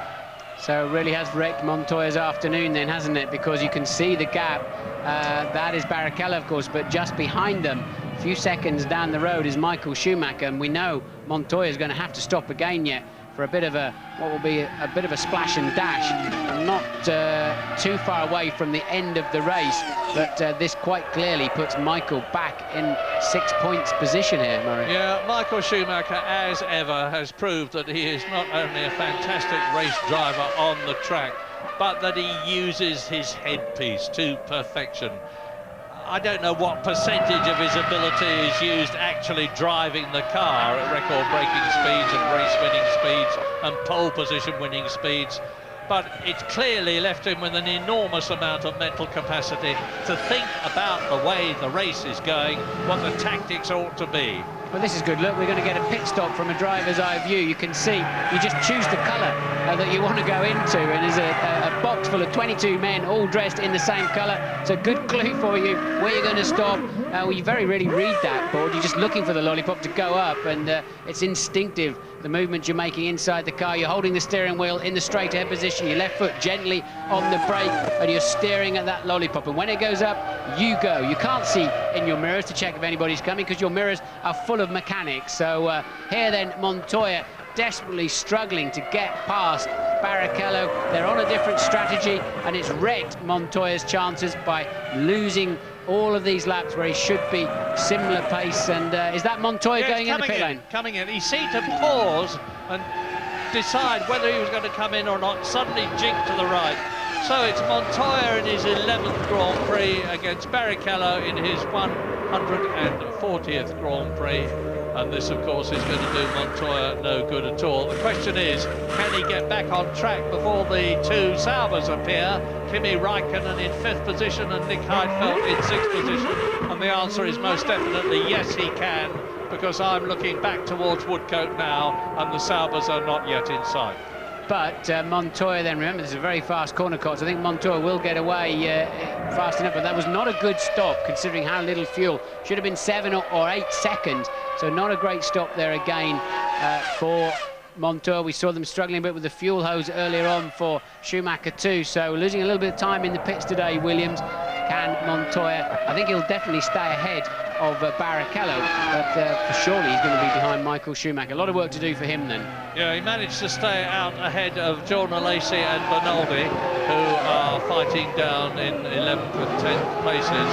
So it really has wrecked Montoya's afternoon then, hasn't it? Because you can see the gap. That is Barrichello, of course, but just behind them, a few seconds down the road, is Michael Schumacher, and we know Montoya is going to have to stop again yet for a bit of a, what will be a bit of a splash and dash. Not too far away from the end of the race, but this quite clearly puts Michael back in 6 points position here, Murray. Yeah, Michael Schumacher, as ever, has proved that he is not only a fantastic race driver on the track, but that he uses his headpiece to perfection. I don't know what percentage of his ability is used actually driving the car at record-breaking speeds and race-winning speeds and pole position-winning speeds, but it's clearly left him with an enormous amount of mental capacity to think about the way the race is going, what the tactics ought to be. Well, this is good. Look, we're going to get a pit stop from a driver's eye view. You can see, you just choose the colour that you want to go into, and there's a box full of 22 men all dressed in the same colour. It's a good clue for you where you're going to stop. Well, you very rarely read that board. You're just looking for the lollipop to go up, and it's instinctive, the movements you're making inside the car. You're holding the steering wheel in the straight ahead position, your left foot gently on the brake, and you're steering at that lollipop. And when it goes up, you go. You can't see in your mirrors to check if anybody's coming, because your mirrors are full of mechanics. So here then, Montoya desperately struggling to get past Barrichello. They're on a different strategy, and it's wrecked Montoya's chances by losing all of these laps where he should be similar pace. And is that Montoya going in the pit lane? Coming in. He seemed to pause and decide whether he was going to come in or not, suddenly jinked to the right. So it's Montoya in his 11th Grand Prix against Barrichello in his 140th Grand Prix. And this, of course, is going to do Montoya no good at all. The question is, can he get back on track before the two Saubers appear? Kimi Räikkönen in 5th position and Nick Heidfeld in 6th position. And the answer is most definitely yes, he can, because I'm looking back towards Woodcote now, and the Saubers are not yet in sight. But Montoya then, remember, this is a very fast corner cut, so I think Montoya will get away fast enough, but that was not a good stop considering how little fuel. Should have been 7 or 8 seconds, so not a great stop there again for Montoya. We saw them struggling a bit with the fuel hose earlier on for Schumacher too, so losing a little bit of time in the pits today, Williams. Can Montoya, I think he'll definitely stay ahead of Barrichello, but for surely he's going to be behind Michael Schumacher. A lot of work to do for him then. Yeah, he managed to stay out ahead of Jordan Lacey and Bernaldi, who are fighting down in 11th and 10th places,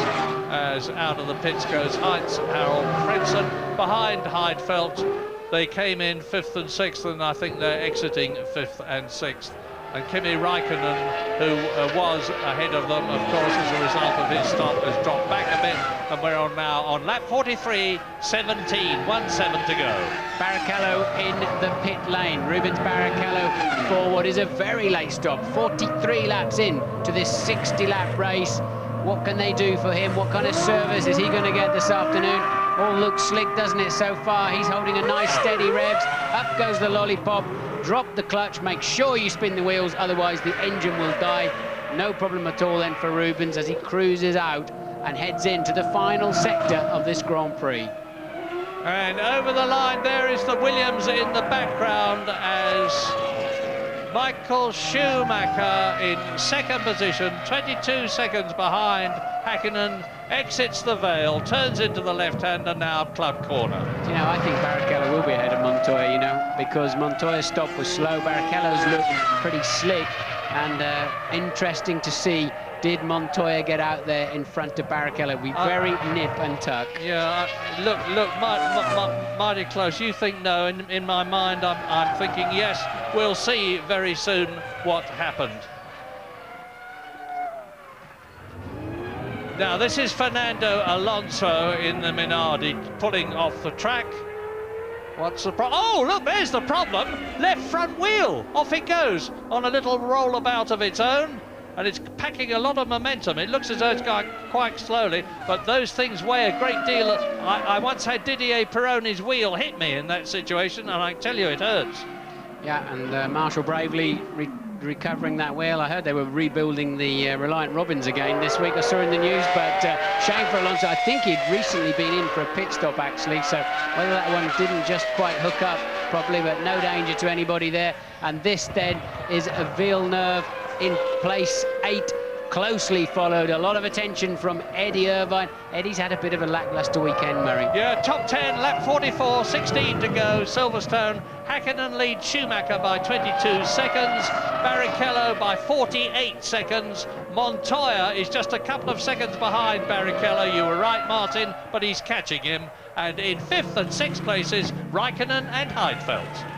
as out of the pits goes Heinz Harald Frentzen. Behind Heidfeld, they came in 5th and 6th, and I think they're exiting 5th and 6th. And Kimi Räikkönen, who was ahead of them, of course, as a result of his stop, has dropped back a bit, and we're on now on lap 43, 1:17 to go. Barrichello in the pit lane. Rubens Barrichello for what is a very late stop, 43 laps in to this 60-lap race. What can they do for him? What kind of service is he going to get this afternoon? All looks slick, doesn't it, so far? He's holding a nice steady revs. Up goes the lollipop. Drop the clutch, make sure you spin the wheels, otherwise the engine will die. No problem at all then for Rubens as he cruises out and heads into the final sector of this Grand Prix. And over the line there is the Williams in the background as Michael Schumacher in 2nd position, 22 seconds behind Häkkinen, exits the Vale, turns into the left-hander now, club corner. You know, I think Barrichello will be ahead of Montoya, you know, because Montoya's stop was slow, Barrichello's looked pretty slick, and interesting to see, did Montoya get out there in front of Barrichello? We very nip and tuck. Yeah, look, mighty close. You think no, in my mind I'm thinking yes. We'll see very soon what happened. Now this is Fernando Alonso in the Minardi pulling off the track. What's the problem? Oh, look, there's the problem. Left front wheel, off it goes on a little rollabout of its own. And it's packing a lot of momentum. It looks as though it's going quite slowly, but those things weigh a great deal. I once had Didier Pironi's wheel hit me in that situation, and I tell you, it hurts. Yeah, and Marshall bravely recovering that wheel. I heard they were rebuilding the Reliant Robins again this week. I saw in the news, but shame for Alonso. I think he'd recently been in for a pit stop, actually, so whether that one didn't just quite hook up properly, but no danger to anybody there. And this, then, is a Villeneuve in place 8, closely followed. A lot of attention from Eddie Irvine. Eddie's had a bit of a lacklustre weekend, Murray. Yeah, top 10, lap 44, 16 to go, Silverstone. Häkkinen leads Schumacher by 22 seconds, Barrichello by 48 seconds. Montoya is just a couple of seconds behind Barrichello. You were right, Martin, but he's catching him. And in 5th and 6th places, Räikkönen and Heidfeld.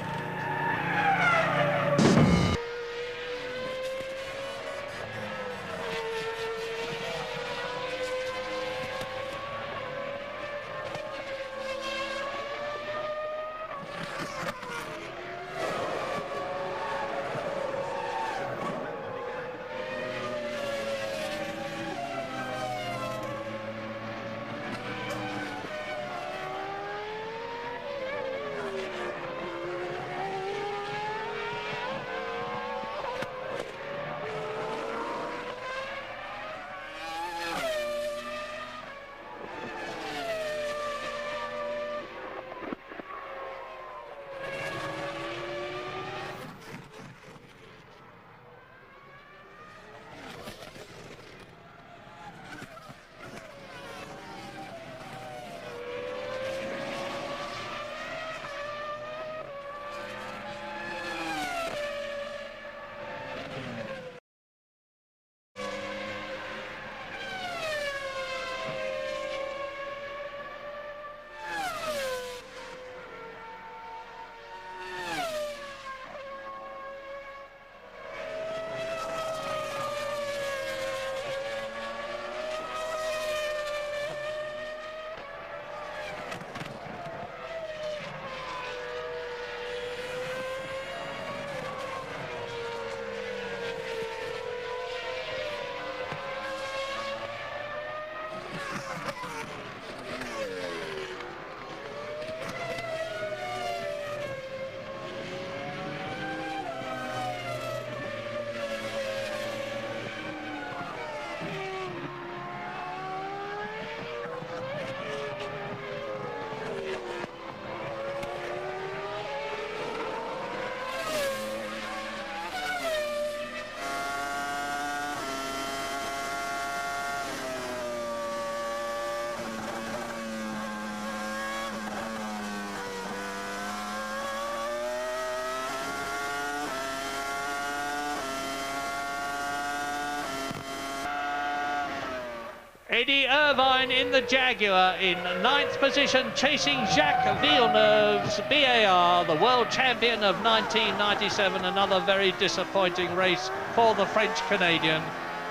Eddie Irvine in the Jaguar in 9th position, chasing Jacques Villeneuve's BAR, the world champion of 1997. Another very disappointing race for the French-Canadian.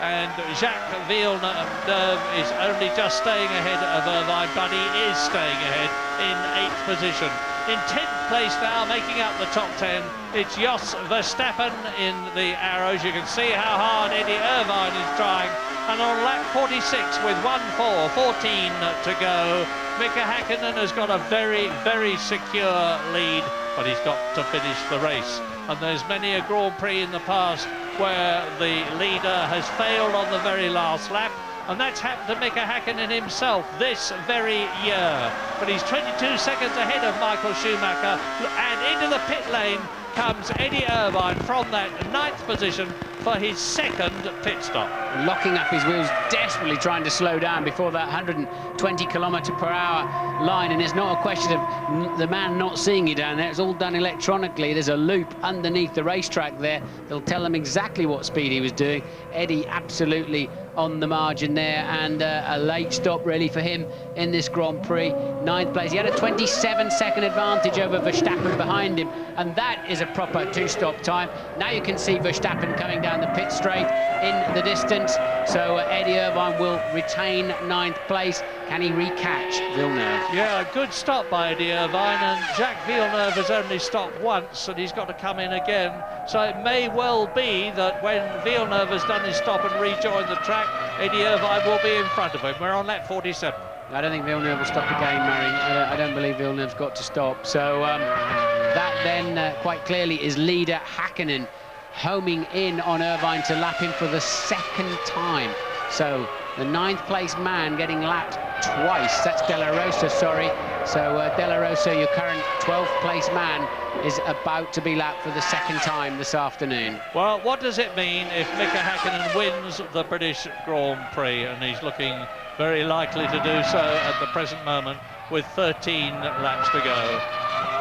And Jacques Villeneuve is only just staying ahead of Irvine, but he is staying ahead in 8th position. In 10th place now, making up the top 10, it's Jos Verstappen in the arrows. You can see how hard Eddie Irvine is trying. And on lap 46 with 1:4:14 to go, Mika Häkkinen has got a very, very secure lead, but he's got to finish the race. And there's many a Grand Prix in the past where the leader has failed on the very last lap, and that's happened to Mika Häkkinen himself this very year. But he's 22 seconds ahead of Michael Schumacher, and into the pit lane comes Eddie Irvine from that 9th position for his second pit stop. Locking up his wheels, desperately trying to slow down before that 120 km/h line, and it's not a question of the man not seeing you down there. It's all done electronically. There's a loop underneath the racetrack there. They'll tell him exactly what speed he was doing. Eddie absolutely on the margin there, and a late stop really for him in this Grand Prix. 9th place. He had a 27-second advantage over Verstappen behind him, and that is a proper two-stop time. Now you can see Verstappen coming down the pit straight in the distance. So Eddie Irvine will retain 9th place. Can he recatch Villeneuve? Yeah, a good stop by Eddie Irvine, and Jacques Villeneuve has only stopped once, and he's got to come in again. So it may well be that when Villeneuve has done his stop and rejoined the track, Eddie Irvine will be in front of him. We're on lap 47. I don't think Villeneuve will stop again, Murray. I don't believe Villeneuve's got to stop. So that then quite clearly is leader Häkkinen homing in on Irvine to lap him for the second time. So the 9th place man getting lapped twice. That's De La Rosa, sorry. So De La Rosa, your current 12th place man, is about to be lapped for the second time this afternoon. Well, what does it mean if Mika Häkkinen wins the British Grand Prix? And he's looking very likely to do so at the present moment with 13 laps to go.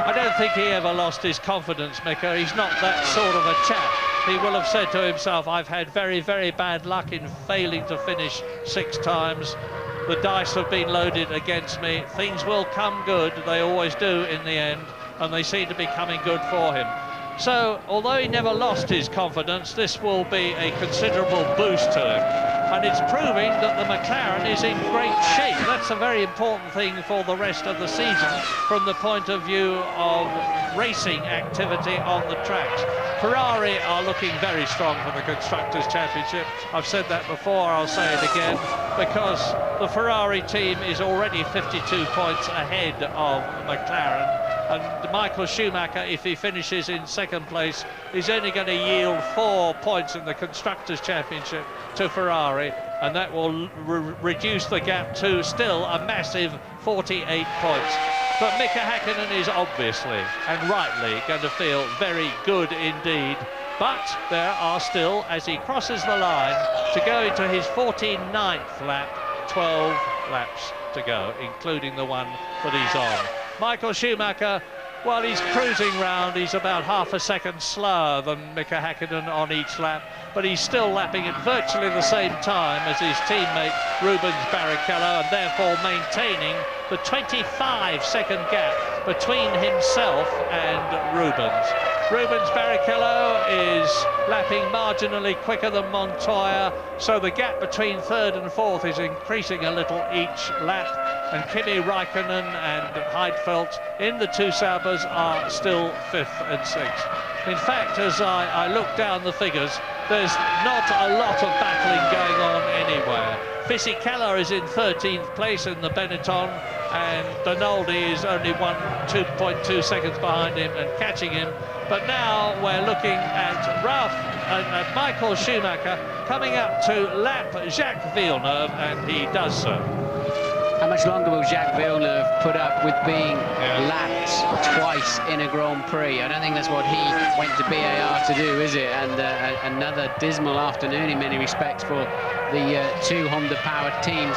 I don't think he ever lost his confidence, Mika. He's not that sort of a chap. He will have said to himself, I've had very, very bad luck in failing to finish 6 times. The dice have been loaded against me. Things will come good. They always do in the end, and they seem to be coming good for him. So, although he never lost his confidence, this will be a considerable boost to him. And it's proving that the McLaren is in great shape. That's a very important thing for the rest of the season from the point of view of racing activity on the tracks. Ferrari are looking very strong for the Constructors' Championship. I've said that before, I'll say it again, because the Ferrari team is already 52 points ahead of McLaren. And Michael Schumacher, if he finishes in second place, is only going to yield 4 points in the Constructors' Championship to Ferrari, and that will reduce the gap to still a massive 48 points. But Mika Häkkinen is obviously and rightly going to feel very good indeed. But there are still, as he crosses the line to go into his 49th lap, 12 laps to go, including the one that he's on. Michael Schumacher, well, he's cruising round. He's about half a second slower than Mika Häkkinen on each lap, but he's still lapping at virtually the same time as his teammate Rubens Barrichello, and therefore maintaining the 25-second gap between himself and Rubens. Rubens Barrichello is lapping marginally quicker than Montoya, so the gap between 3rd and 4th is increasing a little each lap, and Kimi Räikkönen and Heidfeld in the 2 Saubers are still 5th and 6th. In fact, as I look down the figures, there's not a lot of battling going on anywhere. Fisichella is in 13th place in the Benetton, and Donaldi is only 2.2 seconds behind him and catching him. But now we're looking at Michael Schumacher coming up to lap Jacques Villeneuve, and he does so. How much longer will Jacques Villeneuve put up with being lapped twice in a Grand Prix? I don't think that's what he went to BAR to do, is it? And another dismal afternoon in many respects for the 2 Honda-powered teams.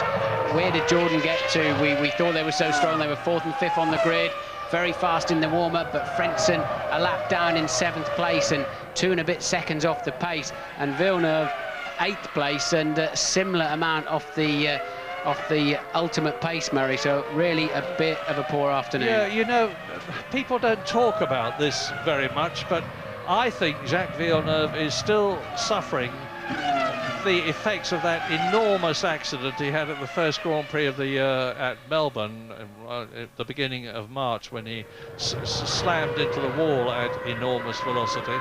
Where did Jordan get to? We thought they were so strong. They were 4th and 5th on the grid. Very fast in the warm-up, but Frentzen a lap down in 7th place and 2 and a bit seconds off the pace. And Villeneuve 8th place and a similar amount off the off the ultimate pace, Murray, so really a bit of a poor afternoon. Yeah, you know, people don't talk about this very much, but I think Jacques Villeneuve is still suffering the effects of that enormous accident he had at the first Grand Prix of the year at Melbourne at the beginning of March, when he slammed into the wall at enormous velocity.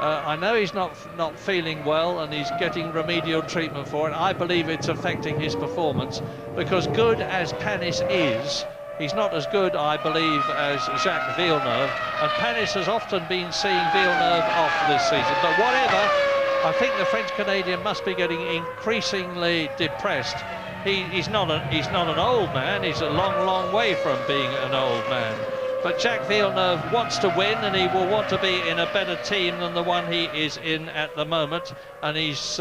I know he's not feeling well, and he's getting remedial treatment for it. I believe it's affecting his performance, because good as Panis is, he's not as good, I believe, as Jacques Villeneuve, and Panis has often been seeing Villeneuve off this season. But whatever, I think the French-Canadian must be getting increasingly depressed. He's not an old man. He's a long way from being an old man. But Jacques Villeneuve wants to win, and he will want to be in a better team than the one he is in at the moment. And he's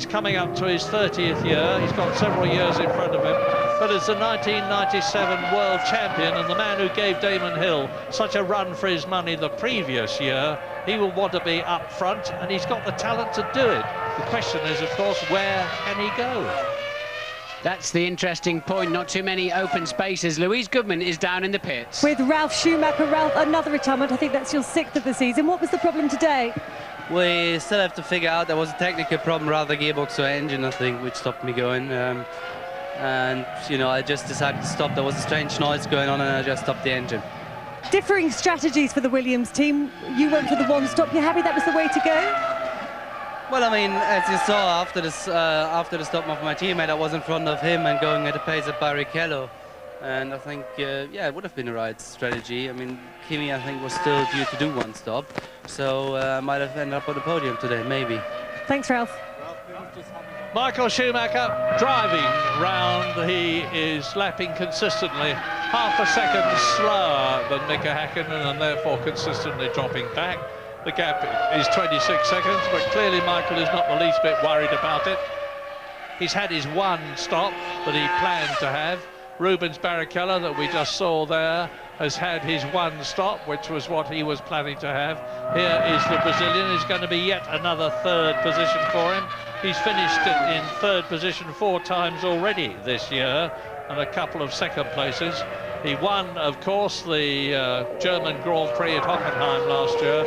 coming up to his 30th year. He's got several years in front of him. But as the 1997 world champion and the man who gave Damon Hill such a run for his money the previous year, he will want to be up front, and he's got the talent to do it. The question is, of course, where can he go? That's the interesting point. Not too many open spaces. Louise Goodman is down in the pits. With Ralf Schumacher. Ralf, another retirement. I think that's your 6th of the season. What was the problem today? We still have to figure out. There was a technical problem, rather gearbox or engine, I think, which stopped me going. And, you know, I just decided to stop. There was a strange noise going on, and I just stopped the engine. Differing strategies for the Williams team. You went for the one stop. You're happy that was the way to go? Well, I mean, as you saw after the stop of my teammate, I was in front of him and going at a pace of Barrichello. And I think, yeah, it would have been the right strategy. I mean, Kimi, I think, was still due to do one stop. So I might have ended up on the podium today, maybe. Thanks, Ralf. Michael Schumacher driving round. He is lapping consistently, half a second slower than Mika Häkkinen, and therefore consistently dropping back. The gap is 26 seconds, but clearly Michael is not the least bit worried about it. He's had his one stop that he planned to have. Rubens Barrichello, that we just saw there, has had his one stop, which was what he was planning to have. Here is the Brazilian. It's going to be yet another 3rd position for him. He's finished in 3rd position 4 times already this year, and a couple of 2nd places. He won, of course, the German Grand Prix at Hockenheim last year,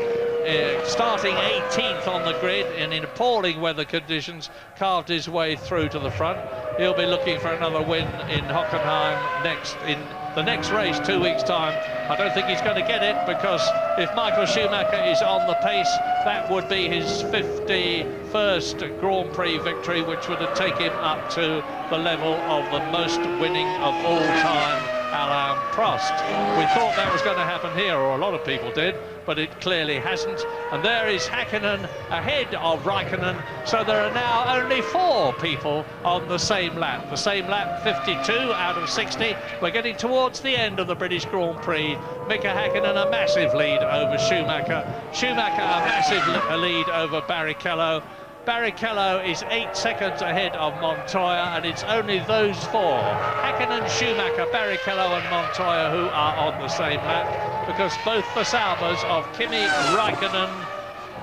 starting 18th on the grid and in appalling weather conditions, carved his way through to the front. He'll be looking for another win in Hockenheim in the next race, 2 weeks' time. I don't think he's going to get it, because if Michael Schumacher is on the pace, that would be his 51st Grand Prix victory, which would take him up to the level of the most winning of all time, Alain Prost. We thought that was going to happen here, or a lot of people did, but it clearly hasn't. And there is Häkkinen ahead of Raikkonen, so there are now only 4 people on the same lap. The same lap, 52 out of 60. We're getting towards the end of the British Grand Prix. Mika Häkkinen a massive lead over Schumacher. Schumacher a massive lead over Barrichello. Barrichello is 8 seconds ahead of Montoya, and it's only those 4, Häkkinen, Schumacher, Barrichello and Montoya, who are on the same lap, because both the Saubers of Kimi Raikkonen,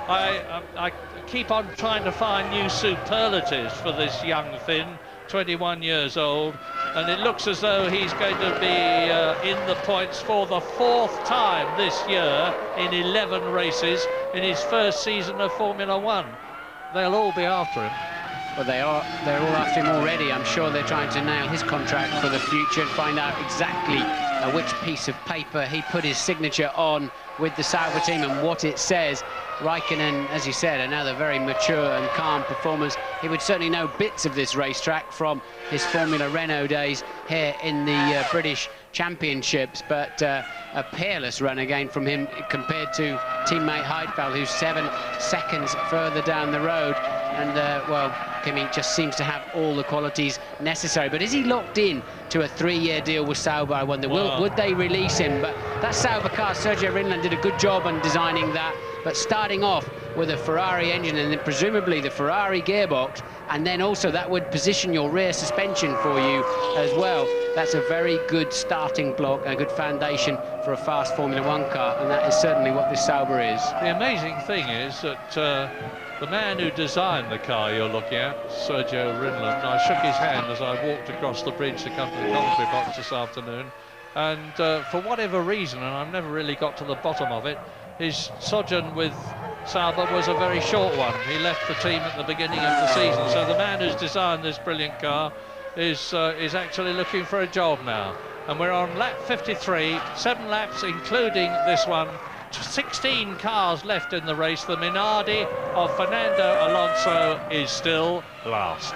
I keep on trying to find new superlatives for this young Finn, 21 years old, and it looks as though he's going to be in the points for the 4th time this year in 11 races in his first season of Formula One. They'll all be after him. Well, they're all after him already. I'm sure they're trying to nail his contract for the future and find out exactly which piece of paper he put his signature on with the Sauber team and what it says. Raikkonen, as you said, another very mature and calm performance. He would certainly know bits of this racetrack from his Formula Renault days here in the British Championships, but a peerless run again from him compared to teammate Heidfeld, who's 7 seconds further down the road. And, well, Kimi just seems to have all the qualities necessary. But is he locked in to a 3-year deal with Sauber? I wonder, would they release him? But that Sauber car, Sergio Rinland did a good job on designing that. But starting off with a Ferrari engine and then presumably the Ferrari gearbox, and then also that would position your rear suspension for you as well. That's a very good starting block and a good foundation for a fast Formula One car, and that is certainly what this Sauber is. The amazing thing is that the man who designed the car you're looking at, Sergio Rinland, I shook his hand as I walked across the bridge to come to the commentary box this afternoon, and for whatever reason, and I've never really got to the bottom of it, his sojourn with Sauber was a very short one. He left the team at the beginning of the season, so the man who's designed this brilliant car is actually looking for a job now. And we're on lap 53, 7 laps including this one. 16 cars left in the race. The Minardi of Fernando Alonso is still last.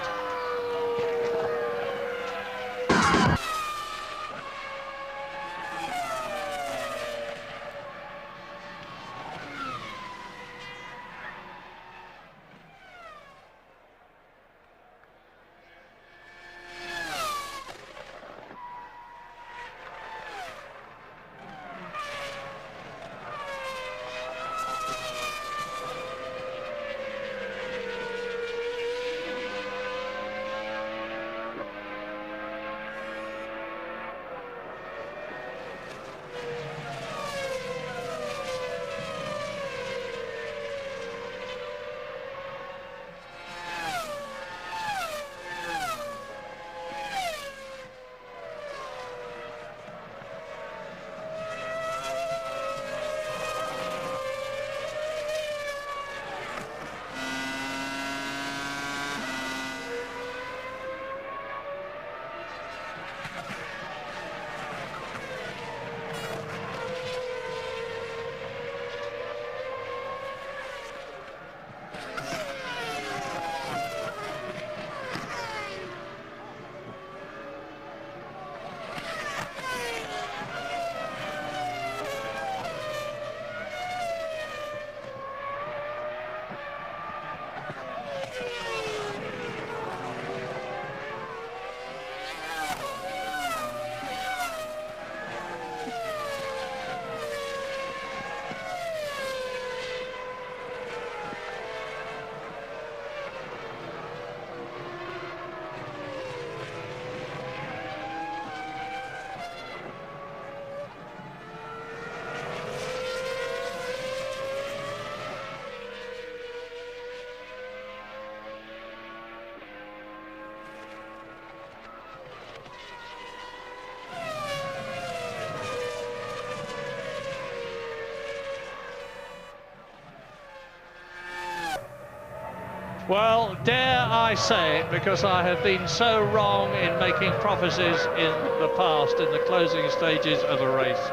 Well, dare I say it, because I have been so wrong in making prophecies in the past, in the closing stages of a race.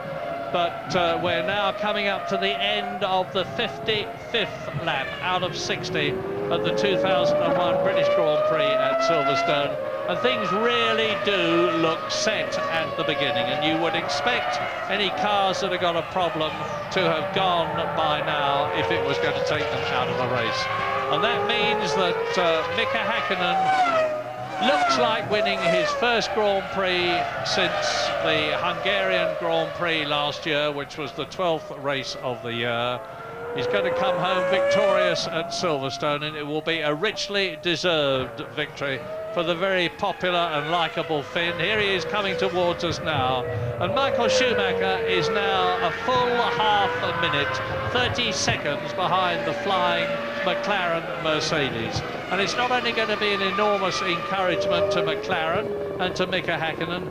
But we're now coming up to the end of the 55th lap out of 60 of the 2001 British Grand Prix at Silverstone. And things really do look set at the beginning, and you would expect any cars that have got a problem to have gone by now if it was going to take them out of the race. And that means that Mika Häkkinen looks like winning his first Grand Prix since the Hungarian Grand Prix last year, which was the 12th race of the year. He's going to come home victorious at Silverstone, and it will be a richly deserved victory for the very popular and likeable Finn. Here he is coming towards us now, and Michael Schumacher is now a full half a minute, 30 seconds behind the flying McLaren Mercedes. And it's not only going to be an enormous encouragement to McLaren and to Mika Häkkinen,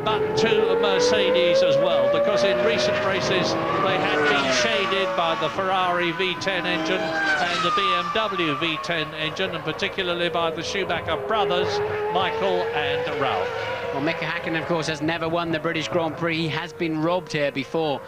but to Mercedes as well, because in recent races they had been shaded by the Ferrari V10 engine and the BMW V10 engine, and particularly by the Schumacher brothers, Michael and Ralph. Well, Mika Häkkinen, of course, has never won the British Grand Prix. He has been robbed here before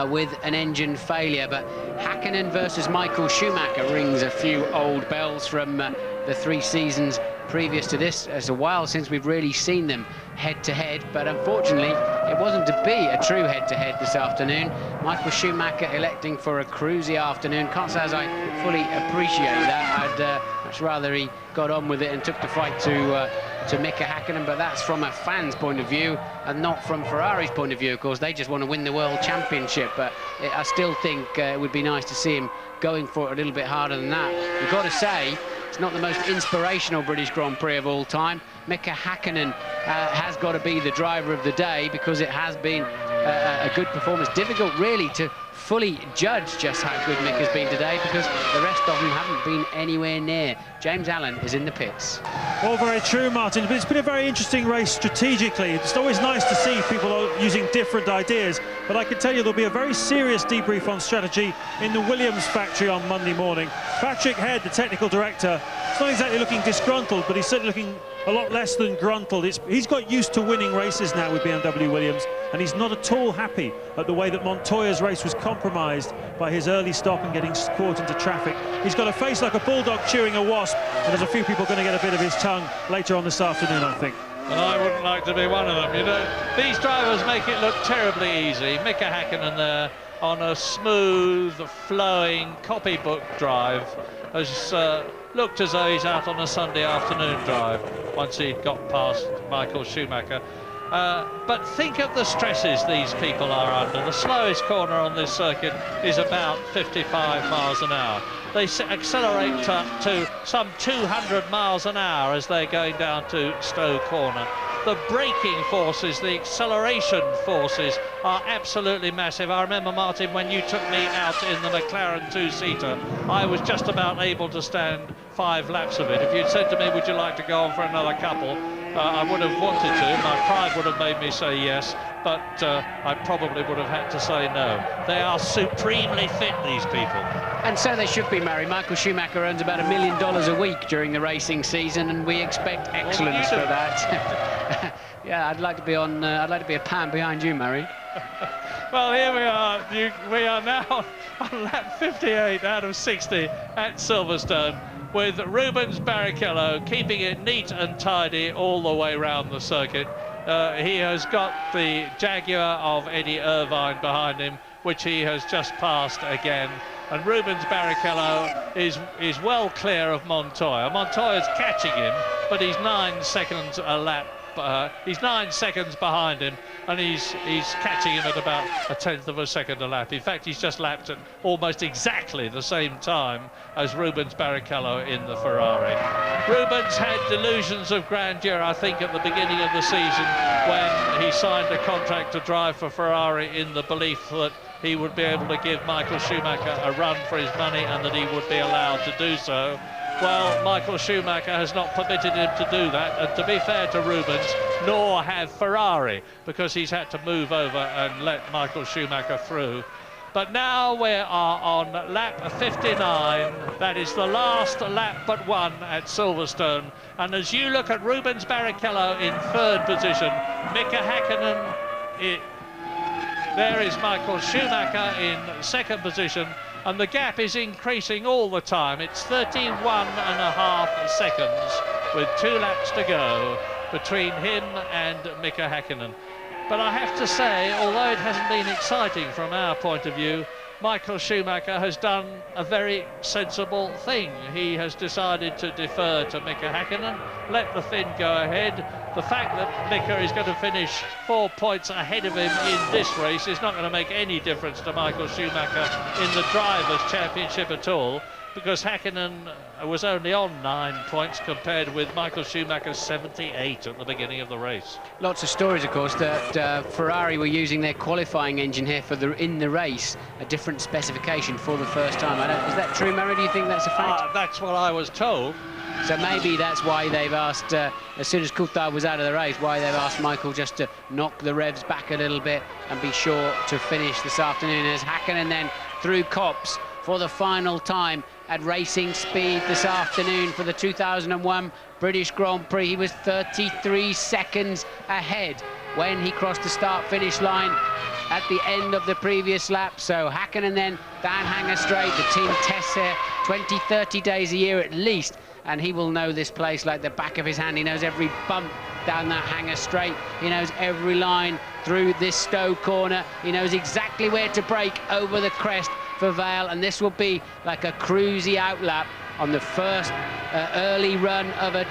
with an engine failure, but Häkkinen versus Michael Schumacher rings a few old bells from the 3 seasons previous to this. It's a while since we've really seen them head-to-head, but unfortunately, it wasn't to be a true head-to-head this afternoon. Michael Schumacher electing for a cruisy afternoon. Can't say as I fully appreciate that. I'd much rather he got on with it and took the fight to Mika Häkkinen, but that's from a fan's point of view and not from Ferrari's point of view. Of course, they just want to win the World Championship, but I still think it would be nice to see him going for it a little bit harder than that. You've got to say, it's not the most inspirational British Grand Prix of all time. Mika Häkkinen has got to be the driver of the day because it has been a good performance. Difficult, really, to fully judge just how good Mick has been today because the rest of them haven't been anywhere near. James Allen is in the pits. All very true, Martin, but it's been a very interesting race strategically. It's always nice to see people are using different ideas, but I can tell you there'll be a very serious debrief on strategy in the Williams factory on Monday morning. Patrick Head, the technical director, is not exactly looking disgruntled, but he's certainly looking a lot less than gruntled. He's got used to winning races now with BMW Williams, and he's not at all happy at the way that Montoya's race was compromised by his early stop and getting caught into traffic. He's got a face like a bulldog chewing a wasp, and there's a few people going to get a bit of his tongue later on this afternoon, I think. And I wouldn't like to be one of them. You know, these drivers make it look terribly easy. Mika Häkkinen there on a smooth, flowing copybook drive has looked as though he's out on a Sunday afternoon drive once he got past Michael Schumacher. But think of the stresses these people are under. The slowest corner on this circuit is about 55 miles an hour. They accelerate to some 200 miles an hour as they're going down to Stowe Corner. The braking forces, the acceleration forces are absolutely massive. I remember, Martin, when you took me out in the McLaren two-seater, I was just about able to stand 5 laps of it. If you'd said to me, would you like to go on for another couple, I would have wanted to. My pride would have made me say yes, but I probably would have had to say no. They are supremely fit, these people. And so they should be, Murray. Michael Schumacher earns about $1 million a week during the racing season, and we expect excellence for that. Yeah, I'd like to be on. I'd like to be a pan behind you, Murray. Well, here we are. We are now on lap 58 out of 60 at Silverstone, with Rubens Barrichello keeping it neat and tidy all the way around the circuit. He has got the Jaguar of Eddie Irvine behind him, which he has just passed again. And Rubens Barrichello is well clear of Montoya. Montoya's catching him, but he's 9 seconds a lap. He's 9 seconds behind him, and he's catching him at about 1/10 of a second a lap. In fact, he's just lapped at almost exactly the same time as Rubens Barrichello in the Ferrari. Rubens had delusions of grandeur, I think, at the beginning of the season when he signed a contract to drive for Ferrari in the belief that he would be able to give Michael Schumacher a run for his money and that he would be allowed to do so. Well, Michael Schumacher has not permitted him to do that, and to be fair to Rubens, nor have Ferrari, because he's had to move over and let Michael Schumacher through. But now we are on lap 59. That is the last lap but one at Silverstone. And as you look at Rubens Barrichello in 3rd position, Mika Häkkinen, there is Michael Schumacher in 2nd position, and the gap is increasing all the time. It's 31.5 seconds with 2 laps to go between him and Mika Häkkinen. But I have to say, although it hasn't been exciting from our point of view, Michael Schumacher has done a very sensible thing. He has decided to defer to Mika Häkkinen, let the Finn go ahead. The fact that Mika is going to finish 4 points ahead of him in this race is not going to make any difference to Michael Schumacher in the Drivers' Championship at all, because Häkkinen was only on 9 points compared with Michael Schumacher's 78 at the beginning of the race. Lots of stories, of course, that Ferrari were using their qualifying engine here for in the race, a different specification for the first time. Is that true, Murray? Do you think that's a fact? That's what I was told. So maybe that's why they've asked, as soon as Coulthard was out of the race, why they've asked Michael just to knock the revs back a little bit and be sure to finish this afternoon, as Häkkinen then through Copse for the final time at racing speed this afternoon for the 2001 British Grand Prix. He was 33 seconds ahead when he crossed the start-finish line at the end of the previous lap. So Häkkinen then down Hanger Straight. The team tests here 20, 30 days a year at least and he will know this place like the back of his hand. He knows every bump down that hanger straight. He knows every line through this Stowe corner. He knows exactly where to brake over the crest for Vale, and this will be like a cruisy outlap on the first early run of an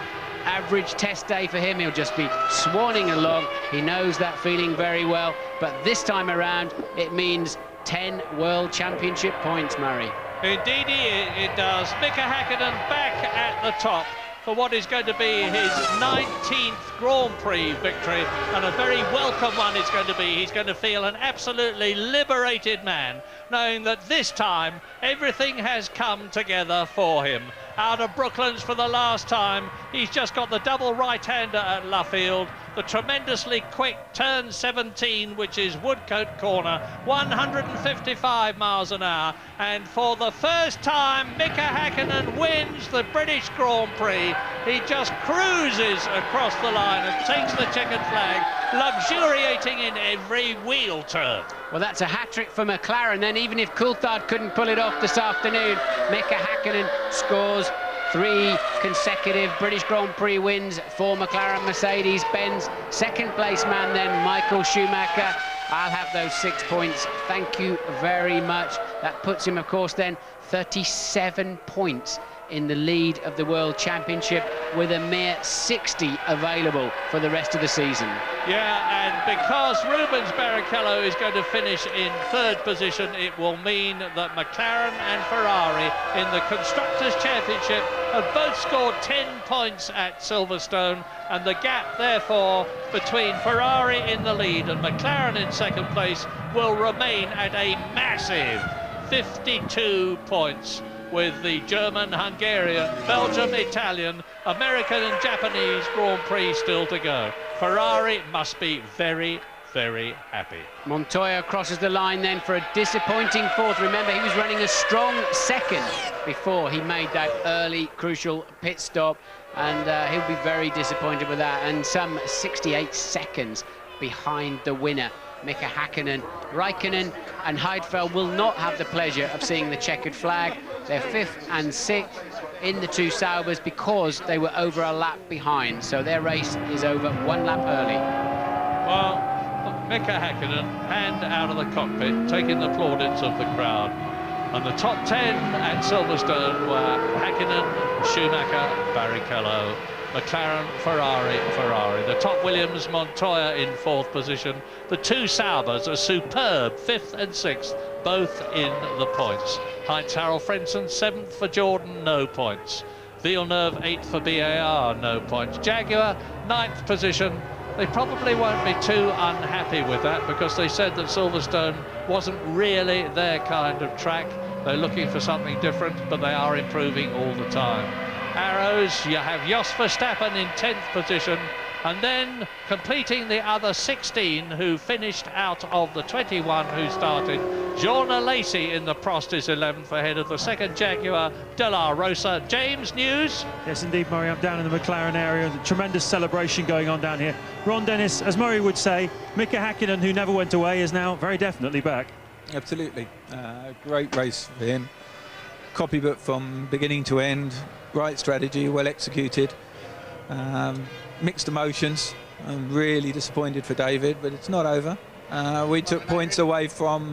average test day for him. He'll just be swanning along. He knows that feeling very well, but this time around it means 10 World Championship points, Murray. Indeed it does. Mika Häkkinen back at the top for what is going to be his 19th Grand Prix victory, and a very welcome one it's going to be. He's going to feel an absolutely liberated man, knowing that this time everything has come together for him. Out of Brooklands for the last time, he's just got the double right-hander at Luffield, the tremendously quick turn 17, which is Woodcote Corner, 155 miles an hour, and for the first time Mika Häkkinen wins the British Grand Prix. He just cruises across the line and takes the checkered flag, luxuriating in every wheel turn. Well, that's a hat-trick for McLaren then. Even if Coulthard couldn't pull it off this afternoon, Mika Häkkinen scores 3 consecutive British Grand Prix wins for McLaren Mercedes-Benz. Second place man then, Michael Schumacher. I'll have those 6 points. Thank you very much. That puts him, of course, then 37 points in the lead of the World Championship, with a mere 60 available for the rest of the season. Yeah, and because Rubens Barrichello is going to finish in 3rd position, it will mean that McLaren and Ferrari in the Constructors' Championship have both scored 10 points at Silverstone, and the gap, therefore, between Ferrari in the lead and McLaren in 2nd place will remain at a massive 52 points, with the German, Hungarian, Belgium, Italian, American and Japanese Grand Prix still to go. Ferrari must be very, very happy. Montoya crosses the line then for a disappointing 4th. Remember, he was running a strong 2nd before he made that early crucial pit stop, and he'll be very disappointed with that, and some 68 seconds behind the winner, Mika Häkkinen. Raikkonen and Heidfeld will not have the pleasure of seeing the checkered flag. They're 5th and 6th in the 2 Saubers because they were over a lap behind, so their race is over 1 lap early. Well, Mika Häkkinen, hand out of the cockpit, taking the plaudits of the crowd. And the top 10 at Silverstone were Häkkinen, Schumacher, Barrichello, McLaren, Ferrari. The top Williams, Montoya in 4th position. The 2 Saubers are superb, 5th and 6th, both in the points. Heinz Harald Frentzen, 7th for Jordan, no points. Villeneuve, 8th for BAR, no points. Jaguar, 9th position. They probably won't be too unhappy with that, because they said that Silverstone wasn't really their kind of track. They're looking for something different, but they are improving all the time. Arrows, you have Jos Verstappen in 10th position, and then completing the other 16 who finished out of the 21 who started. Jorna Lacey in the Prost is 11th, ahead of the 2nd Jaguar, De La Rosa. James, news? Yes, indeed, Murray. I'm down in the McLaren area. A tremendous celebration going on down here. Ron Dennis, as Murray would say, Mika Häkkinen, who never went away, is now very definitely back. Absolutely. Great race for him. Copybook from beginning to end. Right strategy, well executed. Mixed emotions. I'm really disappointed for David, but it's not over. We took points away from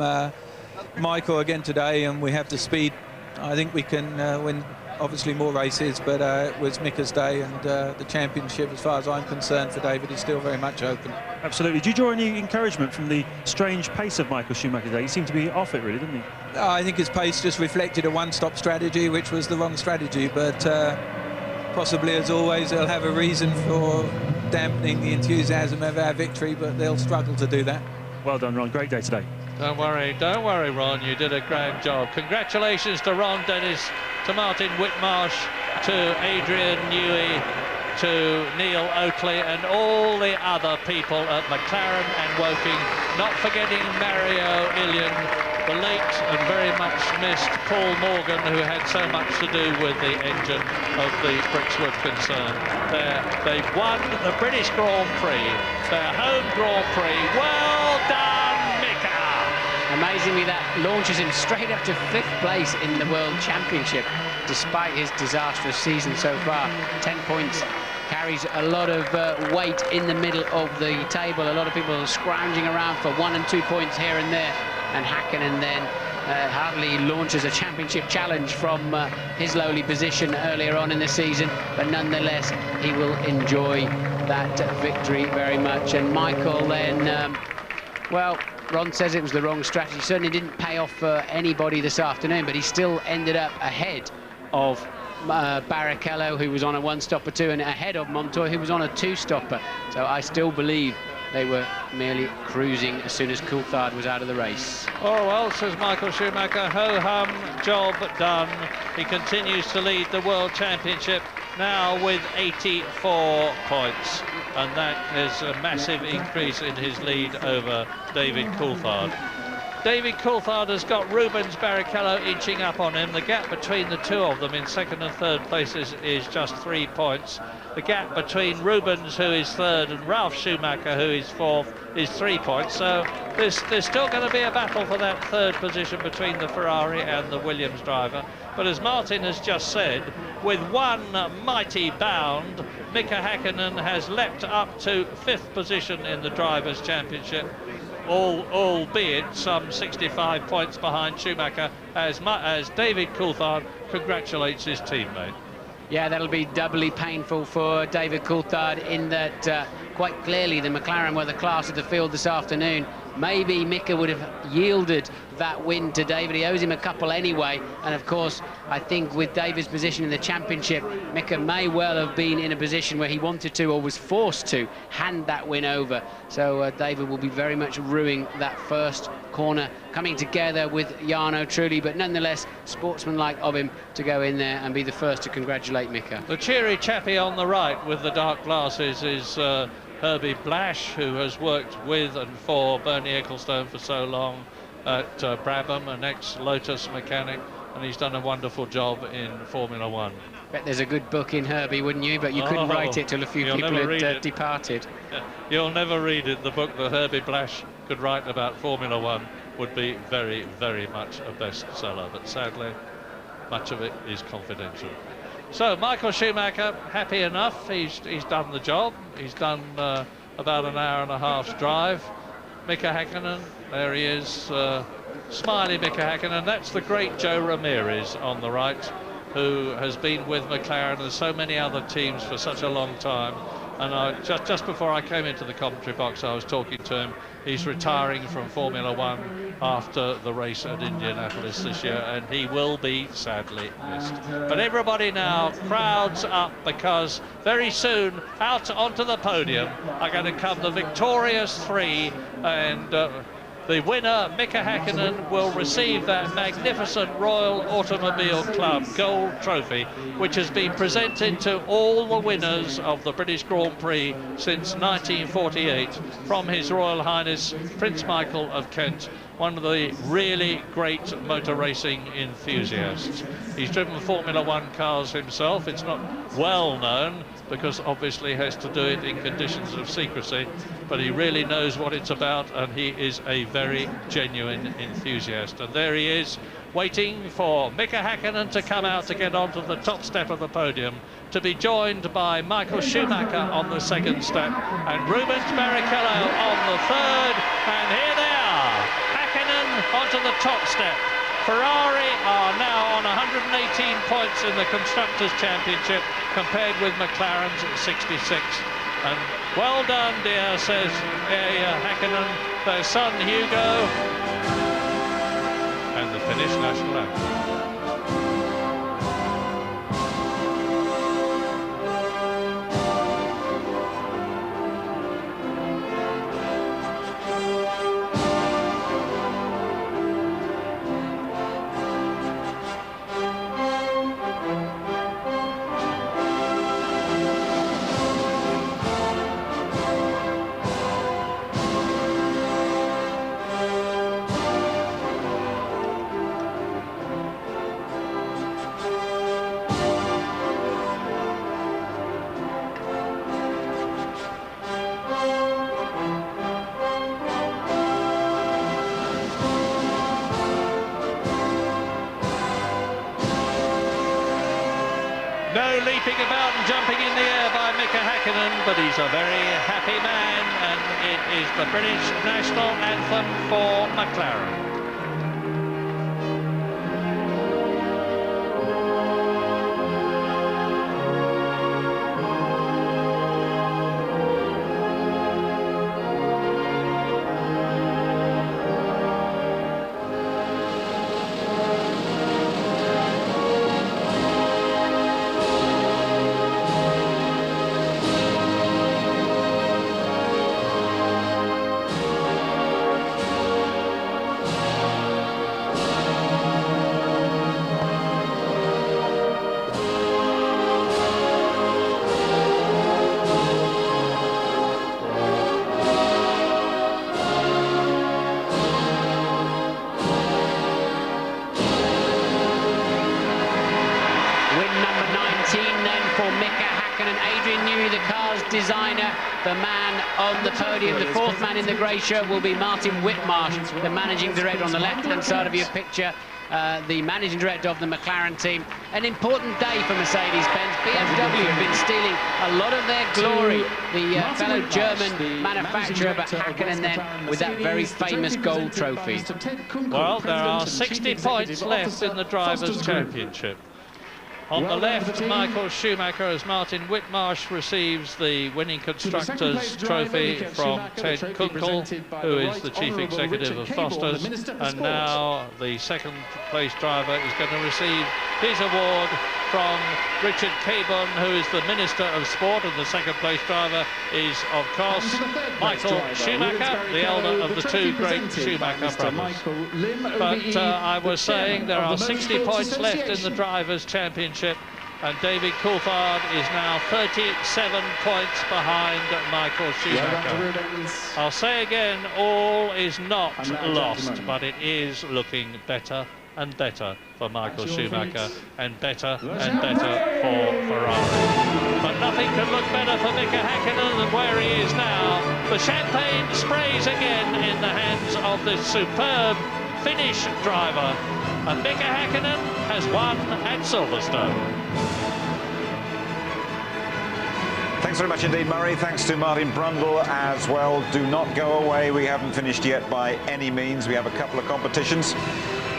Michael again today, and we have the speed. I think we can win, obviously, more races, but it was Mika's day, and the championship, as far as I'm concerned, for David is still very much open. Absolutely. Do you draw any encouragement from the strange pace of Michael Schumacher today? He seemed to be off it, really, didn't he? I think his pace just reflected a one-stop strategy, which was the wrong strategy, but possibly, as always, they'll have a reason for dampening the enthusiasm of our victory, but they'll struggle to do that. Well done, Ron. Great day today. Don't worry, Ron. You did a grand job. Congratulations to Ron Dennis, to Martin Whitmarsh, to Adrian Newey, to Neil Oakley, and all the other people at McLaren and Woking. Not forgetting Mario Ilian, the late and very much missed Paul Morgan, who had so much to do with the engine of the Brixwood concern. They've won the British Grand Prix, their home Grand Prix. Well done, Mika! amazingly, that launches him straight up to 5th place in the World Championship, despite his disastrous season so far. 10 points carries a lot of weight in the middle of the table. A lot of people are scrounging around for 1 and 2 points here and there, and Hakkinen then hardly launches a championship challenge from his lowly position earlier on in the season, but nonetheless he will enjoy that victory very much. And Michael then, well, Ron says it was the wrong strategy. Certainly didn't pay off for anybody this afternoon, but he still ended up ahead of Barrichello, who was on a 1-stopper too, and ahead of Montoya, who was on a 2-stopper. So I still believe they were merely cruising as soon as Coulthard was out of the race. Oh, well, says Michael Schumacher, ho-hum, job done. He continues to lead the World Championship now with 84 points, and that is a massive increase in his lead over David Coulthard. David Coulthard has got Rubens Barrichello inching up on him. The gap between the two of them in 2nd and 3rd places is just 3 points. The gap between Rubens, who is 3rd, and Ralf Schumacher, who is 4th, is 3 points. So there's still going to be a battle for that 3rd position between the Ferrari and the Williams driver. But as Martin has just said, with one mighty bound, Mika Hakkinen has leapt up to 5th position in the Drivers' Championship, albeit some 65 points behind Schumacher, as David Coulthard congratulates his teammate. Yeah, that'll be doubly painful for David Coulthard in that quite clearly the McLaren were the class of the field this afternoon. Maybe Mika would have yielded that win to David. He owes him a couple anyway, and of course I think with David's position in the championship, Mika may well have been in a position where he wanted to, or was forced to, hand that win over. So David will be very much ruining that first corner, coming together with Jarno Trulli, but nonetheless sportsmanlike of him to go in there and be the first to congratulate Mika. The cheery chappie on the right with the dark glasses is Herbie Blash, who has worked with and for Bernie Ecclestone for so long at Brabham, an ex-Lotus mechanic, and he's done a wonderful job in Formula One. Bet there's a good book in Herbie, wouldn't you? But you couldn't write it till a few people had departed. You'll never read it. The book that Herbie Blash could write about Formula One would be very, very much a bestseller, but sadly, much of it is confidential. So Michael Schumacher, happy enough. He's done the job. He's done about an hour and a half's drive. Mika Hakkinen, there he is, smiley Mika Hakkinen. That's the great Joe Ramirez on the right, who has been with McLaren and so many other teams for such a long time. And just before I came into the commentary box, I was talking to him. He's retiring from Formula One after the race at Indianapolis this year, and he will be sadly missed. But everybody now crowds up, because very soon out onto the podium are going to come the victorious 3, and the winner, Mika Hakkinen, will receive that magnificent Royal Automobile Club Gold Trophy, which has been presented to all the winners of the British Grand Prix since 1948 from His Royal Highness Prince Michael of Kent, one of the really great motor racing enthusiasts. He's driven Formula One cars himself. It's not well known, because obviously he has to do it in conditions of secrecy, but he really knows what it's about, and he is a very genuine enthusiast. And there he is, waiting for Mika Hakkinen to come out to get onto the top step of the podium, to be joined by Michael Schumacher on the 2nd step and Rubens Barrichello on the 3rd. And here they are, Hakkinen onto the top step. Ferrari are now on 118 points in the Constructors' Championship, compared with McLaren's 66. And well done, dear, says Hakkinen, their son Hugo, and the Finnish national anthem. keeping about and jumping in the air by Mika Häkkinen, but he's a very happy man, and it is the British national anthem for McLaren. Designer, the man on the podium, the fourth man in the grey shirt will be Martin Whitmarsh, the managing director on the left-hand side of your picture, the managing director of the McLaren team. An important day for Mercedes-Benz. BMW have been stealing a lot of their glory. The fellow German manufacturer, but Häkkinen then with that very famous gold trophy. Well, there are 60 points left in the Drivers' Championship. On the left, Michael Schumacher, as Martin Whitmarsh receives the winning Constructors' Trophy from Ted Kunkel, who is the Chief Executive of Foster's. And now the second place driver is going to receive his award from Richard Cabourn, who is the Minister of Sport, and the second place driver is, of course, Michael Schumacher, the elder of the two great Schumacher brothers. But I was saying there are 60 points left in the Drivers' Championship, and David Coulthard is now 37 points behind Michael Schumacher. I'll say again, all is not lost, but it is looking better and better for Michael Schumacher, and better for Ferrari. But nothing could look better for Mika Häkkinen than where he is now. The champagne sprays again in the hands of this superb Finnish driver, and Mika Häkkinen has won at Silverstone. Thanks very much indeed, Murray. Thanks to Martin Brundle as well. Do not go away. We haven't finished yet by any means. We have a couple of competitions.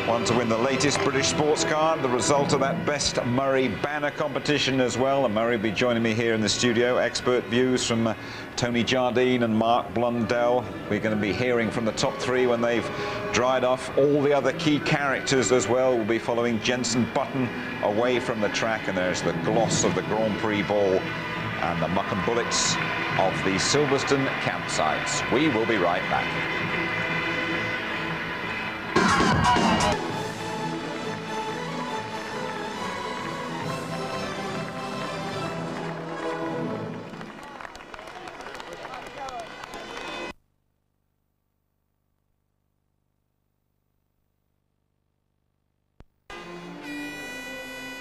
One to win the latest British sports car, the result of that Best Murray banner competition as well. And Murray will be joining me here in the studio. Expert views from Tony Jardine and Mark Blundell. We're going to be hearing from the top three when they've dried off. All the other key characters as well will be following Jenson Button away from the track. And there's the gloss of the Grand Prix ball and the muck and bullets of the Silverstone campsites. We will be right back.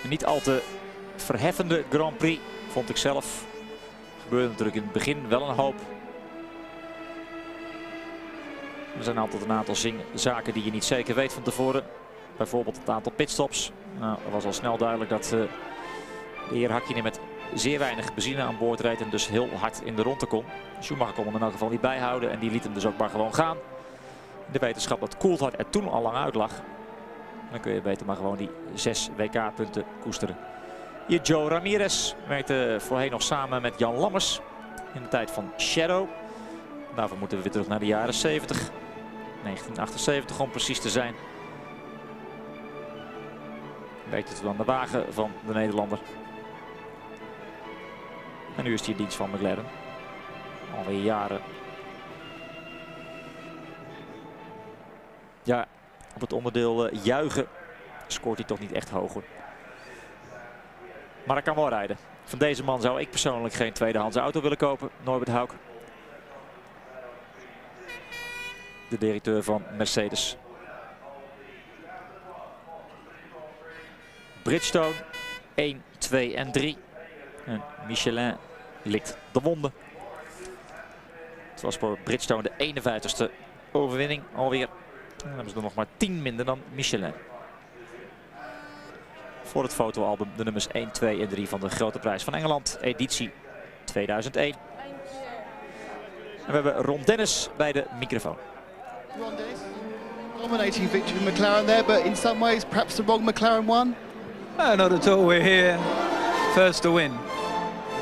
Een niet al te verheffende Grand Prix, vond ik zelf. Gebeurde natuurlijk in het begin wel een hoop. Er zijn altijd een aantal zaken die je niet zeker weet van tevoren. Bijvoorbeeld het aantal pitstops. Nou, er was al snel duidelijk dat de heer Häkkinen met zeer weinig benzine aan boord reed en dus heel hard in de ronde kon. Schumacher kon hem in elk geval niet bijhouden en die liet hem dus ook maar gewoon gaan. In de wetenschap dat Coulthard er toen al lang uit lag. Dan kun je beter maar gewoon die 6 WK-punten koesteren. Hier Joe Ramirez werkte voorheen nog samen met Jan Lammers in de tijd van Shadow. Daarvoor moeten we weer terug naar de jaren 70. 1978 om precies te zijn. Werkte toen aan de wagen van de Nederlander. En nu is hij in dienst van McLaren. Alweer jaren. Ja, op het onderdeel juichen scoort hij toch niet echt hoger. Maar hij kan wel rijden. Van deze man zou ik persoonlijk geen tweedehands auto willen kopen. Norbert Hauk. De directeur van Mercedes. Bridgestone 1, 2 en 3. En Michelin likt de wonden. Het was voor Bridgestone de 51ste overwinning alweer. Dan hebben ze er nog maar 10 minder dan Michelin. voor het fotoalbum de nummers 1, 2 en 3 van de Grote Prijs van Engeland, editie 2001. En we hebben Ron Dennis bij de microfoon. Ron Dennis, dominating victory with McLaren there, but in some ways perhaps the wrong McLaren won? Not at all. We're here first to win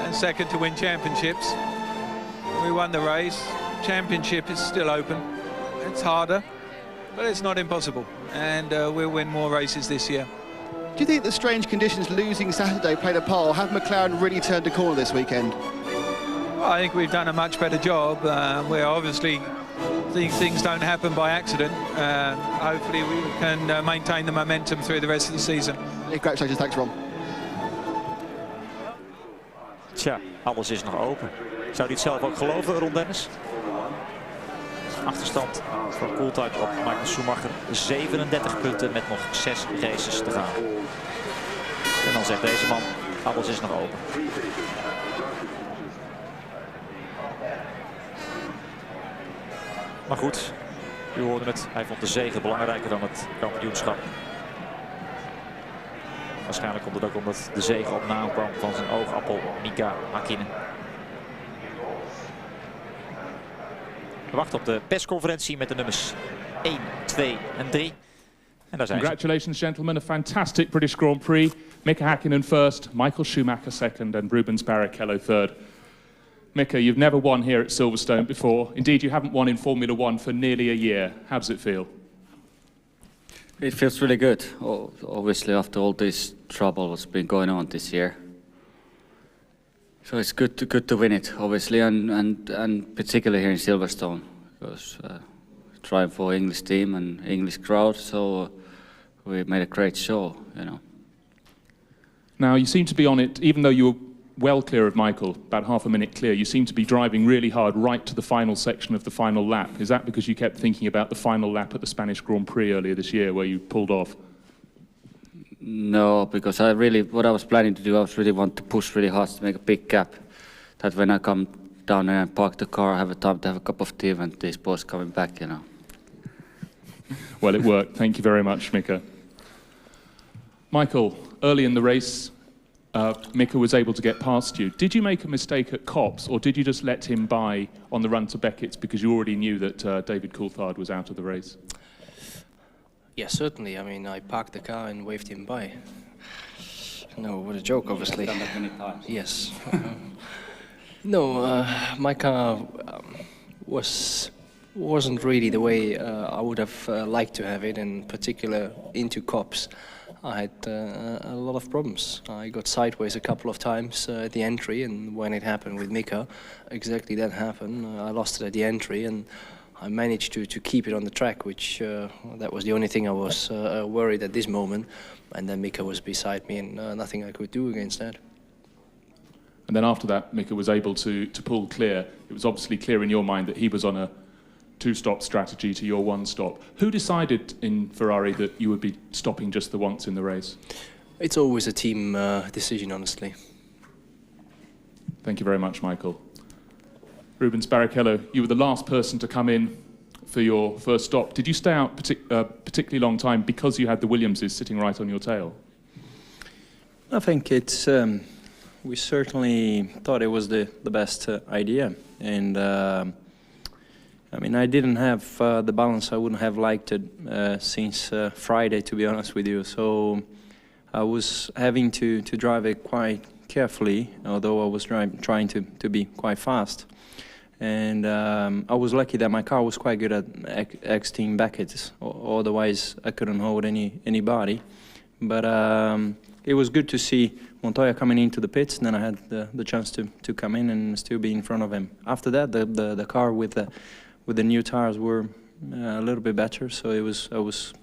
and second to win championships. We won the race. Championship is still open. It's harder, but it's not impossible. And we'll win more races this year. Do you think the strange conditions losing Saturday played a part? Have McLaren really turned a corner this weekend? Well, I think we've done a much better job. We're obviously things don't happen by accident. Hopefully we can maintain the momentum through the rest of the season. Congratulations, thanks Ron. Tja, alles is nog open. Zou hij het zelf ook geloven, Ron Dennis? Achterstand voor Coulthard op Michael Schumacher. 37 punten met nog 6 races te gaan. En dan zegt deze man, alles is nog open. Maar goed, u hoorde het. Hij vond de zege belangrijker dan het kampioenschap. Waarschijnlijk komt het ook omdat de zege op naam kwam van zijn oogappel Mika Häkkinen. We wachten op de persconferentie met de nummers 1, 2 en 3. En daar zijn Congratulations, gentlemen. A fantastic British Grand Prix. Mika Häkkinen first, Michael Schumacher second, and Rubens Barrichello third. Mika, you've never won here at Silverstone before. Indeed, you haven't won in Formula One for nearly a year. How does it feel? It feels really good. Obviously, after all this trouble that's been going on this year. So it's good to win it, obviously, and particularly here in Silverstone, because trying for English team and English crowd, so we made a great show, you know. Now, you seem to be on it, even though you were well clear of Michael, about half a minute clear, you seem to be driving really hard right to the final section of the final lap. Is that because you kept thinking about the final lap at the Spanish Grand Prix earlier this year, where you pulled off? No, because what I was planning to do, I was really want to push really hard to make a big gap. That when I come down there and park the car, I have a time to have a cup of tea when these boys coming back, you know. Well, it worked. Thank you very much, Mika. Michael, early in the race, Mika was able to get past you. Did you make a mistake at Copse, or did you just let him by on the run to Beckett's because you already knew that David Coulthard was out of the race? Yeah, certainly. I mean, I parked the car and waved him by. No, what a joke, obviously. You've done that many times. Yes. No, my car wasn't really the way I would have liked to have it, in particular into Copse. I had a lot of problems. I got sideways a couple of times at the entry, and when it happened with Mika, exactly that happened. I lost it at the entry, and I managed to keep it on the track, which that was the only thing I was worried at this moment. And then Mika was beside me, and nothing I could do against that. And then after that, Mika was able to pull clear. It was obviously clear in your mind that he was on a two-stop strategy to your one-stop. Who decided in Ferrari that you would be stopping just the once in the race? It's always a team decision, honestly. Thank you very much, Michael. Rubens Barrichello, you were the last person to come in for your first stop. Did you stay out particularly long time because you had the Williamses sitting right on your tail? I think it's... we certainly thought it was the best idea. And I mean, I didn't have the balance I wouldn't have liked it since Friday, to be honest with you. So I was having to drive it quite carefully, although I was trying to be quite fast. And I was lucky that my car was quite good at exiting Beckett's. Otherwise, I couldn't hold anybody. But it was good to see Montoya coming into the pits, and then I had the chance to come in and still be in front of him. After that, the car with the new tires were a little bit better, so I was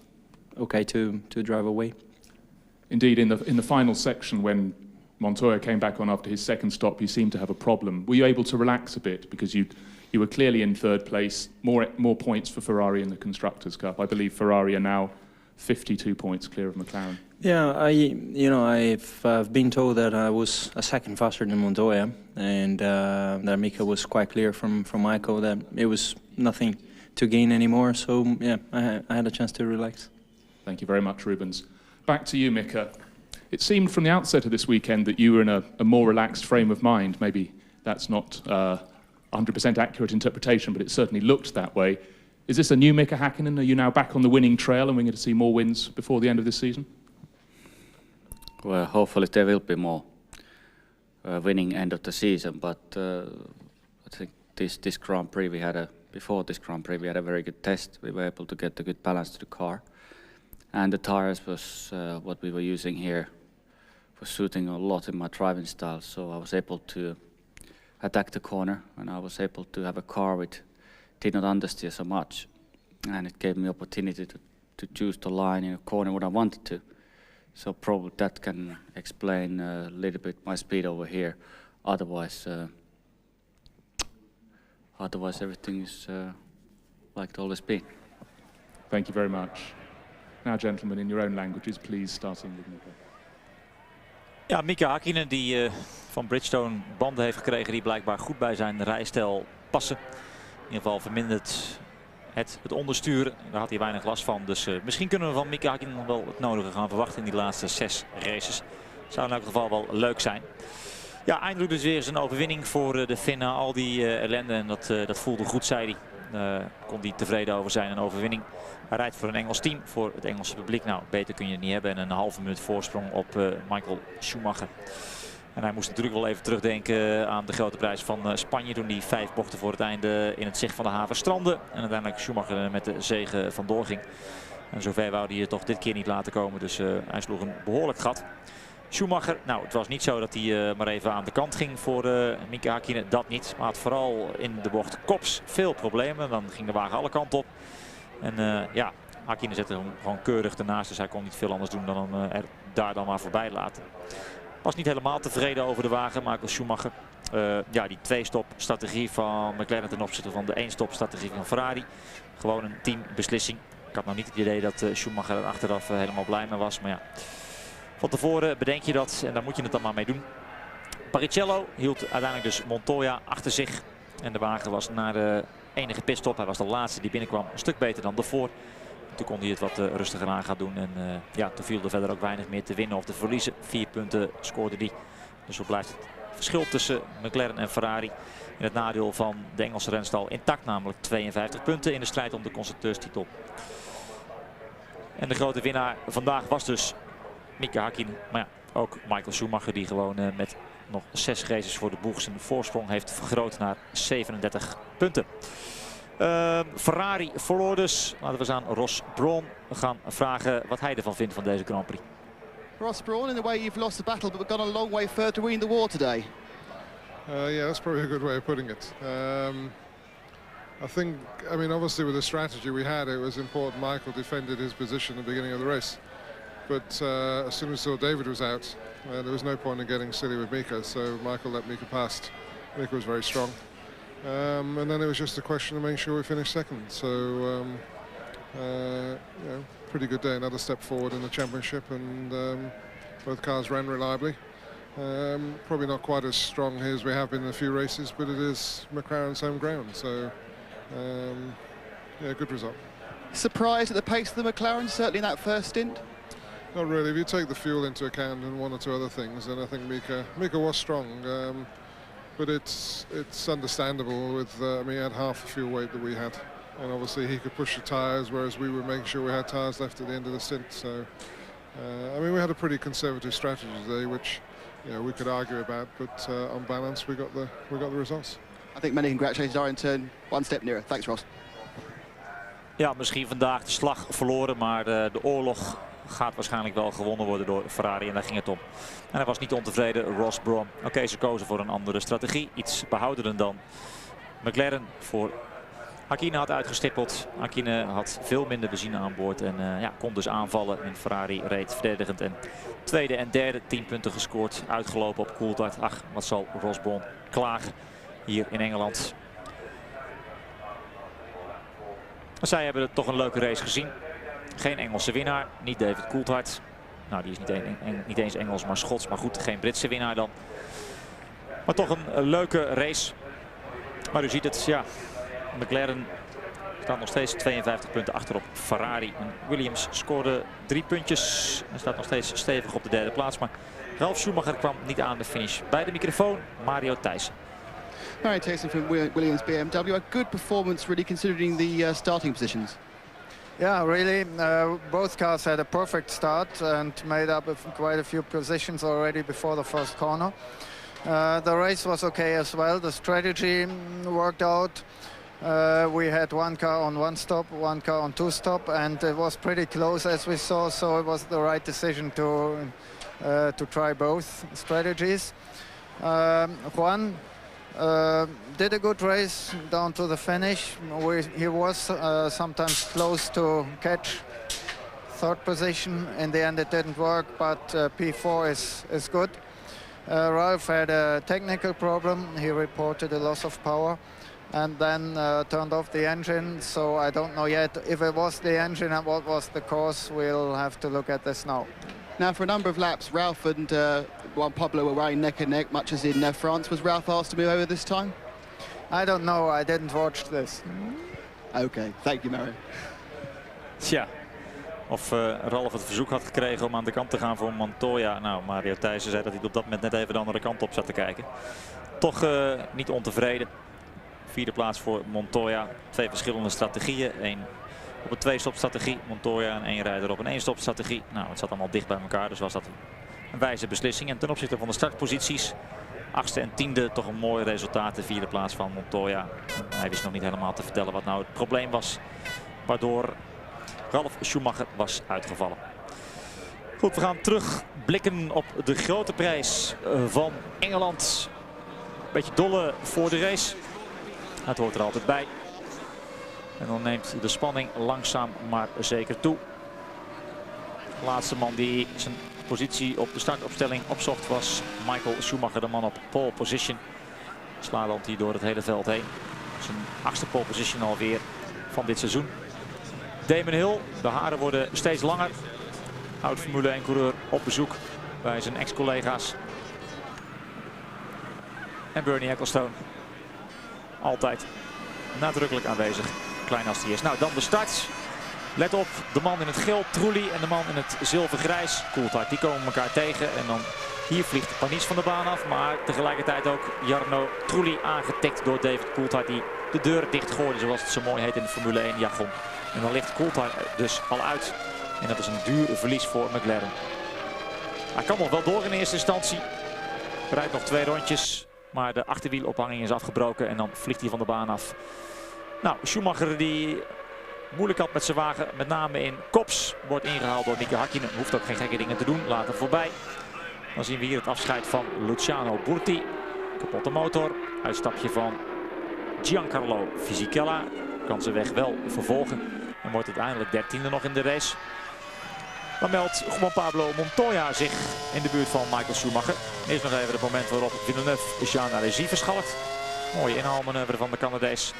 okay to drive away. Indeed, in the final section, when Montoya came back on after his second stop, he seemed to have a problem. Were you able to relax a bit because you were clearly in third place, more points for Ferrari in the Constructors' Cup? I believe Ferrari are now 52 points clear of McLaren. Yeah, I've been told that I was a second faster than Montoya, and that Mika was quite clear from Michael that it was nothing to gain anymore. So yeah, I had a chance to relax. Thank you very much, Rubens. Back to you, Mika. It seemed from the outset of this weekend that you were in a more relaxed frame of mind. Maybe that's not 100% accurate interpretation, but it certainly looked that way. Is this a new Mika Häkkinen? Are you now back on the winning trail and we're going to see more wins before the end of this season? Well, hopefully there will be more winning end of the season, but I think this Grand Prix before this Grand Prix we had a very good test. We were able to get a good balance to the car, and the tires was what we were using here was suiting a lot in my driving style, so I was able to attack the corner, and I was able to have a car which did not understeer so much, and it gave me opportunity to choose the line in a corner what I wanted to. So probably that can explain a little bit my speed over here. Otherwise everything is like it always been. Thank you very much. Now, gentlemen, in your own languages, please, starting with Mika. Ja, Mika Häkkinen die van Bridgestone banden heeft gekregen die blijkbaar goed bij zijn rijstijl passen. In ieder geval vermindert het onderstuur. Daar had hij weinig last van. Dus misschien kunnen we van Mika Häkkinen nog wel het nodige gaan verwachten in die laatste 6 races. Zou in elk geval wel leuk zijn. Ja, eindelijk dus weer eens een overwinning voor de Finn na al die ellende. En dat voelde goed, zei hij. Kon hij tevreden over zijn, een overwinning. Hij rijdt voor een Engels team, voor het Engelse publiek. Nou, beter kun je het niet hebben. En een halve minuut voorsprong op Michael Schumacher. En hij moest natuurlijk wel even terugdenken aan de grote prijs van Spanje. Toen hij 5 bochten voor het einde in het zicht van de haven strandde. En uiteindelijk Schumacher met de zege vandoor ging. En zover wou hij het toch dit keer niet laten komen. Dus hij sloeg een behoorlijk gat. Schumacher, nou, het was niet zo dat hij maar even aan de kant ging voor Mika Häkkinen. Dat niet. Maar had vooral in de bocht Kops veel problemen. Dan ging de wagen alle kanten op. En ja, Häkkinen zette hem gewoon keurig ernaast. Dus hij kon niet veel anders doen dan er daar dan maar voorbij laten. Was niet helemaal tevreden over de wagen, Michael Schumacher. Ja, die 2-stop strategie van McLaren ten opzichte van de 1-stop strategie van Ferrari. Gewoon een teambeslissing. Ik had nou niet het idee dat Schumacher er achteraf helemaal blij mee was. Maar ja, van tevoren bedenk je dat en daar moet je het dan maar mee doen. Barrichello hield uiteindelijk dus Montoya achter zich. En de wagen was na de enige pitstop, hij was de laatste die binnenkwam, een stuk beter dan daarvoor. Toen kon hij het wat rustiger aan gaan doen. En ja, toen viel er verder ook weinig meer te winnen of te verliezen. 4 punten scoorde hij. Dus zo blijft het verschil tussen McLaren en Ferrari in het nadeel van de Engelse renstal intact. Namelijk 52 punten in de strijd om de constructeurstitel. En de grote winnaar vandaag was dus Mika Häkkinen. Maar ja, ook Michael Schumacher die gewoon met nog 6 races voor de boeg zijn voorsprong heeft vergroot naar 37 punten. Ferrari verloor dus. Laten we eens aan Ross Brawn gaan vragen wat hij ervan vindt van deze Grand Prix. Ross Brawn, in the way you've lost the battle, but we've gone a long way further to win the war today. Yeah, that's probably a good way of putting it. I think, I mean, obviously with the strategy we had, it was important Michael defended his position at the beginning of the race. But as soon as David was out, there was no point in getting silly with Mika, so Michael let Mika past. Mika was very strong. And then it was just a question of making sure we finished second. So, you know, pretty good day, another step forward in the championship, and both cars ran reliably. Probably not quite as strong here as we have been in a few races, but it is McLaren's home ground, so yeah, good result. Surprised at the pace of the McLaren, certainly in that first stint? Not really. If you take the fuel into account and 1 or 2 other things, then I think Mika was strong. But it's understandable with, I mean, he had half the fuel weight that we had. And obviously he could push the tyres, whereas we were making sure we had tyres left at the end of the stint. So, I mean, we had a pretty conservative strategy today, which, you know, we could argue about, but on balance, we got the results. I think many congratulations are in turn 1 step nearer. Thanks, Ross. Ja, misschien vandaag de slag verloren, maar de oorlog gaat waarschijnlijk wel gewonnen worden door Ferrari en daar ging het om. En hij was niet ontevreden, Ross Brawn. Oké, ze kozen voor een andere strategie, iets behoudender dan McLaren voor Häkkinen had uitgestippeld. Häkkinen had veel minder benzine aan boord en ja, kon dus aanvallen. En Ferrari reed verdedigend en tweede en derde 10 punten gescoord. Uitgelopen op Coulthard. Ach, wat zal Ross Brawn klagen hier in Engeland. Zij hebben toch een leuke race gezien. Geen Engelse winnaar, niet David Coulthard. Nou, die is niet eens Engels, maar Schots. Maar goed, geen Britse winnaar dan. Maar toch een leuke race. Maar u ziet het, ja, McLaren Staat nog steeds 52 punten achter op Ferrari. En Williams scoorde 3 puntjes en staat nog steeds stevig op de derde plaats. Maar Ralf Schumacher kwam niet aan de finish. Bij de microfoon Mario Thijssen. Mario Thijssen from Williams BMW. A good performance, really, considering the starting positions. Yeah, really. Both cars had a perfect start and made up quite a few positions already before the first corner. The race was okay as well. The strategy worked out. We had one car on one stop, one car on two stop, and it was pretty close as we saw. So it was the right decision to try both strategies. Juan did a good race down to the finish. He was sometimes close to catch third position. In the end it didn't work, but P4 is good. Ralf had a technical problem. He reported a loss of power and then turned off the engine. So I don't know yet if it was the engine and what was the cause. We'll have to look at this now. Now, for a number of laps, Ralf and Juan Pablo were running neck and neck, much as in France. Was Ralf asked to move over this time? I don't know. I didn't watch this. Okay, thank you, Mario. Tja, of Ralf het verzoek had gekregen om aan de kant te gaan voor Montoya. Nou, Mario Thijssen zei dat hij op dat moment net even de andere kant op zat te kijken. Toch niet ontevreden. Vierde plaats voor Montoya. 2 verschillende strategieën. 1 op een 2-stop strategie, Montoya, en 1 rijder op een 1-stop strategie. Nou, het zat allemaal dicht bij elkaar, dus was dat een wijze beslissing. En ten opzichte van de startposities, 8e en 10e, toch een mooi resultaat. De 4e plaats van Montoya. Hij wist nog niet helemaal te vertellen wat nou het probleem was, waardoor Ralf Schumacher was uitgevallen. Goed, we gaan terugblikken op de grote prijs van Engeland. Beetje dolle voor de race. Het hoort er altijd bij. En dan neemt de spanning langzaam maar zeker toe. De laatste man die zijn positie op de startopstelling opzocht was Michael Schumacher, de man op pole position. Slaat hij door het hele veld heen. Zijn 8e pole position alweer van dit seizoen. Damon Hill, de haren worden steeds langer. Oud Formule 1 coureur op bezoek bij zijn ex-collega's. En Bernie Ecclestone, altijd nadrukkelijk aanwezig, klein als hij is. Nou, dan de start. Let op, de man in het geel, Trulli, en de man in het zilvergrijs, Coulthard. Die komen elkaar tegen en dan hier vliegt Panis van de baan af. Maar tegelijkertijd ook Jarno Trulli aangetikt door David Coulthard, die de deur dichtgooide, zoals het zo mooi heet in de Formule 1 jargon. En dan ligt Coulthard dus al uit. En dat is een duur verlies voor McLaren. Hij kan nog wel door in eerste instantie. Rijdt nog 2 rondjes. Maar de achterwielophanging is afgebroken en dan vliegt hij van de baan af. Nou, Schumacher die moeilijk had met zijn wagen, met name in Kops, wordt ingehaald door Mika Häkkinen. Hoeft ook geen gekke dingen te doen, later voorbij. Dan zien we hier het afscheid van Luciano Burti. Kapotte motor, uitstapje van Giancarlo Fisichella. Kan zijn weg wel vervolgen en wordt uiteindelijk 13e nog in de race. Dan meldt Juan Pablo Montoya zich in de buurt van Michael Schumacher. Eerst nog even het moment waarop Villeneuve Jean Alesi verschalkt. Mooie inhaalmanoeuvre van de Canadees.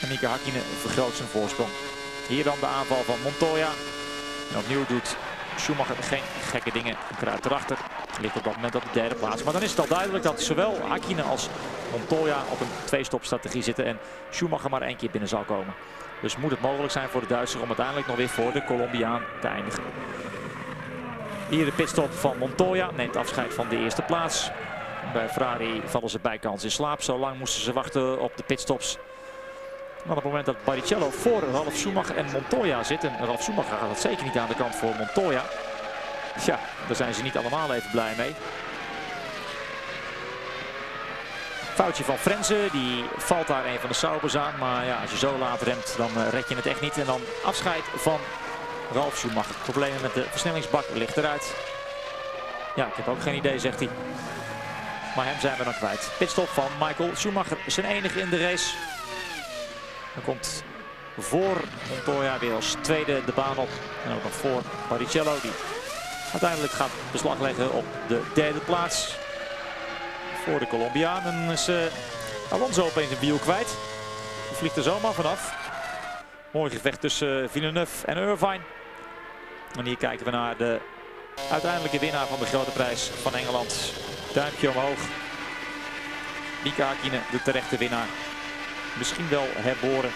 En Mika Häkkinen vergroot zijn voorsprong. Hier dan de aanval van Montoya. En opnieuw doet Schumacher geen gekke dingen. Kruipt erachter. Ligt op dat moment op de derde plaats. Maar dan is het al duidelijk dat zowel Häkkinen als Montoya op een 2-stop strategie zitten. En Schumacher maar 1 keer binnen zal komen. Dus moet het mogelijk zijn voor de Duitser om uiteindelijk nog weer voor de Colombiaan te eindigen. Hier de pitstop van Montoya. Neemt afscheid van de eerste plaats. Bij Ferrari vallen ze bijkans in slaap. Zo lang moesten ze wachten op de pitstops. Maar op het moment dat Barrichello voor Ralf Schumacher en Montoya zit. En Ralf Schumacher gaat het zeker niet aan de kant voor Montoya. Ja, daar zijn ze niet allemaal even blij mee. Foutje van Frenzen, die valt daar een van de Saubers aan. Maar ja, als je zo laat remt, dan red je het echt niet. En dan afscheid van Ralf Schumacher. Problemen met de versnellingsbak ligt eruit. Ja, ik heb ook geen idee, zegt hij. Maar hem zijn we dan kwijt. Pitstop van Michael Schumacher, zijn enige in de race. Dan komt voor Montoya weer als tweede de baan op. En ook nog voor Barrichello, die uiteindelijk gaat beslag leggen op de derde plaats. Voor de Colombiaan. En is Alonso opeens een wiel kwijt. Die vliegt er zomaar vanaf. Mooi gevecht tussen Villeneuve en Irvine. En hier kijken we naar de uiteindelijke winnaar van de grote prijs van Engeland. Duimpje omhoog. Mika Häkkinen, de terechte winnaar. Misschien wel herboren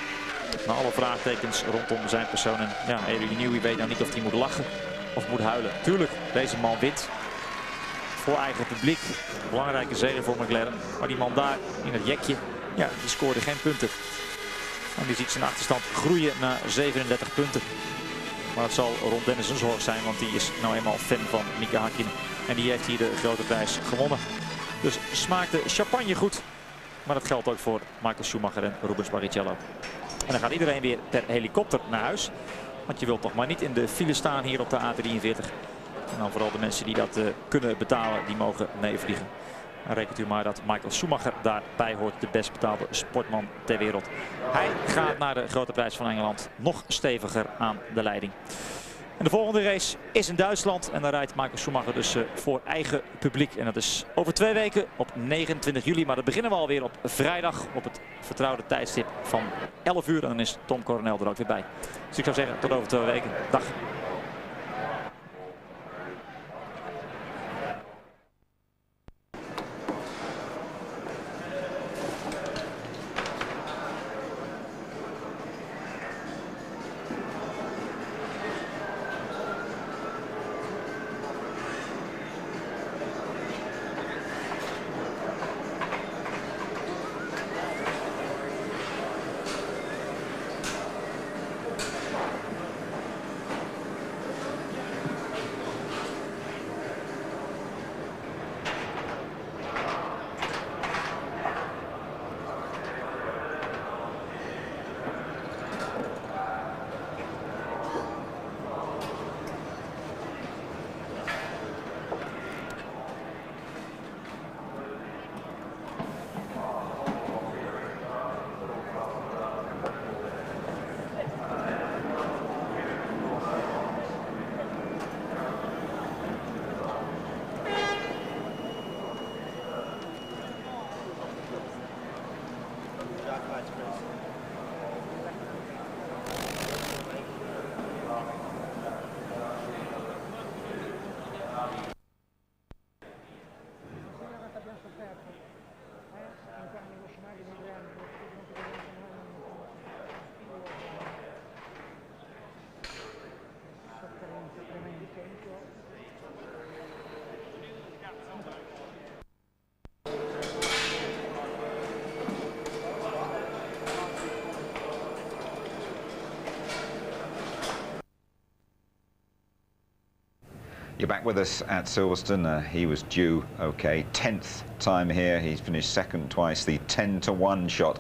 Na alle vraagtekens rondom zijn persoon. En ja, Adrian Newey weet nou niet of hij moet lachen of moet huilen. Tuurlijk, deze man wint. Voor eigen publiek. Belangrijke zege voor McLaren. Maar die man daar in het jekje, ja, die scoorde geen punten. En die ziet zijn achterstand groeien naar 37 punten. Maar het zal Ron Dennis een zorg zijn, want die is nou eenmaal fan van Mika Häkkinen. En die heeft hier de grote prijs gewonnen. Dus smaakt de champagne goed. Maar dat geldt ook voor Michael Schumacher en Rubens Barrichello. En dan gaat iedereen weer per helikopter naar huis. Want je wilt toch maar niet in de file staan hier op de A43. En dan vooral de mensen die dat kunnen betalen, die mogen meevliegen. En rekent u maar dat Michael Schumacher daarbij hoort, de best betaalde sportman ter wereld. Hij gaat naar de grote prijs van Engeland nog steviger aan de leiding. En de volgende race is in Duitsland en daar rijdt Michael Schumacher dus voor eigen publiek. En dat is over 2 weken op 29 juli. Maar dat beginnen we alweer op vrijdag op het vertrouwde tijdstip van 11 uur. En dan is Tom Coronel er ook weer bij. Dus ik zou zeggen tot over 2 weken. Dag. You're back with us at Silverstone. He was due, okay, 10th time here. He's finished second twice, the 10-1 shot.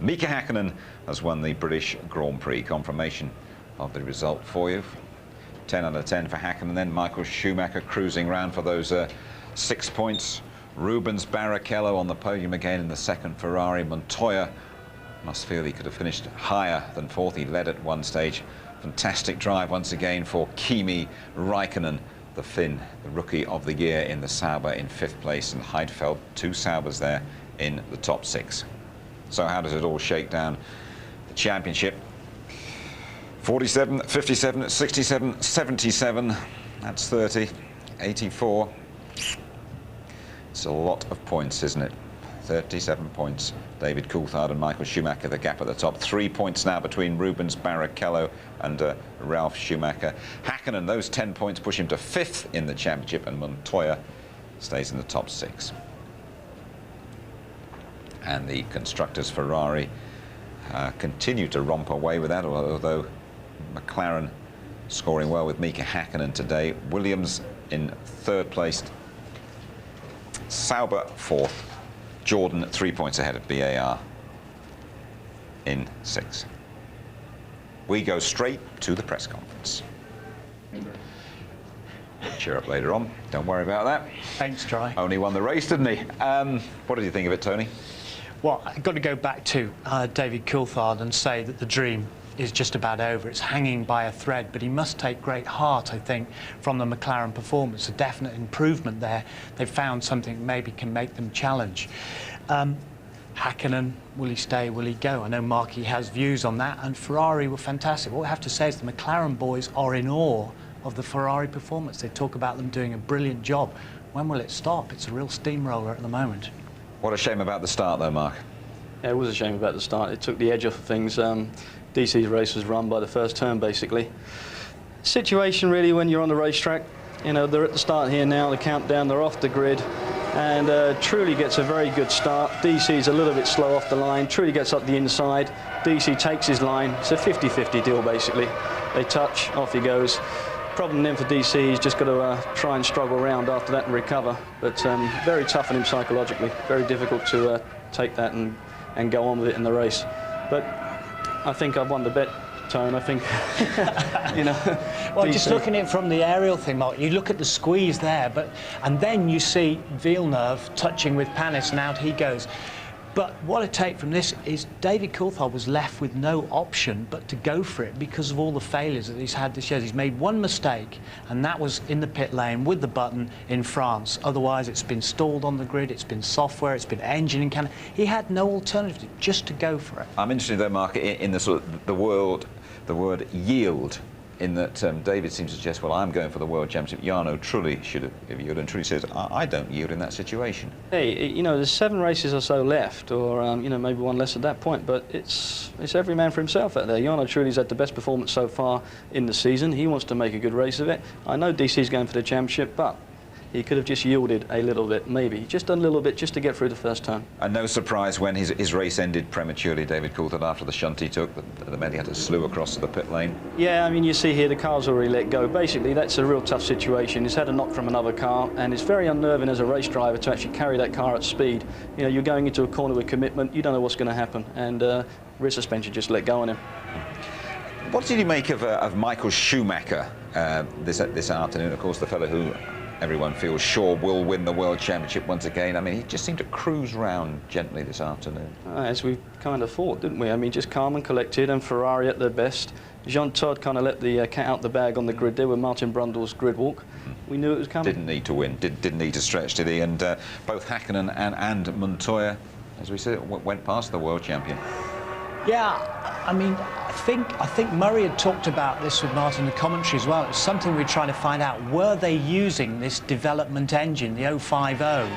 Mika Häkkinen has won the British Grand Prix. Confirmation of the result for you. 10 out of 10 for Häkkinen. Then Michael Schumacher cruising round for those 6 points. Rubens Barrichello on the podium again in the second Ferrari. Montoya must feel he could have finished higher than fourth. He led at one stage. Fantastic drive once again for Kimi Räikkönen, the Finn, the rookie of the year in the Sauber in 5th place, and Heidfeld, 2 Saubers there in the top 6. So how does it all shake down the championship? 47, 57, 67, 77, that's 30, 84. It's a lot of points, isn't it? 37 points. David Coulthard and Michael Schumacher, the gap at the top. 3 points now between Rubens Barrichello and Ralf Schumacher. Häkkinen, those 10 points push him to 5th in the championship, and Montoya stays in the top 6. And the constructors Ferrari continue to romp away with that, although McLaren scoring well with Mika Häkkinen today. Williams in 3rd place. Sauber 4th. Jordan 3 points ahead of BAR in 6th. We go straight to the press conference. Cheer up later on. Don't worry about that. Thanks, Troy. Only won the race, didn't he? What did you think of it, Tony? Well, I've got to go back to David Coulthard and say that the dream is just about over. It's hanging by a thread, but he must take great heart, I think, from the McLaren performance. A definite improvement there. They've found something that maybe can make them challenge. Häkkinen, will he stay, will he go? I know Marky has views on that, and Ferrari were fantastic. What we have to say is the McLaren boys are in awe of the Ferrari performance. They talk about them doing a brilliant job. When will it stop? It's a real steamroller at the moment. What a shame about the start, though, Mark. Yeah, it was a shame about the start. It took the edge off of things. DC's race was run by the first turn, basically. Situation really when you're on the racetrack, you know, they're at the start here now, the countdown, they're off the grid, and Truly gets a very good start. DC's a little bit slow off the line, Truly gets up the inside, DC takes his line. It's a 50-50 deal, basically. They touch, off he goes. Problem then for DC, he's just got to try and struggle around after that and recover. But very tough on him psychologically. Very difficult to take that and go on with it in the race. But I think I've won the bet, Tone. I think, you know. Well, just looking at it from the aerial thing, Mark, you look at the squeeze there, and then you see Villeneuve touching with Panis, and out he goes. But what I take from this is David Coulthard was left with no option but to go for it because of all the failures that he's had this year. He's made one mistake, and that was in the pit lane with the button in France. Otherwise, it's been stalled on the grid, it's been software, it's been engine in Canada. He had no alternative just to go for it. I'm interested, though, Mark, in the sort of the word yield. In that David seems to suggest, well, I'm going for the World Championship. Jarno Trulli should have yielded, and Trulli says, I don't yield in that situation. Hey, you know, there's 7 races or so left, or you know, maybe one less at that point. But it's every man for himself out there. Jarno Trulli's had the best performance so far in the season. He wants to make a good race of it. I know DC's going for the championship, but he could have just yielded a little bit, maybe. Just done a little bit just to get through the first turn. And no surprise when his race ended prematurely, David Coulthard, after the shunt he took. The man he had to slew across to the pit lane. Yeah, I mean, you see here the car's already let go. Basically, that's a real tough situation. He's had a knock from another car, and it's very unnerving as a race driver to actually carry that car at speed. You know, you're going into a corner with commitment, you don't know what's going to happen, and rear suspension just let go on him. What did you make of Michael Schumacher this afternoon? Of course, the fellow who everyone feels sure will win the World Championship once again. I mean, he just seemed to cruise round gently this afternoon. As we kind of thought, didn't we? I mean, just calm and collected, and Ferrari at their best. Jean Todt kind of let the cat out the bag on the grid there with Martin Brundle's grid walk. We knew it was coming. Didn't need to win, didn't need to stretch, did he? And both Häkkinen and Montoya, as we said, went past the World Champion. Yeah, I mean, I think Murray had talked about this with Martin in the commentary as well. It was something we were trying to find out. Were they using this development engine, the 050?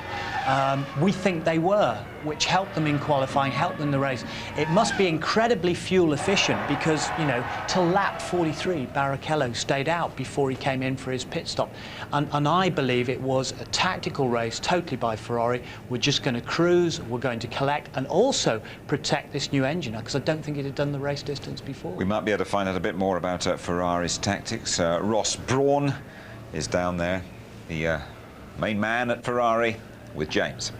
We think they were, which helped them in qualifying, helped them in the race. It must be incredibly fuel efficient because, you know, till lap 43, Barrichello stayed out before he came in for his pit stop. And I believe it was a tactical race totally by Ferrari. We're just going to cruise, we're going to collect and also protect this new engine, because I don't think it had done the race distance before. We might be able to find out a bit more about Ferrari's tactics. Ross Brawn is down there, the main man at Ferrari, with James.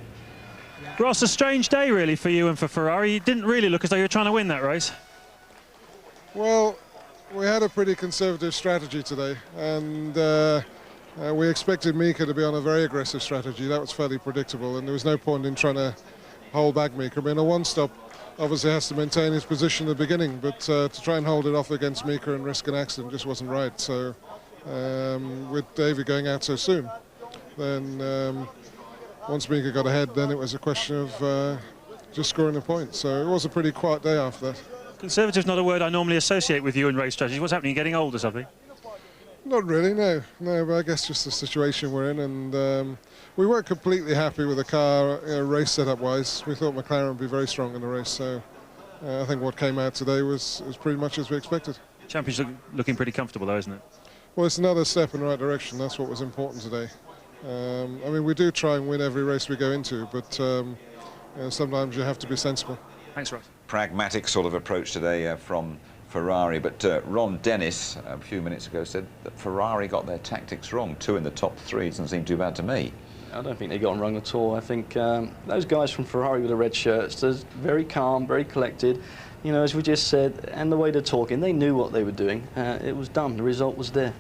Ross, a strange day really for you and for Ferrari. It didn't really look as though you were trying to win that race. Well, we had a pretty conservative strategy today, and we expected Mika to be on a very aggressive strategy. That was fairly predictable, and there was no point in trying to hold back Mika. I mean, a one-stop obviously has to maintain his position at the beginning, but to try and hold it off against Mika and risk an accident just wasn't right. So with David going out so soon, then once Mika got ahead, then it was a question of just scoring a point. So it was a pretty quiet day after that. Conservative's not a word I normally associate with you in race strategy. What's happening? You're getting old or something? Not really, no. No, but I guess just the situation we're in, and we weren't completely happy with the car race setup-wise. We thought McLaren would be very strong in the race, so I think what came out today was pretty much as we expected. Championship looking pretty comfortable though, isn't it? Well, it's another step in the right direction. That's what was important today. I mean, we do try and win every race we go into, but sometimes you have to be sensible. Thanks, Ross. Pragmatic sort of approach today from Ferrari, but Ron Dennis a few minutes ago said that Ferrari got their tactics wrong. 2 in the top 3 doesn't seem too bad to me. I don't think they got them wrong at all. I think those guys from Ferrari with the red shirts, they're very calm, very collected. You know, as we just said, and the way they're talking, they knew what they were doing. It was done. The result was there.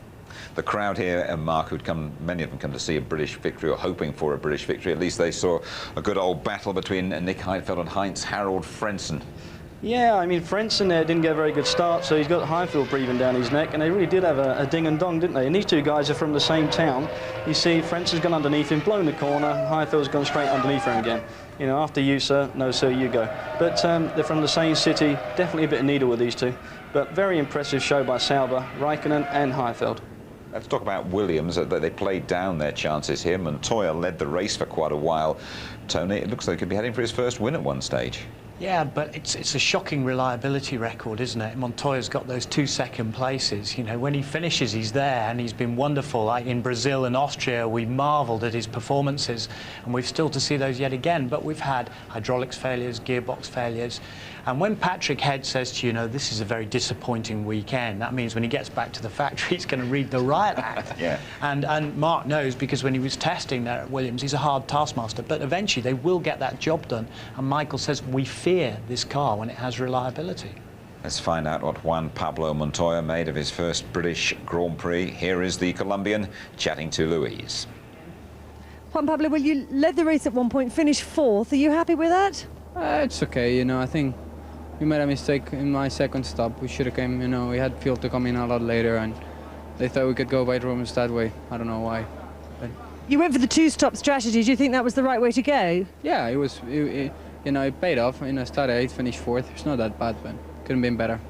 The crowd here, Mark, who'd come, many of them come to see a British victory or hoping for a British victory. At least they saw a good old battle between Nick Heidfeld and Heinz-Harald Frentzen. Yeah, I mean, Frentzen there didn't get a very good start, so he's got Heidfeld breathing down his neck, and they really did have a ding and dong, didn't they? And these two guys are from the same town. You see, Frentzen's gone underneath him, blown the corner, Heidfeld's gone straight underneath him again. You know, after you, sir, no, sir, you go. But they're from the same city, definitely a bit of needle with these two. But very impressive show by Sauber, Raikkonen and Heidfeld. Let's talk about Williams. They played down their chances here. Montoya led the race for quite a while. Tony, it looks like he could be heading for his first win at one stage. Yeah, but it's a shocking reliability record, isn't it? Montoya's got those 2 second places. You know, when he finishes, he's there, and he's been wonderful. Like in Brazil and Austria, we marvelled at his performances, and we've still to see those yet again. But we've had hydraulics failures, gearbox failures, and when Patrick Head says to you, know, this is a very disappointing weekend, that means when he gets back to the factory, he's going to read the riot act. Yeah. And Mark knows, because when he was testing there at Williams, he's a hard taskmaster. But eventually, they will get that job done. And Michael says, we fear this car when it has reliability. Let's find out what Juan Pablo Montoya made of his first British Grand Prix. Here is the Colombian chatting to Louise. Juan Pablo, well, you led the race at one point, finished 4th. Are you happy with that? It's okay, you know. I think we made a mistake in my second stop. We should have came, you know, we had fuel to come in a lot later, and they thought we could go by Romans that way. I don't know why. But you went for the 2-stop strategy. Do you think that was the right way to go? Yeah, it was. You know, it paid off. You know, started 8th, finished 4th. It's not that bad, but couldn't have been better.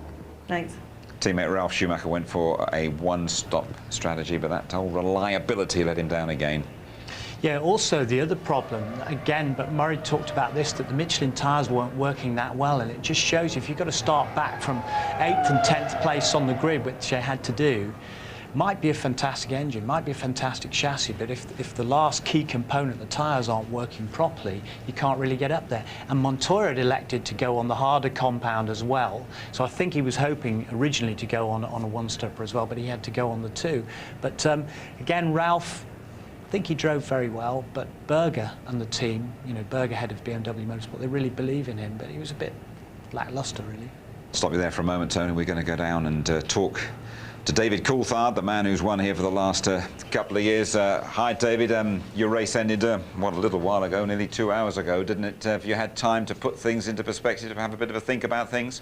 Thanks. Teammate Ralf Schumacher went for a 1-stop strategy, but that whole reliability let him down again. Yeah, also the other problem, again, but Murray talked about this, that the Michelin tyres weren't working that well, and it just shows you if you've got to start back from 8th and 10th place on the grid, which they had to do, might be a fantastic engine, might be a fantastic chassis, but if the last key component, the tyres, aren't working properly, you can't really get up there. And Montoya had elected to go on the harder compound as well, so I think he was hoping originally to go on a 1-stopper as well, but he had to go on the 2. But again, Ralph, I think he drove very well, but Berger and the team, you know, Berger, head of BMW Motorsport, they really believe in him, but he was a bit lacklustre, really. Stop you there for a moment, Tony. We're going to go down and talk to David Coulthard, the man who's won here for the last couple of years. Hi, David. Your race ended, what, a little while ago, nearly 2 hours ago, didn't it? Have you had time to put things into perspective, to have a bit of a think about things?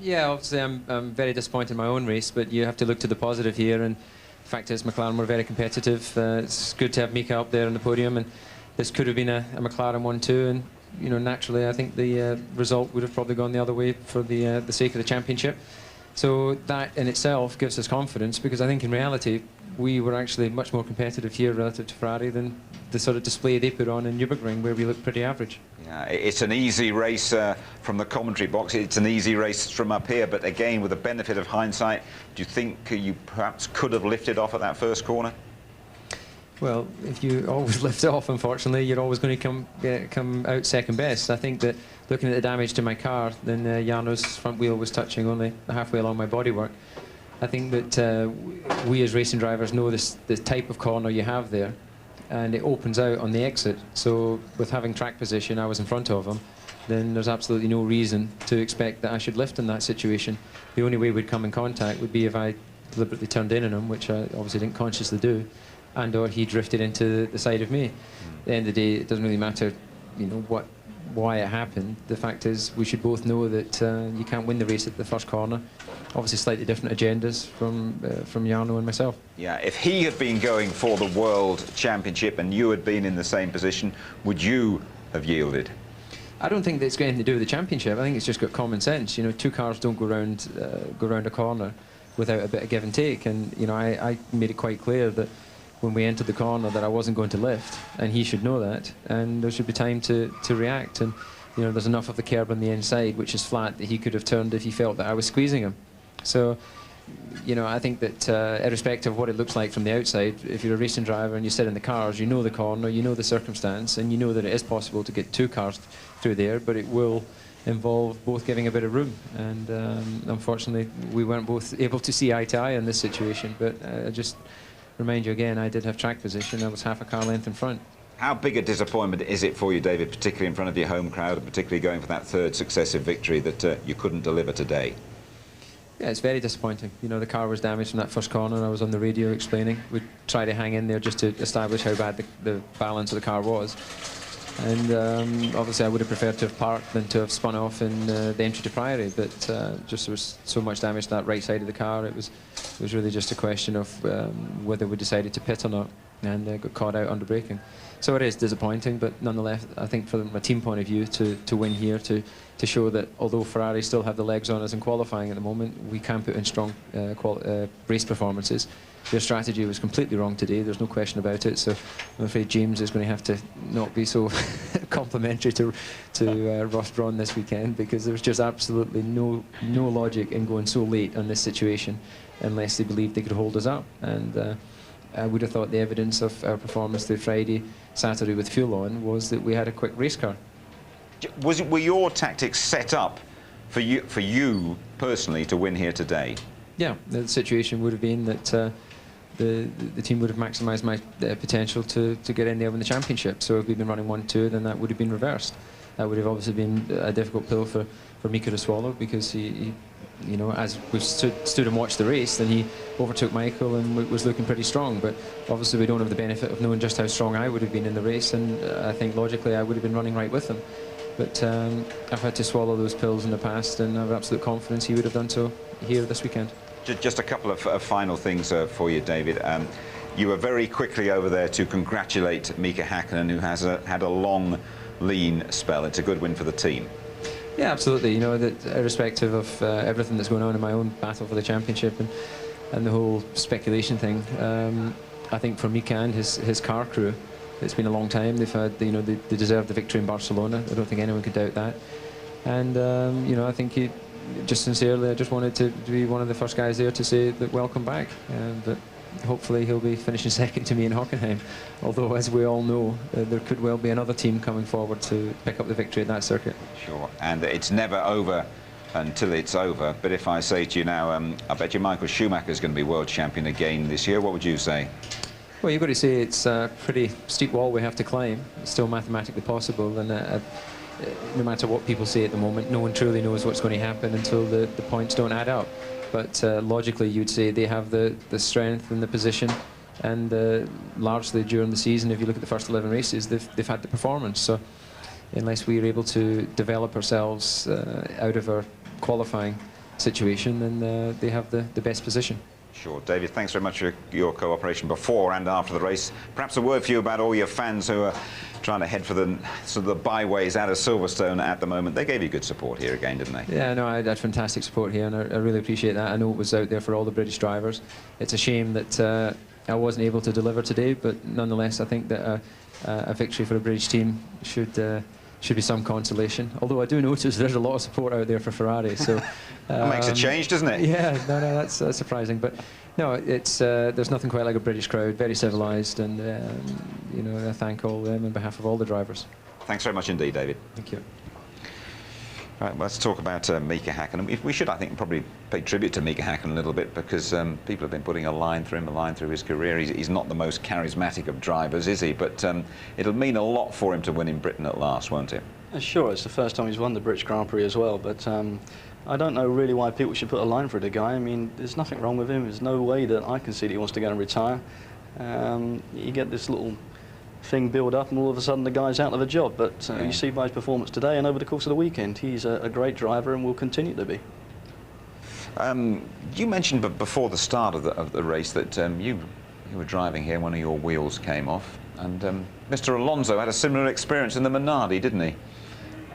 Yeah, obviously I'm very disappointed in my own race, but you have to look to the positive here. And the fact is, McLaren were very competitive. It's good to have Mika up there on the podium, and this could have been a McLaren 1-2. And you know, naturally, I think the result would have probably gone the other way for the sake of the championship. So that in itself gives us confidence, because I think in reality we were actually much more competitive here relative to Ferrari than the sort of display they put on in Nürburgring, where we looked pretty average. Yeah, it's an easy race from the commentary box. It's an easy race from up here, but again, with the benefit of hindsight, do you think you perhaps could have lifted off at that first corner? Well, if you always lift off, unfortunately, you're always going to come out second best. I think that looking at the damage to my car, then Jarno's front wheel was touching only halfway along my bodywork. I think that we as racing drivers know the type of corner you have there, and it opens out on the exit. So with having track position, I was in front of him, then there's absolutely no reason to expect that I should lift in that situation. The only way we'd come in contact would be if I deliberately turned in on him, which I obviously didn't consciously do, and or he drifted into the side of me. At the end of the day, it doesn't really matter, you know, why it happened. The fact is, we should both know that you can't win the race at the first corner. Obviously, slightly different agendas from Jarno and myself. Yeah, if he had been going for the World Championship and you had been in the same position, would you have yielded? I don't think that it's got anything to do with the championship. I think it's just got common sense. You know, two cars don't go round a corner without a bit of give and take. And you know, I made it quite clear that when we entered the corner that I wasn't going to lift, and he should know that, and there should be time to react. And you know, there's enough of the curb on the inside which is flat that he could have turned if he felt that I was squeezing him. So you know, I think that irrespective of what it looks like from the outside, if you're a racing driver and you sit in the cars, you know the corner, you know the circumstance, and you know that it is possible to get two cars through there, but it will involve both giving a bit of room. And unfortunately, we weren't both able to see eye to eye in this situation. But I just remind you again, I did have track position. I was half a car length in front. How big a disappointment is it for you, David, particularly in front of your home crowd, and particularly going for that third successive victory, that you couldn't deliver today? Yeah, it's very disappointing. You know, the car was damaged from that first corner, and I was on the radio explaining. We tried to hang in there just to establish how bad the balance of the car was. And obviously I would have preferred to have parked than to have spun off in the entry to Priory, but just there was so much damage to that right side of the car. It was really just a question of whether we decided to pit or not, and got caught out under braking. So it is disappointing, but nonetheless, I think from a team point of view, to win here, to show that although Ferrari still have the legs on us in qualifying at the moment, we can put in strong race performances. Their strategy was completely wrong today, there's no question about it, so I'm afraid James is going to have to not be so complimentary to Ross Brawn this weekend, because there was just absolutely no logic in going so late on this situation unless they believed they could hold us up. And I would have thought the evidence of our performance through Friday, Saturday with fuel on was that we had a quick race car. Were your tactics set up for you personally to win here today? Yeah, the situation would have been that the team would have maximised my potential to get in there in the championship. So if we'd been running 1-2, then that would have been reversed. That would have obviously been a difficult pill for Mika to swallow, because he you know, as we stood and watched the race, then he overtook Michael and was looking pretty strong. But obviously we don't have the benefit of knowing just how strong I would have been in the race, and I think logically I would have been running right with him. But I've had to swallow those pills in the past, and I have absolute confidence he would have done so here this weekend. Just a couple of final things for you, David. You were very quickly over there to congratulate Mika Häkkinen, who has had a long, lean spell. It's a good win for the team. Yeah, absolutely. You know, that irrespective of everything that's going on in my own battle for the championship and the whole speculation thing, I think for Mika and his car crew, it's been a long time. They've had, you know, they deserve the victory in Barcelona. I don't think anyone could doubt that. And you know, I think he just sincerely, I just wanted to be one of the first guys there to say that welcome back. But hopefully he'll be finishing second to me in Hockenheim. Although, as we all know, there could well be another team coming forward to pick up the victory at that circuit. Sure, and it's never over until it's over. But if I say to you now, I bet you Michael Schumacher is going to be world champion again this year, what would you say? Well, you've got to say it's a pretty steep wall we have to climb. It's still mathematically possible, and no matter what people say at the moment, no one truly knows what's going to happen until the points don't add up. But logically, you'd say they have the strength and the position, and largely during the season, if you look at the first 11 races, they've had the performance. So unless we're able to develop ourselves out of our qualifying situation, then they have the best position. Sure. David, thanks very much for your cooperation before and after the race. Perhaps a word for you about all your fans who are trying to head for the sort of the byways out of Silverstone at the moment. They gave you good support here again, didn't they? Yeah, no, I had fantastic support here, and I really appreciate that. I know it was out there for all the British drivers. It's a shame that I wasn't able to deliver today, but nonetheless, I think that a victory for a British team should be some consolation. Although I do notice there's a lot of support out there for Ferrari, so that makes a change, doesn't it? Yeah, no, that's surprising. But no, it's there's nothing quite like a British crowd, very civilised, and you know, I thank all of them on behalf of all the drivers. Thanks very much indeed, David. Thank you. Right, well, let's talk about Mika Häkkinen. We should, I think, probably pay tribute to Mika Häkkinen a little bit, because people have been putting a line through his career. He's not the most charismatic of drivers, is he? But it'll mean a lot for him to win in Britain at last, won't it? Sure, it's the first time he's won the British Grand Prix as well, but I don't know really why people should put a line through the guy. I mean, there's nothing wrong with him. There's no way that I can see that he wants to go and retire. You get this little thing build up, and all of a sudden the guy's out of a job. But you see by his performance today and over the course of the weekend, he's a great driver and will continue to be. You mentioned before the start of the race that you were driving here, one of your wheels came off, and Mr. Alonso had a similar experience in the Minardi, didn't he?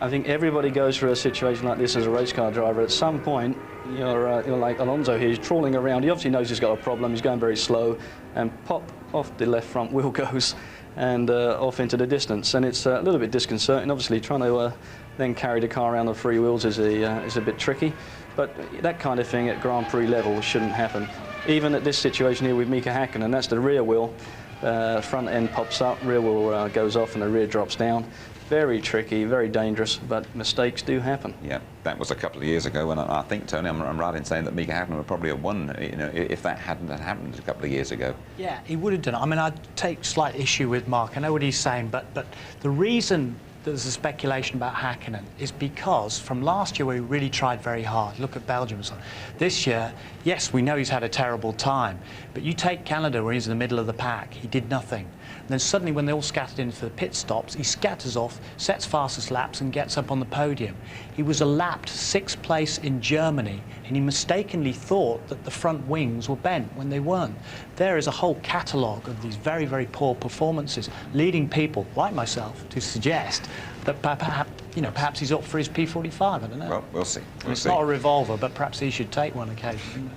I think everybody goes through a situation like this as a race car driver. At some point, you're like Alonso here, he's trawling around. He obviously knows he's got a problem, he's going very slow, and pop off the left front wheel goes, and off into the distance. And it's a little bit disconcerting. Obviously, trying to then carry the car around on three wheels is a bit tricky. But that kind of thing at Grand Prix level shouldn't happen. Even at this situation here with Mika Häkkinen, that's the rear wheel. Front end pops up, rear wheel goes off, and the rear drops down. Very tricky, very dangerous, but mistakes do happen. Yeah, that was a couple of years ago, and I think, Tony, I'm right in saying that Mika Häkkinen would probably have won, you know, if that hadn't happened a couple of years ago. Yeah, he would have done it. I mean, I'd take slight issue with Mark. I know what he's saying, but the reason there's a speculation about Häkkinen is because from last year we really tried very hard. Look at Belgium and so on. This year, yes, we know he's had a terrible time, but you take Canada where he's in the middle of the pack, he did nothing. And then suddenly when they all scattered in for the pit stops, he scatters off, sets fastest laps and gets up on the podium. He was lapped 6th place in Germany, and he mistakenly thought that the front wings were bent when they weren't. There is a whole catalogue of these very, very poor performances, leading people, like myself, to suggest that perhaps he's up for his P45, I don't know. Well, we'll see. It's not a revolver, but perhaps he should take one occasionally.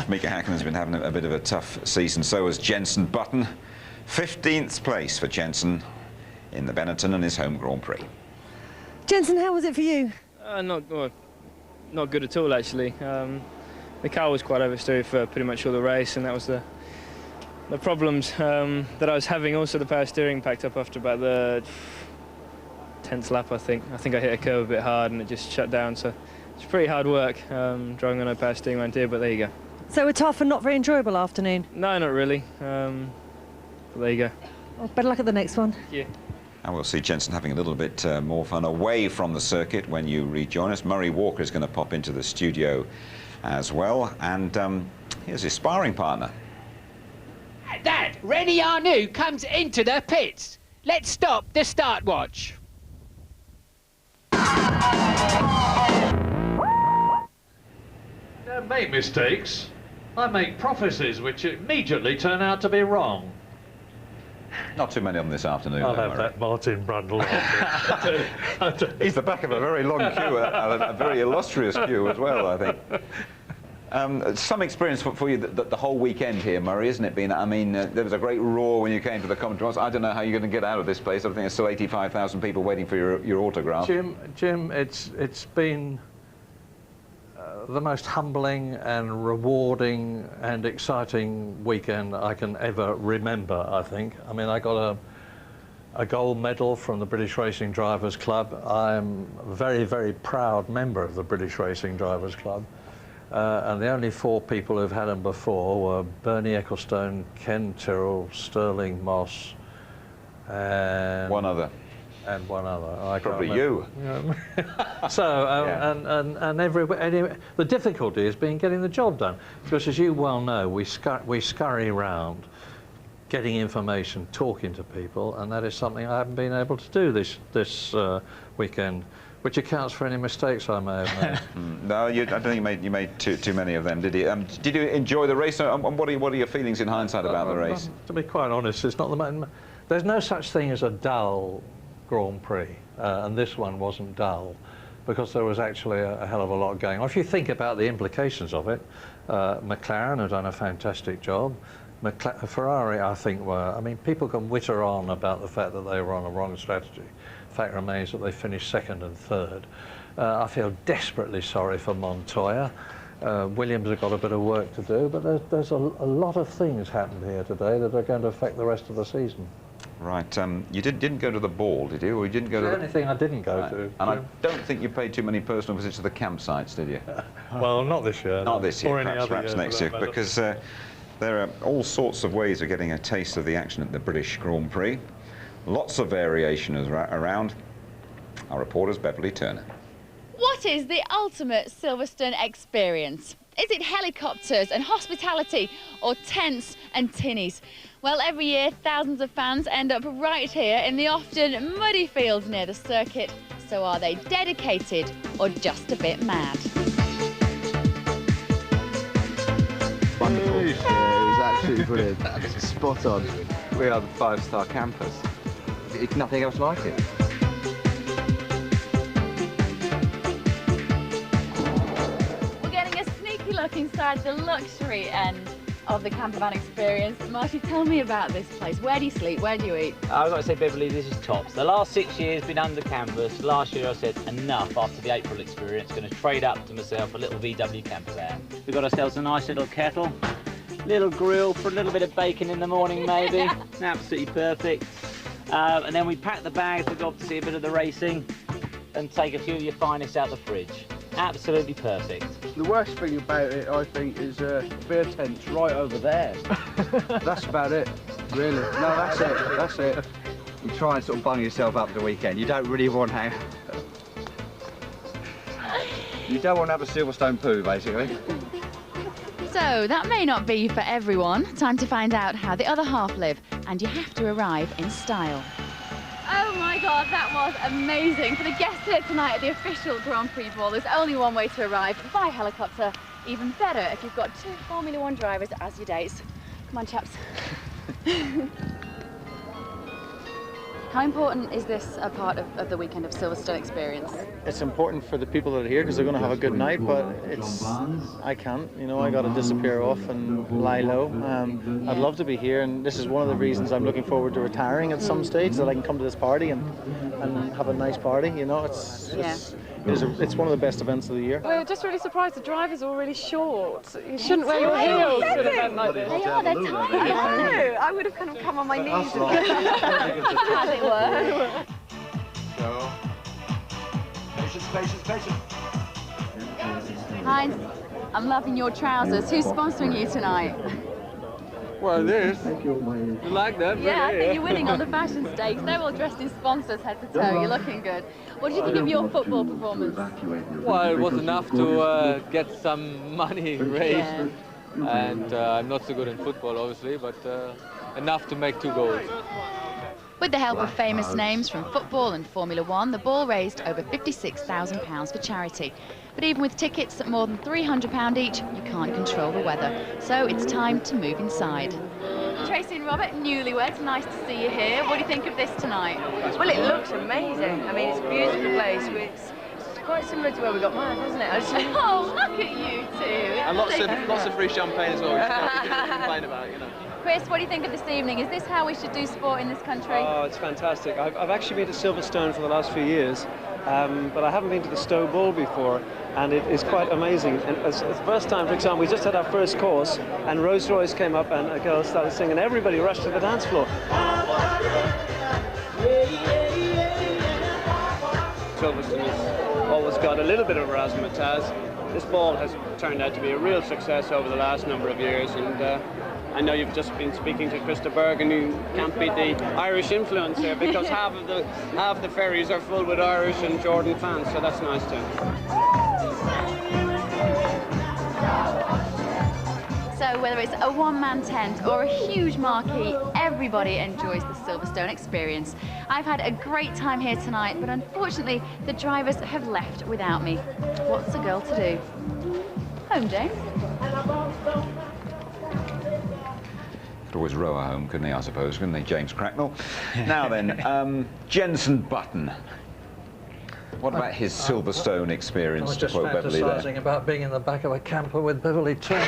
Mika Häkkinen's been having a bit of a tough season, so has Jenson Button. 15th place for Jenson in the Benetton and his home Grand Prix. Jensen, how was it for you? Not good at all, actually. The car was quite oversteered for pretty much all the race, and that was the problems that I was having. Also, the power steering packed up after about the 10th lap, I think. I think I hit a curve a bit hard and it just shut down, so it's pretty hard work driving on no power steering around here, but there you go. So a tough and not very enjoyable afternoon? No, not really. But there you go. Well, better luck at the next one. Thank you. And we'll see Jensen having a little bit more fun away from the circuit when you rejoin us. Murray Walker is going to pop into the studio as well. And here's his sparring partner. Dad, Rennie Arnoux comes into the pits. Let's stop the start watch. Don't make mistakes. I make prophecies which immediately turn out to be wrong. Not too many of them this afternoon. I'll though, have Murray. that Martin Brundle. He's the back of a very long queue, a very illustrious queue as well, I think. Some experience for you the whole weekend here, Murray, isn't it? I mean, there was a great roar when you came to the commentary box. I don't know how you're going to get out of this place. I think there's still 85,000 people waiting for your autograph. Jim, it's been the most humbling and rewarding and exciting weekend I can ever remember, I think. I mean, I got a gold medal from the British Racing Drivers Club. I'm a very, very proud member of the British Racing Drivers Club. And the only 4 people who've had them before were Bernie Ecclestone, Ken Tyrrell, Sterling Moss, and one other. And one other. Probably you. So, Yeah. and anyway, the difficulty has been getting the job done, because as you well know, we scurry around, getting information, talking to people, and that is something I haven't been able to do this weekend, which accounts for any mistakes I may have made. No, I don't think you made too many of them, did you? Did you enjoy the race? And what are your feelings in hindsight about the race? To be quite honest, it's not there's no such thing as a dull Grand Prix, and this one wasn't dull, because there was actually a hell of a lot going on. If you think about the implications of it, McLaren have done a fantastic job. Ferrari, I think, I mean, people can witter on about the fact that they were on a wrong strategy. Fact remains that they finished 2nd and 3rd. I feel desperately sorry for Montoya. Williams have got a bit of work to do, but there's a lot of things happened here today that are going to affect the rest of the season. Right, you didn't go to the ball, did you? Or you didn't go to the only thing I didn't go to. And I don't think you paid too many personal visits to the campsites, did you? Well, not this year. Not this year, or any perhaps next year, because there are all sorts of ways of getting a taste of the action at the British Grand Prix. Lots of variation around. Our reporter's Beverly Turner. What is the ultimate Silverstone experience? Is it helicopters and hospitality, or tents and tinnies? Well, every year thousands of fans end up right here in the often muddy fields near the circuit. So are they dedicated or just a bit mad? Wonderful. Yeah, it was absolutely brilliant. Spot on. We are the 5-star campers. It's nothing else like it. We're getting a sneaky look inside the luxury end of the campervan experience. Marty, tell me about this place. Where do you sleep? Where do you eat? I've got to say, Beverly, this is tops. The last 6 years been under canvas. Last year I said enough after the April experience. Going to trade up to myself a little VW campervan. We've got ourselves a nice little kettle, little grill for a little bit of bacon in the morning maybe. Absolutely perfect. And then we pack the bags to go up to see a bit of the racing and take a few of your finest out the fridge. Absolutely perfect. The worst thing about it, I think, is beer tents right over there. That's about it, really. No, that's it. That's it. You try and sort of bung yourself up the weekend. You don't really want to You don't want to have a Silverstone poo, basically. So that may not be for everyone. Time to find out how the other half live, and you have to arrive in style. Oh my God, that was amazing. For the guests here tonight at the official Grand Prix ball, there's only one way to arrive, by helicopter. Even better if you've got 2 Formula 1 drivers as your dates. Come on, chaps. How important is this a part of the weekend of Silverstone experience? It's important for the people that are here because they're going to have a good night, but I can't, you know, I got to disappear off and lie low. I'd love to be here, and this is one of the reasons I'm looking forward to retiring at some stage, that I can come to this party and have a nice party, you know. It's one of the best events of the year. We're just really surprised the drivers are all really short. You shouldn't wear your heels to an event like this. They are, they're tiny. I know. I would have kind of come on my knees. As it were. So, patience. Heinz, I'm loving your trousers. Who's sponsoring you tonight? Well, this. You like that? Yeah, I think you're winning on the fashion stakes. They're all dressed in sponsors head to toe. You're looking good. What did you think of your football performance? Well, it was enough to get some money raised. And I'm not so good in football, obviously, but enough to make 2 goals. With the help of famous names from football and Formula One, the ball raised over £56,000 for charity. But even with tickets at more than £300 each, you can't control the weather. So it's time to move inside. Tracy and Robert, newlyweds, nice to see you here. What do you think of this tonight? Well, it looks amazing. I mean, it's a beautiful place. It's quite similar to where we got married, hasn't it? Oh, look at you two. And lots of free champagne as well, which you can't complain about, you know. Chris, what do you think of this evening? Is this how we should do sport in this country? Oh, it's fantastic. I've actually been to Silverstone for the last few years, but I haven't been to the Stowe Ball before, and it is quite amazing. And it's the first time, for example, we just had our first course, and Rolls Royce came up and a girl started singing, and everybody rushed to the dance floor. Silverstone has always got a little bit of razzmatazz. This ball has turned out to be a real success over the last number of years, and I know you've just been speaking to Krista Berg, and you can't beat the Irish influence here, because half the ferries are full with Irish and Jordan fans, so that's nice too. So whether it's a one-man tent or a huge marquee, everybody enjoys the Silverstone experience. I've had a great time here tonight, but unfortunately the drivers have left without me. What's a girl to do? Home, James. Could always row her home, couldn't he, I suppose, couldn't they, James Cracknell? Now then, Jenson Button. What about his Silverstone experience? I was just fantasising fantasising about being in the back of a camper with Beverly Turner.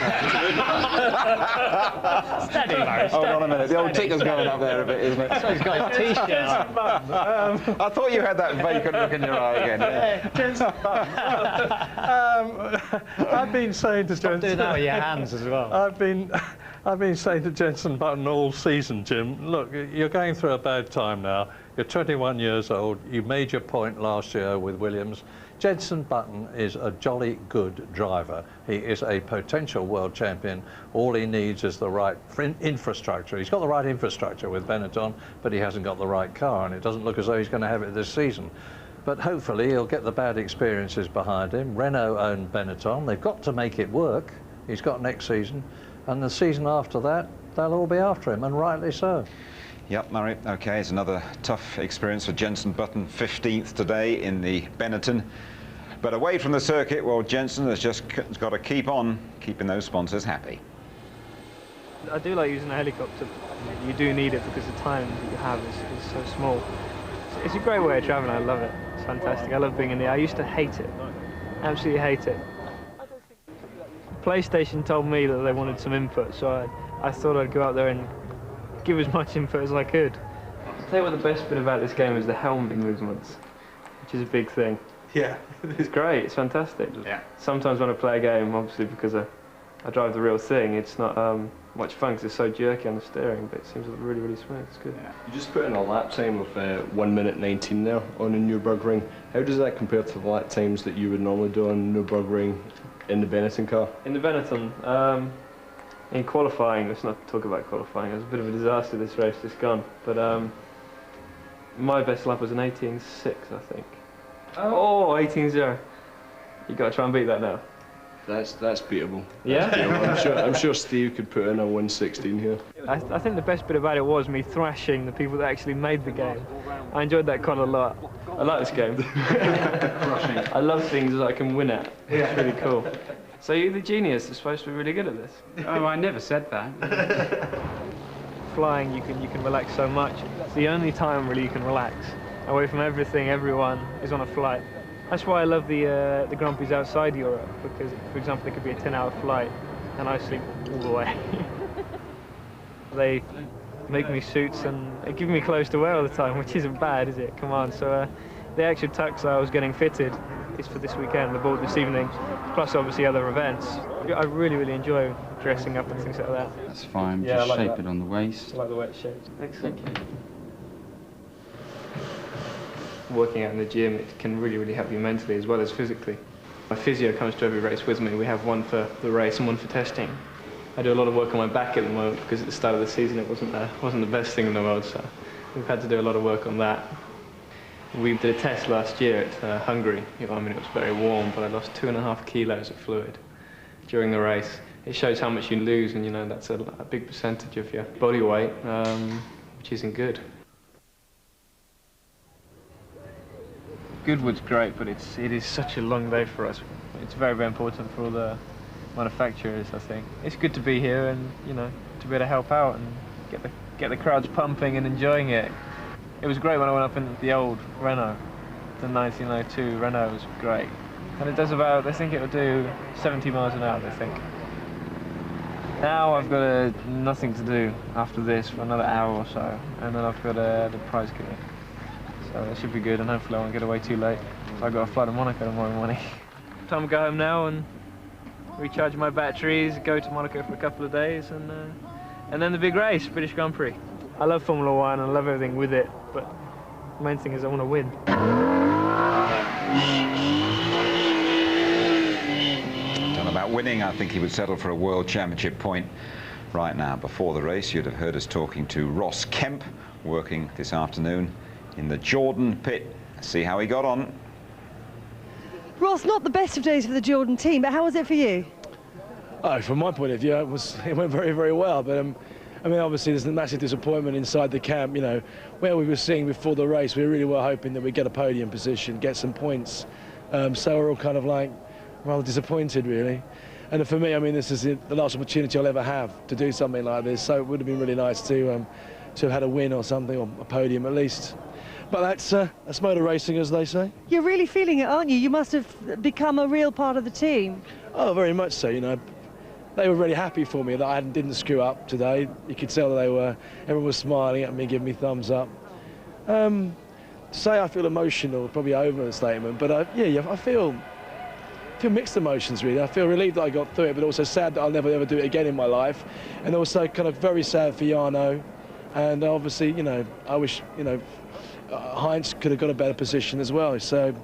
Steady, Larry, Hold on a minute, the old ticker's going up there a bit, isn't it? So he's got his T-shirt on. I thought you had that vacant look in your eye again. I've been saying to Jenson... do that with your hands as well. I've been saying to Jenson Button all season, Jim, look, you're going through a bad time now. You're 21 years old. You made your point last year with Williams. Jenson Button is a jolly good driver. He is a potential world champion. All he needs is the right infrastructure. He's got the right infrastructure with Benetton, but he hasn't got the right car, and it doesn't look as though he's going to have it this season. But hopefully he'll get the bad experiences behind him. Renault own Benetton. They've got to make it work. He's got next season. And the season after that, they'll all be after him, and rightly so. Yep, Murray, OK, it's another tough experience for Jenson Button, 15th today in the Benetton. But away from the circuit, well, Jenson has just got to keep on keeping those sponsors happy. I do like using a helicopter. You do need it because the time that you have is so small. It's a great way of traveling, I love it. It's fantastic, I love being in the air. I used to hate it, absolutely hate it. PlayStation told me that they wanted some input, so I thought I'd go out there and give as much input as I could. I'll tell you what the best bit about this game is the helmet movements, which is a big thing. Yeah. It's great, it's fantastic. Yeah. Sometimes when I play a game, obviously because I drive the real thing, it's not much fun because it's so jerky on the steering, but it seems really, really smooth, it's good. Yeah. You just put in a lap time of 1 minute 19 there on a Nürburgring. How does that compare to the lap times that you would normally do on Nürburgring in the Benetton car? In the Benetton, in qualifying, let's not talk about qualifying, it was a bit of a disaster this race just gone, but my best lap was an 18.6, I think. Oh, 18.0. You got to try and beat that now. That's beatable. Yeah? I'm sure Steve could put in a 1:16 here. I think the best bit about it was me thrashing the people that actually made the game. I enjoyed that quite a lot. I like this game. I love things that I can win at. It's really cool. So you're the genius that's supposed to be really good at this. Oh, I never said that. flying, you can relax so much. It's the only time really you can relax. Away from everything, everyone is on a flight. That's why I love the Grand Prix outside Europe, because, for example, it could be a 10-hour flight, and I sleep all the way. They make me suits and they give me clothes to wear all the time, which isn't bad, is it? Come on. So the extra tux I was getting fitted is for this weekend, the ball this evening, plus obviously other events. I really, really enjoy dressing up and things like that. That's fine, Yeah, just like shape that. it on the waist. I like the wet shape. Excellent. Working out in the gym, it can really, really help you mentally as well as physically. My physio comes to every race with me. We have one for the race and one for testing. I do a lot of work on my back at the moment because at the start of the season it wasn't the best thing in the world, so we've had to do a lot of work on that. We did a test last year at Hungary. You know, I mean, it was very warm, but I lost 2.5 kilos of fluid during the race. It shows how much you lose, and you know that's a big percentage of your body weight, which isn't good. Goodwood's great, but it is such a long day for us. It's very, very important for all the manufacturers, I think. It's good to be here and, you know, to be able to help out and get the crowds pumping and enjoying it. It was great when I went up in the old Renault. The 1902 Renault was great. And it does about, I think it'll do 70 miles an hour, I think. Now I've got nothing to do after this for another hour or so, and then I've got the prize giving. So that should be good, and hopefully I won't get away too late. I've got a flight to Monaco tomorrow morning. Time to go home now and recharge my batteries, go to Monaco for a couple of days, and then the big race, British Grand Prix. I love Formula 1 and I love everything with it, but the main thing is I want to win. And about winning, I think he would settle for a World Championship point right now. Before the race, you'd have heard us talking to Ross Kemp, working this afternoon in the Jordan pit. See how he got on. Ross, not the best of days for the Jordan team, but how was it for you? Oh, from my point of view, it went very, very well. But I mean, obviously, there's a massive disappointment inside the camp. You know, where we were seeing before the race, we really were hoping that we'd get a podium position, get some points. So we're all kind of like rather disappointed, really. And for me, I mean, this is the last opportunity I'll ever have to do something like this. So it would have been really nice to have had a win or something, or a podium at least. But that's motor racing, as they say. You're really feeling it, aren't you? You must have become a real part of the team. Oh, very much so. You know, they were really happy for me that I didn't screw up today. You could tell that everyone was smiling at me, giving me thumbs up. To say I feel emotional, probably over the statement, but yeah, I feel mixed emotions, really. I feel relieved that I got through it, but also sad that I'll never ever do it again in my life, and also kind of very sad for Jarno. And obviously, you know, I wish, you know, Heinz could have got a better position as well. So,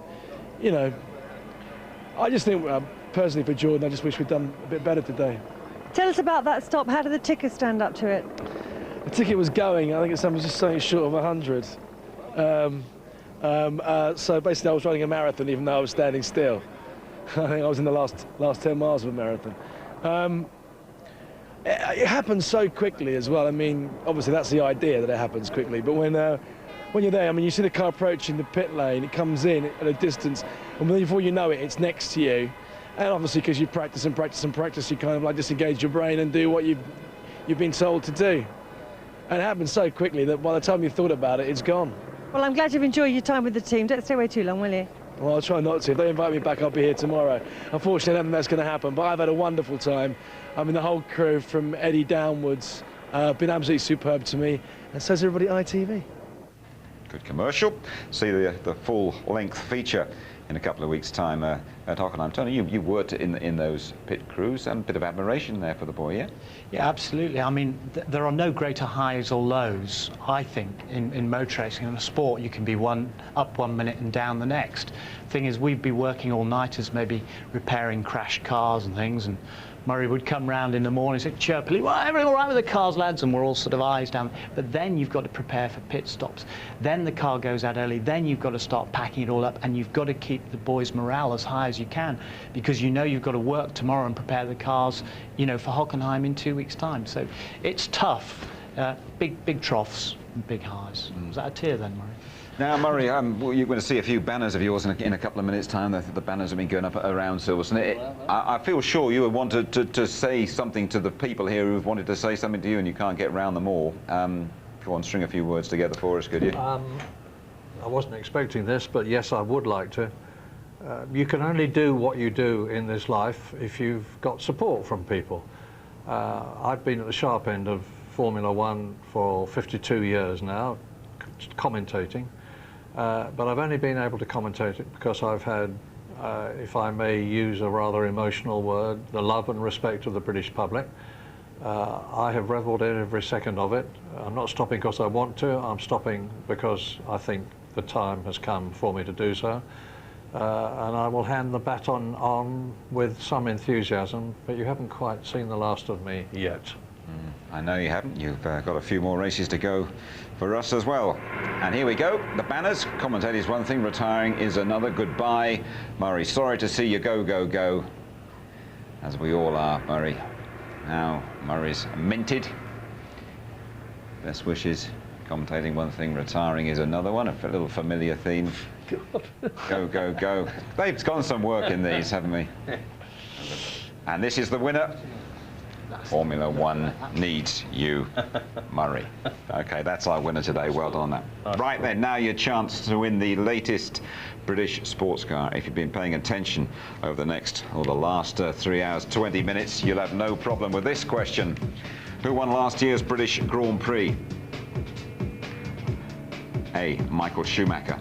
you know, I just think, personally for Jordan, I just wish we'd done a bit better today. Tell us about that stop. How did the ticker stand up to it? The ticket was going. I think it's just something short of 100. So basically, I was running a marathon, even though I was standing still. I think I was in the last 10 miles of a marathon. It happens so quickly as well. I mean, obviously that's the idea, that it happens quickly. But when you're there, I mean, you see the car approaching the pit lane, it comes in at a distance, and before you know it, it's next to you. And obviously, because you practice and practice and practice, you kind of like disengage your brain and do what you've been told to do. And it happens so quickly that by the time you've thought about it, it's gone. Well, I'm glad you've enjoyed your time with the team. Don't stay away too long, will you? Well, I'll try not to. If they invite me back, I'll be here tomorrow. Unfortunately, I don't think that's going to happen, but I've had a wonderful time. I mean, the whole crew from Eddie downwards been absolutely superb to me, and so's everybody at ITV. Good commercial. See the full-length feature in a couple of weeks' time at Hockenheim. Tony, you worked in those pit crews, and a bit of admiration there for the boy, yeah? Yeah, absolutely. I mean, there are no greater highs or lows, I think, in motor racing. In a sport, you can be up 1 minute and down the next. Thing is, we'd be working all-nighters, maybe repairing crashed cars and things, and Murray would come round in the morning and say, chirpily, well, everything all right with the cars, lads? And we're all sort of eyes down. But then you've got to prepare for pit stops. Then the car goes out early. Then you've got to start packing it all up, and you've got to keep the boys' morale as high as you can, because you know you've got to work tomorrow and prepare the cars, you know, for Hockenheim in 2 weeks' time. So it's tough. Big troughs and big highs. Was that a tear then, Murray? Now, Murray, well, you're going to see a few banners of yours in a couple of minutes' time. The banners have been going up around Silverstone. I feel sure you would want to say something to the people here who've wanted to say something to you, and you can't get round them all. Go on, string a few words together for us, could you? I wasn't expecting this, but yes, I would like to. You can only do what you do in this life if you've got support from people. I've been at the sharp end of Formula One for 52 years now, commentating. But I've only been able to commentate it because I've had, if I may use a rather emotional word, the love and respect of the British public. I have revelled in every second of it. I'm not stopping because I want to, I'm stopping because I think the time has come for me to do so. And I will hand the baton on with some enthusiasm, but you haven't quite seen the last of me yet. I know you haven't. You've got a few more races to go for us as well. And here we go. The banners. Commentators one thing, retiring is another. Goodbye, Murray. Sorry to see you go, go, go. As we all are, Murray. Now, Murray's minted. Best wishes. Commentating one thing, retiring is another one. A little familiar theme. Go, go, go. They've gone some work in these, haven't we? And this is the winner. Formula One needs you, Murray. Okay, that's our winner today. Well done on that. Right then, now your chance to win the latest British sports car. If you've been paying attention over the next, or the last 3 hours, 20 minutes, you'll have no problem with this question. Who won last year's British Grand Prix? A. Michael Schumacher.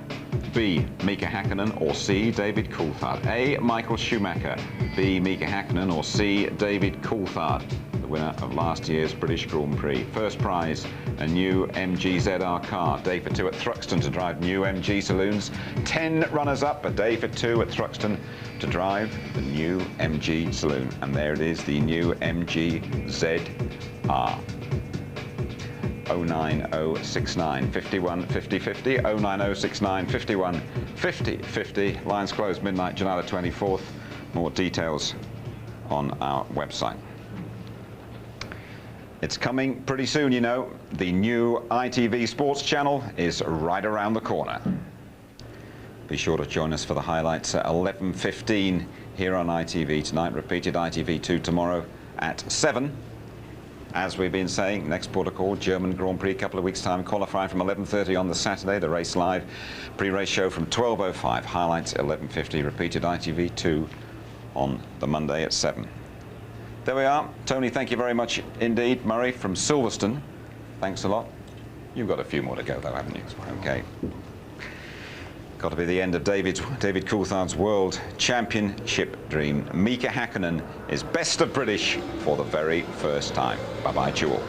B. Mika Hakkinen, or C. David Coulthard. A. Michael Schumacher. B. Mika Hakkinen, or C. David Coulthard. The winner of last year's British Grand Prix. First prize, a new MG ZR car. Day for two at Thruxton to drive new MG saloons. 10 runners-up, a day for two at Thruxton to drive the new MG saloon. And there it is, the new MG ZR. 09069 51 50 50, 09069 51 50 50. Lines closed midnight, July the 24th. More details on our website. It's coming pretty soon, you know. The new ITV Sports channel is right around the corner. Be sure to join us for the highlights at 11:15 here on ITV tonight. Repeated ITV2 tomorrow at 7. As we've been saying, next port of call, German Grand Prix, a couple of weeks' time, qualifying from 11:30 on the Saturday, the race live, pre-race show from 12:05, highlights 11:50, repeated ITV2 on the Monday at 7. There we are. Tony, thank you very much indeed. Murray from Silverstone, thanks a lot. You've got a few more to go though, haven't you? Okay. Got to be the end of David Coulthard's World Championship dream. Mika Hakkinen is best of British for the very first time. Bye-bye to you all.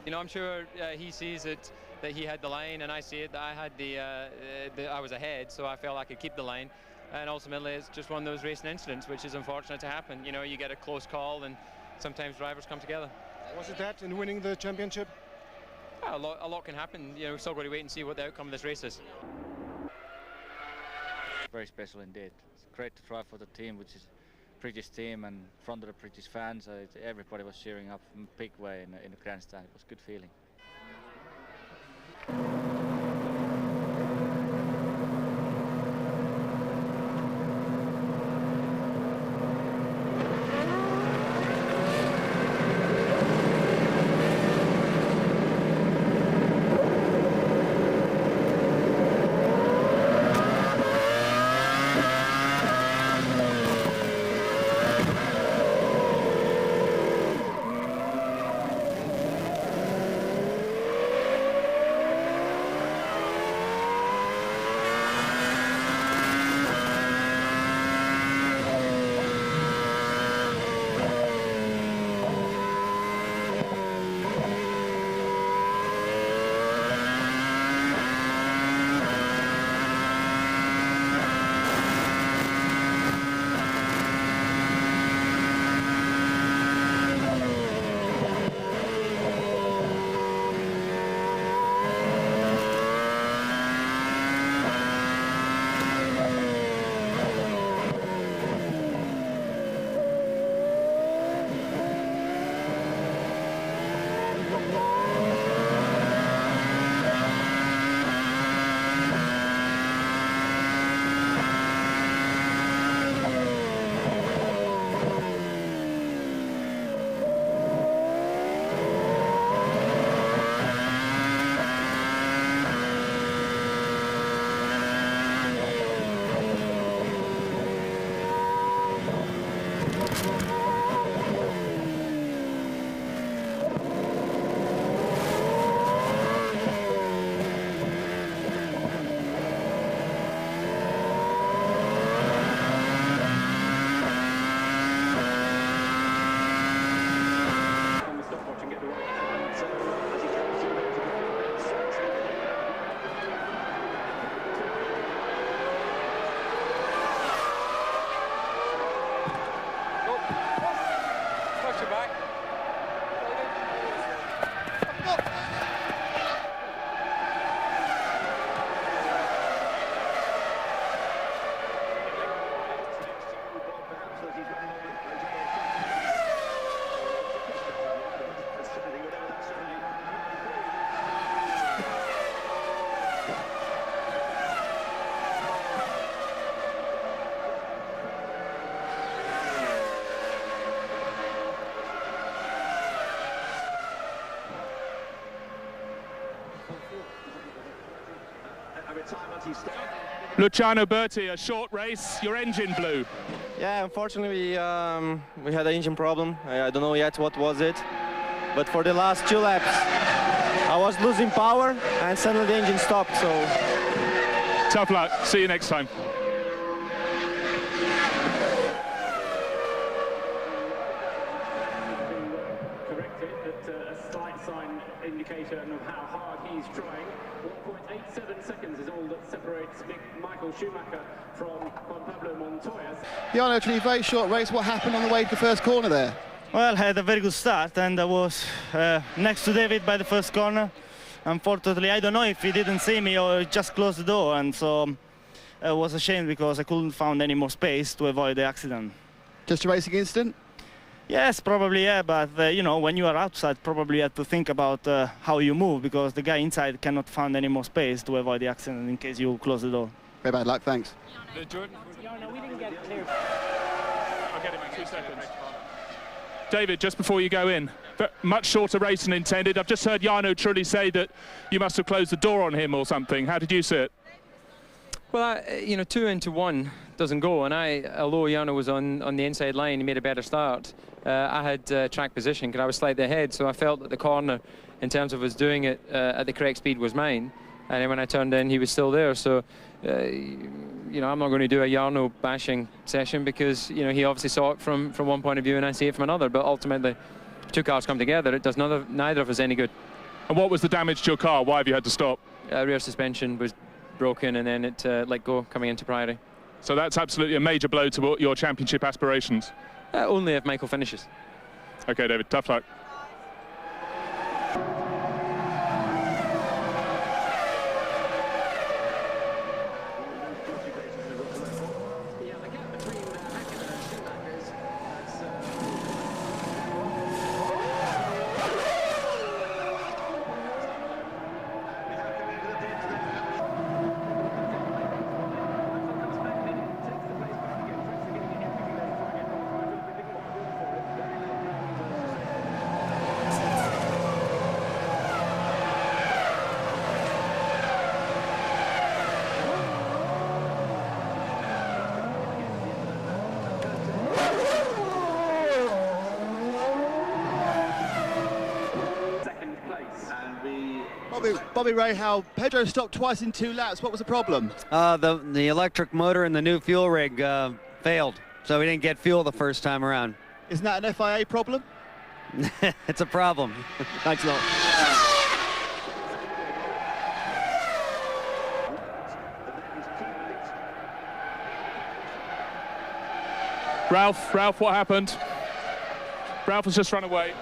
You know, I'm sure he sees it, that he had the lane, and I see it that I had I was ahead, so I felt I could keep the lane. And ultimately, it's just one of those racing incidents, which is unfortunate to happen. You know, you get a close call, and sometimes drivers come together. Was it that in winning the championship? Yeah, a lot can happen. You know, we've still got to wait and see what the outcome of this race is. Very special indeed. It's great to drive for the team, which is British team, and in front of the British fans. Everybody was cheering up in a big way in the grandstand. It was a good feeling. Luciano Berti, a short race, your engine blew. Yeah, unfortunately we had an engine problem. I don't know yet what was it, but for the last 2 laps I was losing power and suddenly the engine stopped, so... Tough luck, see you next time. Corrected at a slight sign indication of how hard he's trying. 1.87 seconds is all that separates Michael Schumacher from Juan Pablo Montoya. Jarno, actually very short race. What happened on the way to the first corner there? Well, I had a very good start and I was next to David by the first corner. Unfortunately, I don't know if he didn't see me or just closed the door, and so it was a shame because I couldn't find any more space to avoid the accident. Just a racing incident? Yes, probably, yeah, but you know, when you are outside, probably you have to think about how you move, because the guy inside cannot find any more space to avoid the accident in case you close the door. Very bad luck, thanks. Jordan? Jarno, we didn't get clear. I'll get him in 2 seconds. David, just before you go in, much shorter race than intended. I've just heard Jarno truly say that you must have closed the door on him or something. How did you see it? Well, you know, 2 into 1 doesn't go, and although Jarno was on the inside line, he made a better start. I had track position because I was slightly ahead, so I felt that the corner, in terms of us doing it at the correct speed, was mine. And then when I turned in, he was still there. So, you know, I'm not going to do a Jarno bashing session because, you know, he obviously saw it from one point of view and I see it from another. But ultimately, if 2 cars come together, it does neither of us any good. And what was the damage to your car? Why have you had to stop? Rear suspension was broken and then it let go coming into Priory. So that's absolutely a major blow to your championship aspirations? Only if Michael finishes. OK, David, tough luck. Bobby Rahal, Pedro stopped twice in 2 laps. What was the problem? The electric motor and the new fuel rig failed, so we didn't get fuel the first time around. Isn't that an FIA problem? It's a problem. Thanks a lot. Ralph, what happened? Ralph has just run away.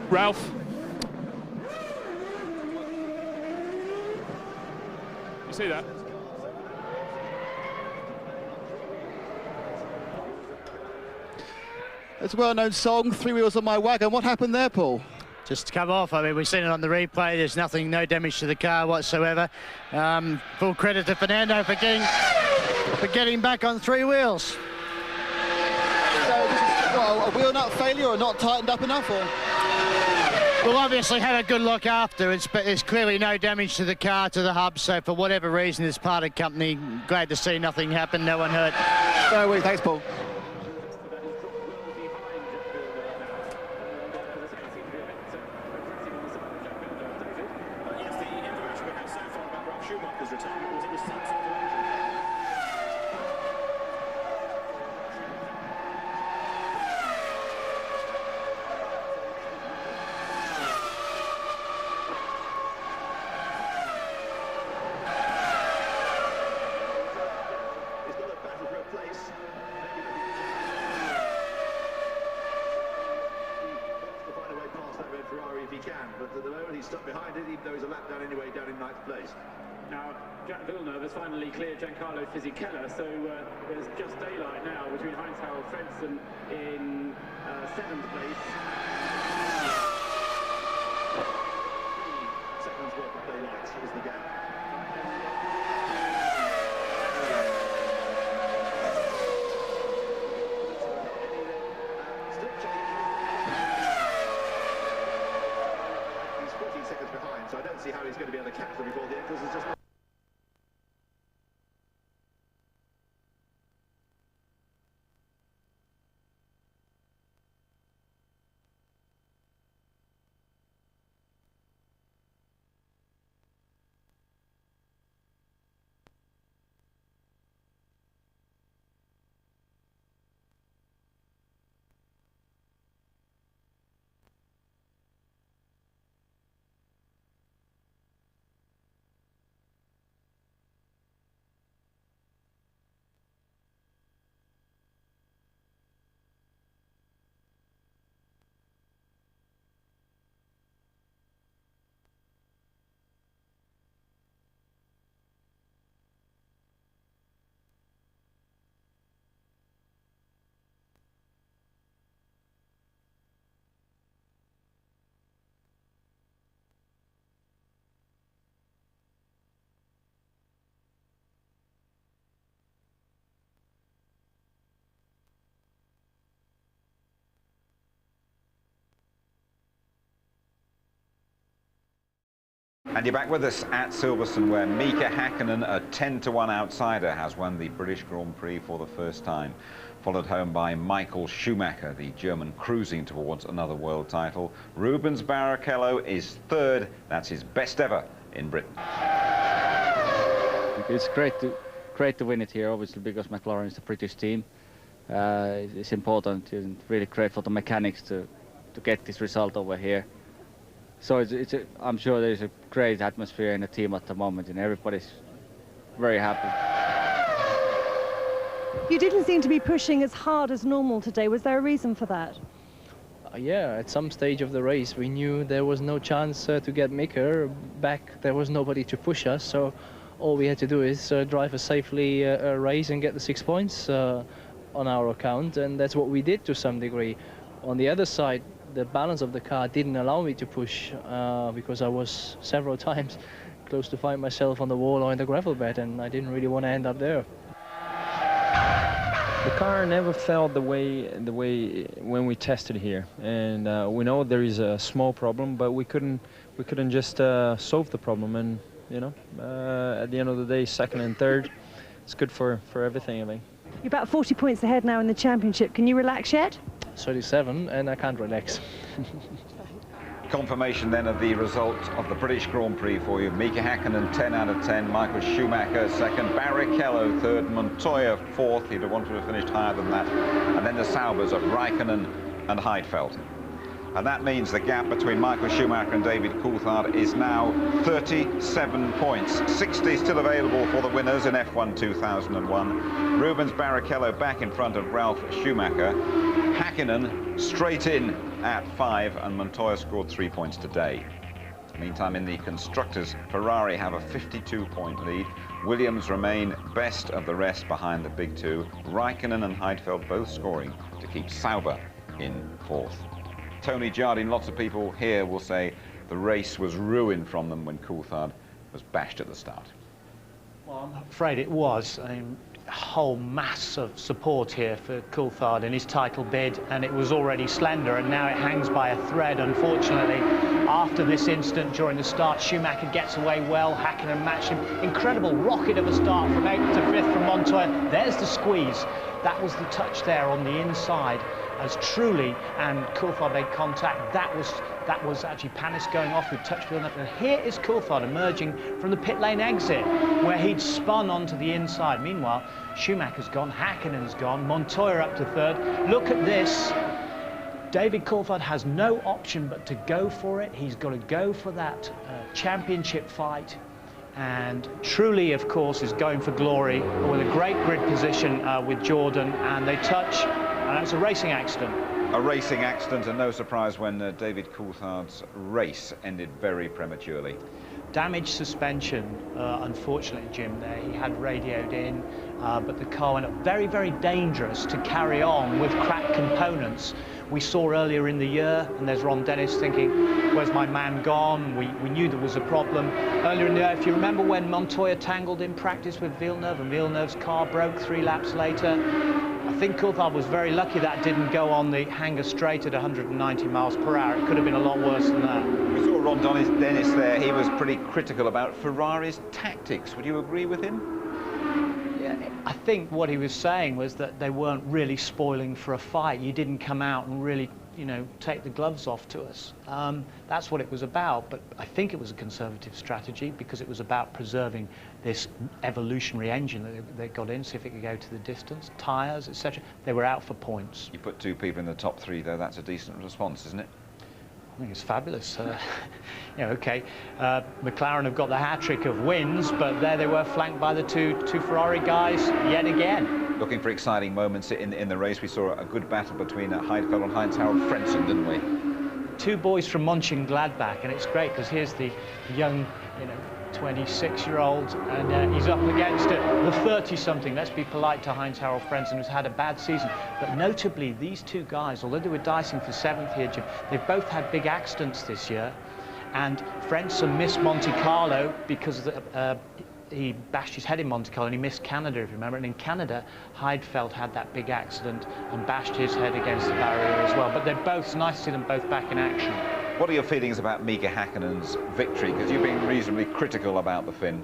Ralph. You see that? It's a well-known song, Three Wheels on My Wagon. What happened there, Paul? Just to come off. I mean, we've seen it on the replay. There's no damage to the car whatsoever. Full credit to Fernando for getting back on 3 wheels. So this is a wheel nut failure or not tightened up enough, or? We'll obviously have a good look afterwards, but there's clearly no damage to the car, to the hub, so for whatever reason, this parted company, glad to see nothing happen, no one hurt. No worries, thanks, Paul. Stuck behind it, even though he's a lap down anyway, down in 9th place. Now, Jack Villeneuve has finally cleared Giancarlo Fisichella, so there's just daylight now between Heinz-Harald Frentzen in 7th place. 3 seconds worth of daylight is the gap. I don't see how he's going to be able to catch them before the end, because there's just not... And you're back with us at Silverstone, where Mika Häkkinen, a 10-to-1 outsider, has won the British Grand Prix for the first time, followed home by Michael Schumacher, the German, cruising towards another world title. Rubens Barrichello is third. That's his best ever in Britain. It's great to win it here, obviously, because McLaren is a British team. It's important and really great for the mechanics to get this result over here. So I'm sure there's a great atmosphere in the team at the moment, and everybody's very happy. You didn't seem to be pushing as hard as normal today. Was there a reason for that? Yeah, at some stage of the race we knew there was no chance to get Mika back. There was nobody to push us, so all we had to do is drive a safely race and get the 6 points on our account, and that's what we did to some degree. On the other side, the balance of the car didn't allow me to push because I was several times close to find myself on the wall or in the gravel bed, and I didn't really want to end up there. The car never felt the way when we tested here, and we know there is a small problem, but we couldn't just solve the problem. And you know, at the end of the day, second and third, it's good for everything, I think. You're about 40 points ahead now in the championship. Can you relax yet? 37, and I can't relax. Confirmation then of the result of the British Grand Prix for you. Mika Häkkinen 10 out of 10, Michael Schumacher second, Barrichello third, Montoya fourth. He'd have wanted to have finished higher than that. And then the Saubers of Räikkönen and Heidfeld. And that means the gap between Michael Schumacher and David Coulthard is now 37 points. 60 still available for the winners in F1 2001. Rubens Barrichello back in front of Ralf Schumacher. Häkkinen straight in at 5, and Montoya scored 3 points today. Meantime, in the constructors, Ferrari have a 52-point lead. Williams remain best of the rest behind the big two. Räikkönen and Heidfeld both scoring to keep Sauber in fourth. Tony Jardine, lots of people here will say the race was ruined from them when Coulthard was bashed at the start. Well, I'm afraid it was. I mean, a whole mass of support here for Coulthard in his title bid, and it was already slender, and now it hangs by a thread, unfortunately. After this incident during the start, Schumacher gets away well, Häkkinen matched him. Incredible rocket of a start from 8th to 5th from Montoya. There's the squeeze. That was the touch there on the inside, as Trulli and Coulthard made contact. That was actually Panis going off with touch building up. And here is Coulthard emerging from the pit lane exit, where he'd spun onto the inside. Meanwhile, Schumacher's gone, Häkkinen's gone, Montoya up to third. Look at this. David Coulthard has no option but to go for it. He's got to go for that championship fight. And Trulli, of course, is going for glory with a great grid position with Jordan, and they touch, and that's a racing accident. A racing accident, and no surprise when David Coulthard's race ended very prematurely. Damaged suspension, unfortunately, Jim, there. He had radioed in, but the car went up. Very, very dangerous to carry on with cracked components. We saw earlier in the year, and there's Ron Dennis thinking, where's my man gone? We knew there was a problem. Earlier in the year, if you remember when Montoya tangled in practice with Villeneuve, and Villeneuve's car broke 3 laps later, I think Coulthard was very lucky that didn't go on the hanger straight at 190 miles per hour. It could have been a lot worse than that. We saw Ron Dennis there. He was pretty critical about Ferrari's tactics. Would you agree with him? Yeah, I think what he was saying was that they weren't really spoiling for a fight. You didn't come out and really, you know, take the gloves off to us. That's what it was about, but I think it was a conservative strategy because it was about preserving this evolutionary engine that they got in, see if it could go to the distance, tyres, etc. They were out for points. You put 2 people in the top 3, though. That's a decent response, isn't it? I think it's fabulous. You know, okay, McLaren have got the hat-trick of wins, but there they were flanked by the two Ferrari guys yet again. Looking for exciting moments in the race. We saw a good battle between Heidfeld and Heinz-Harald Frentzen, didn't we? 2 boys from Mönchengladbach, and it's great because here's the young, you know, 26-year-old, and he's up against it, the 30-something. Let's be polite to Heinz-Harald Frentzen, who's had a bad season. But notably, these 2 guys, although they were dicing for 7th here, Jim, they've both had big accidents this year. And Frentzen missed Monte Carlo because he bashed his head in Monte Carlo, and he missed Canada, if you remember. And in Canada, Heidfeld had that big accident and bashed his head against the barrier as well. But they're both, it's nice to see them both back in action. What are your feelings about Mika Häkkinen's victory? Because you've been reasonably critical about the Finn.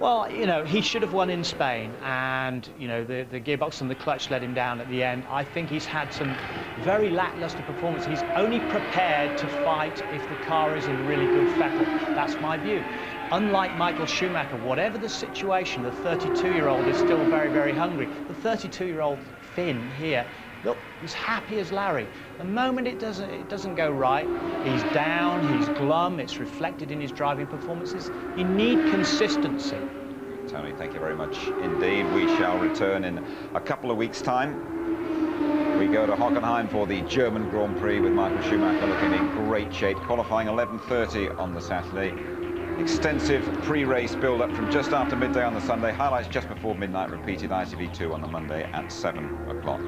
Well, you know, he should have won in Spain, and, you know, the gearbox and the clutch let him down at the end. I think he's had some very lacklustre performance. He's only prepared to fight if the car is in really good fettle. That's my view. Unlike Michael Schumacher, whatever the situation, the 32-year-old is still very, very hungry. The 32-year-old Finn here, look, he's happy as Larry. The moment it doesn't go right, he's down, he's glum, it's reflected in his driving performances. You need consistency. Tony, thank you very much indeed. We shall return in a couple of weeks' time. We go to Hockenheim for the German Grand Prix with Michael Schumacher looking in great shape, qualifying 11:30 on the Saturday. Extensive pre-race build-up from just after midday on the Sunday. Highlights just before midnight, repeated ITV2 on the Monday at 7 o'clock.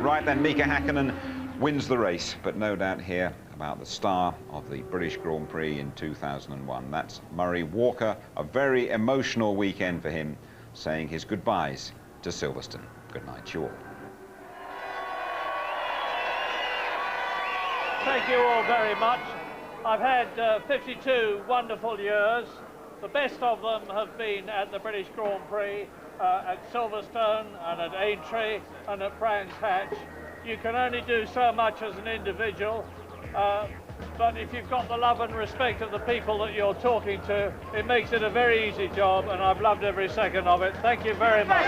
Right then, Mika Häkkinen wins the race, but no doubt here about the star of the British Grand Prix in 2001. That's Murray Walker. A very emotional weekend for him, saying his goodbyes to Silverstone. Good night to you all. Thank you all very much. I've had 52 wonderful years. The best of them have been at the British Grand Prix, at Silverstone and at Aintree and at Brands Hatch. You can only do so much as an individual, but if you've got the love and respect of the people that you're talking to, it makes it a very easy job, and I've loved every second of it. Thank you very much.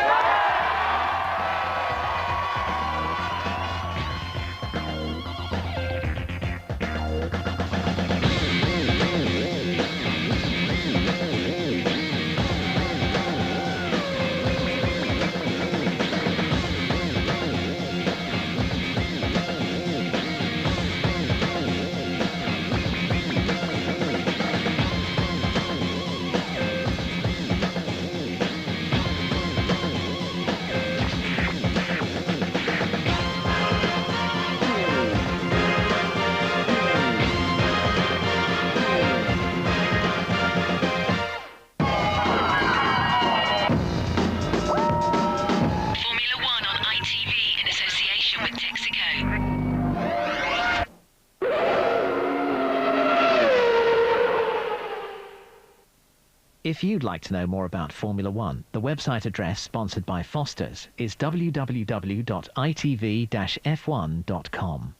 If you'd like to know more about Formula One, the website address sponsored by Foster's is www.itv-f1.com.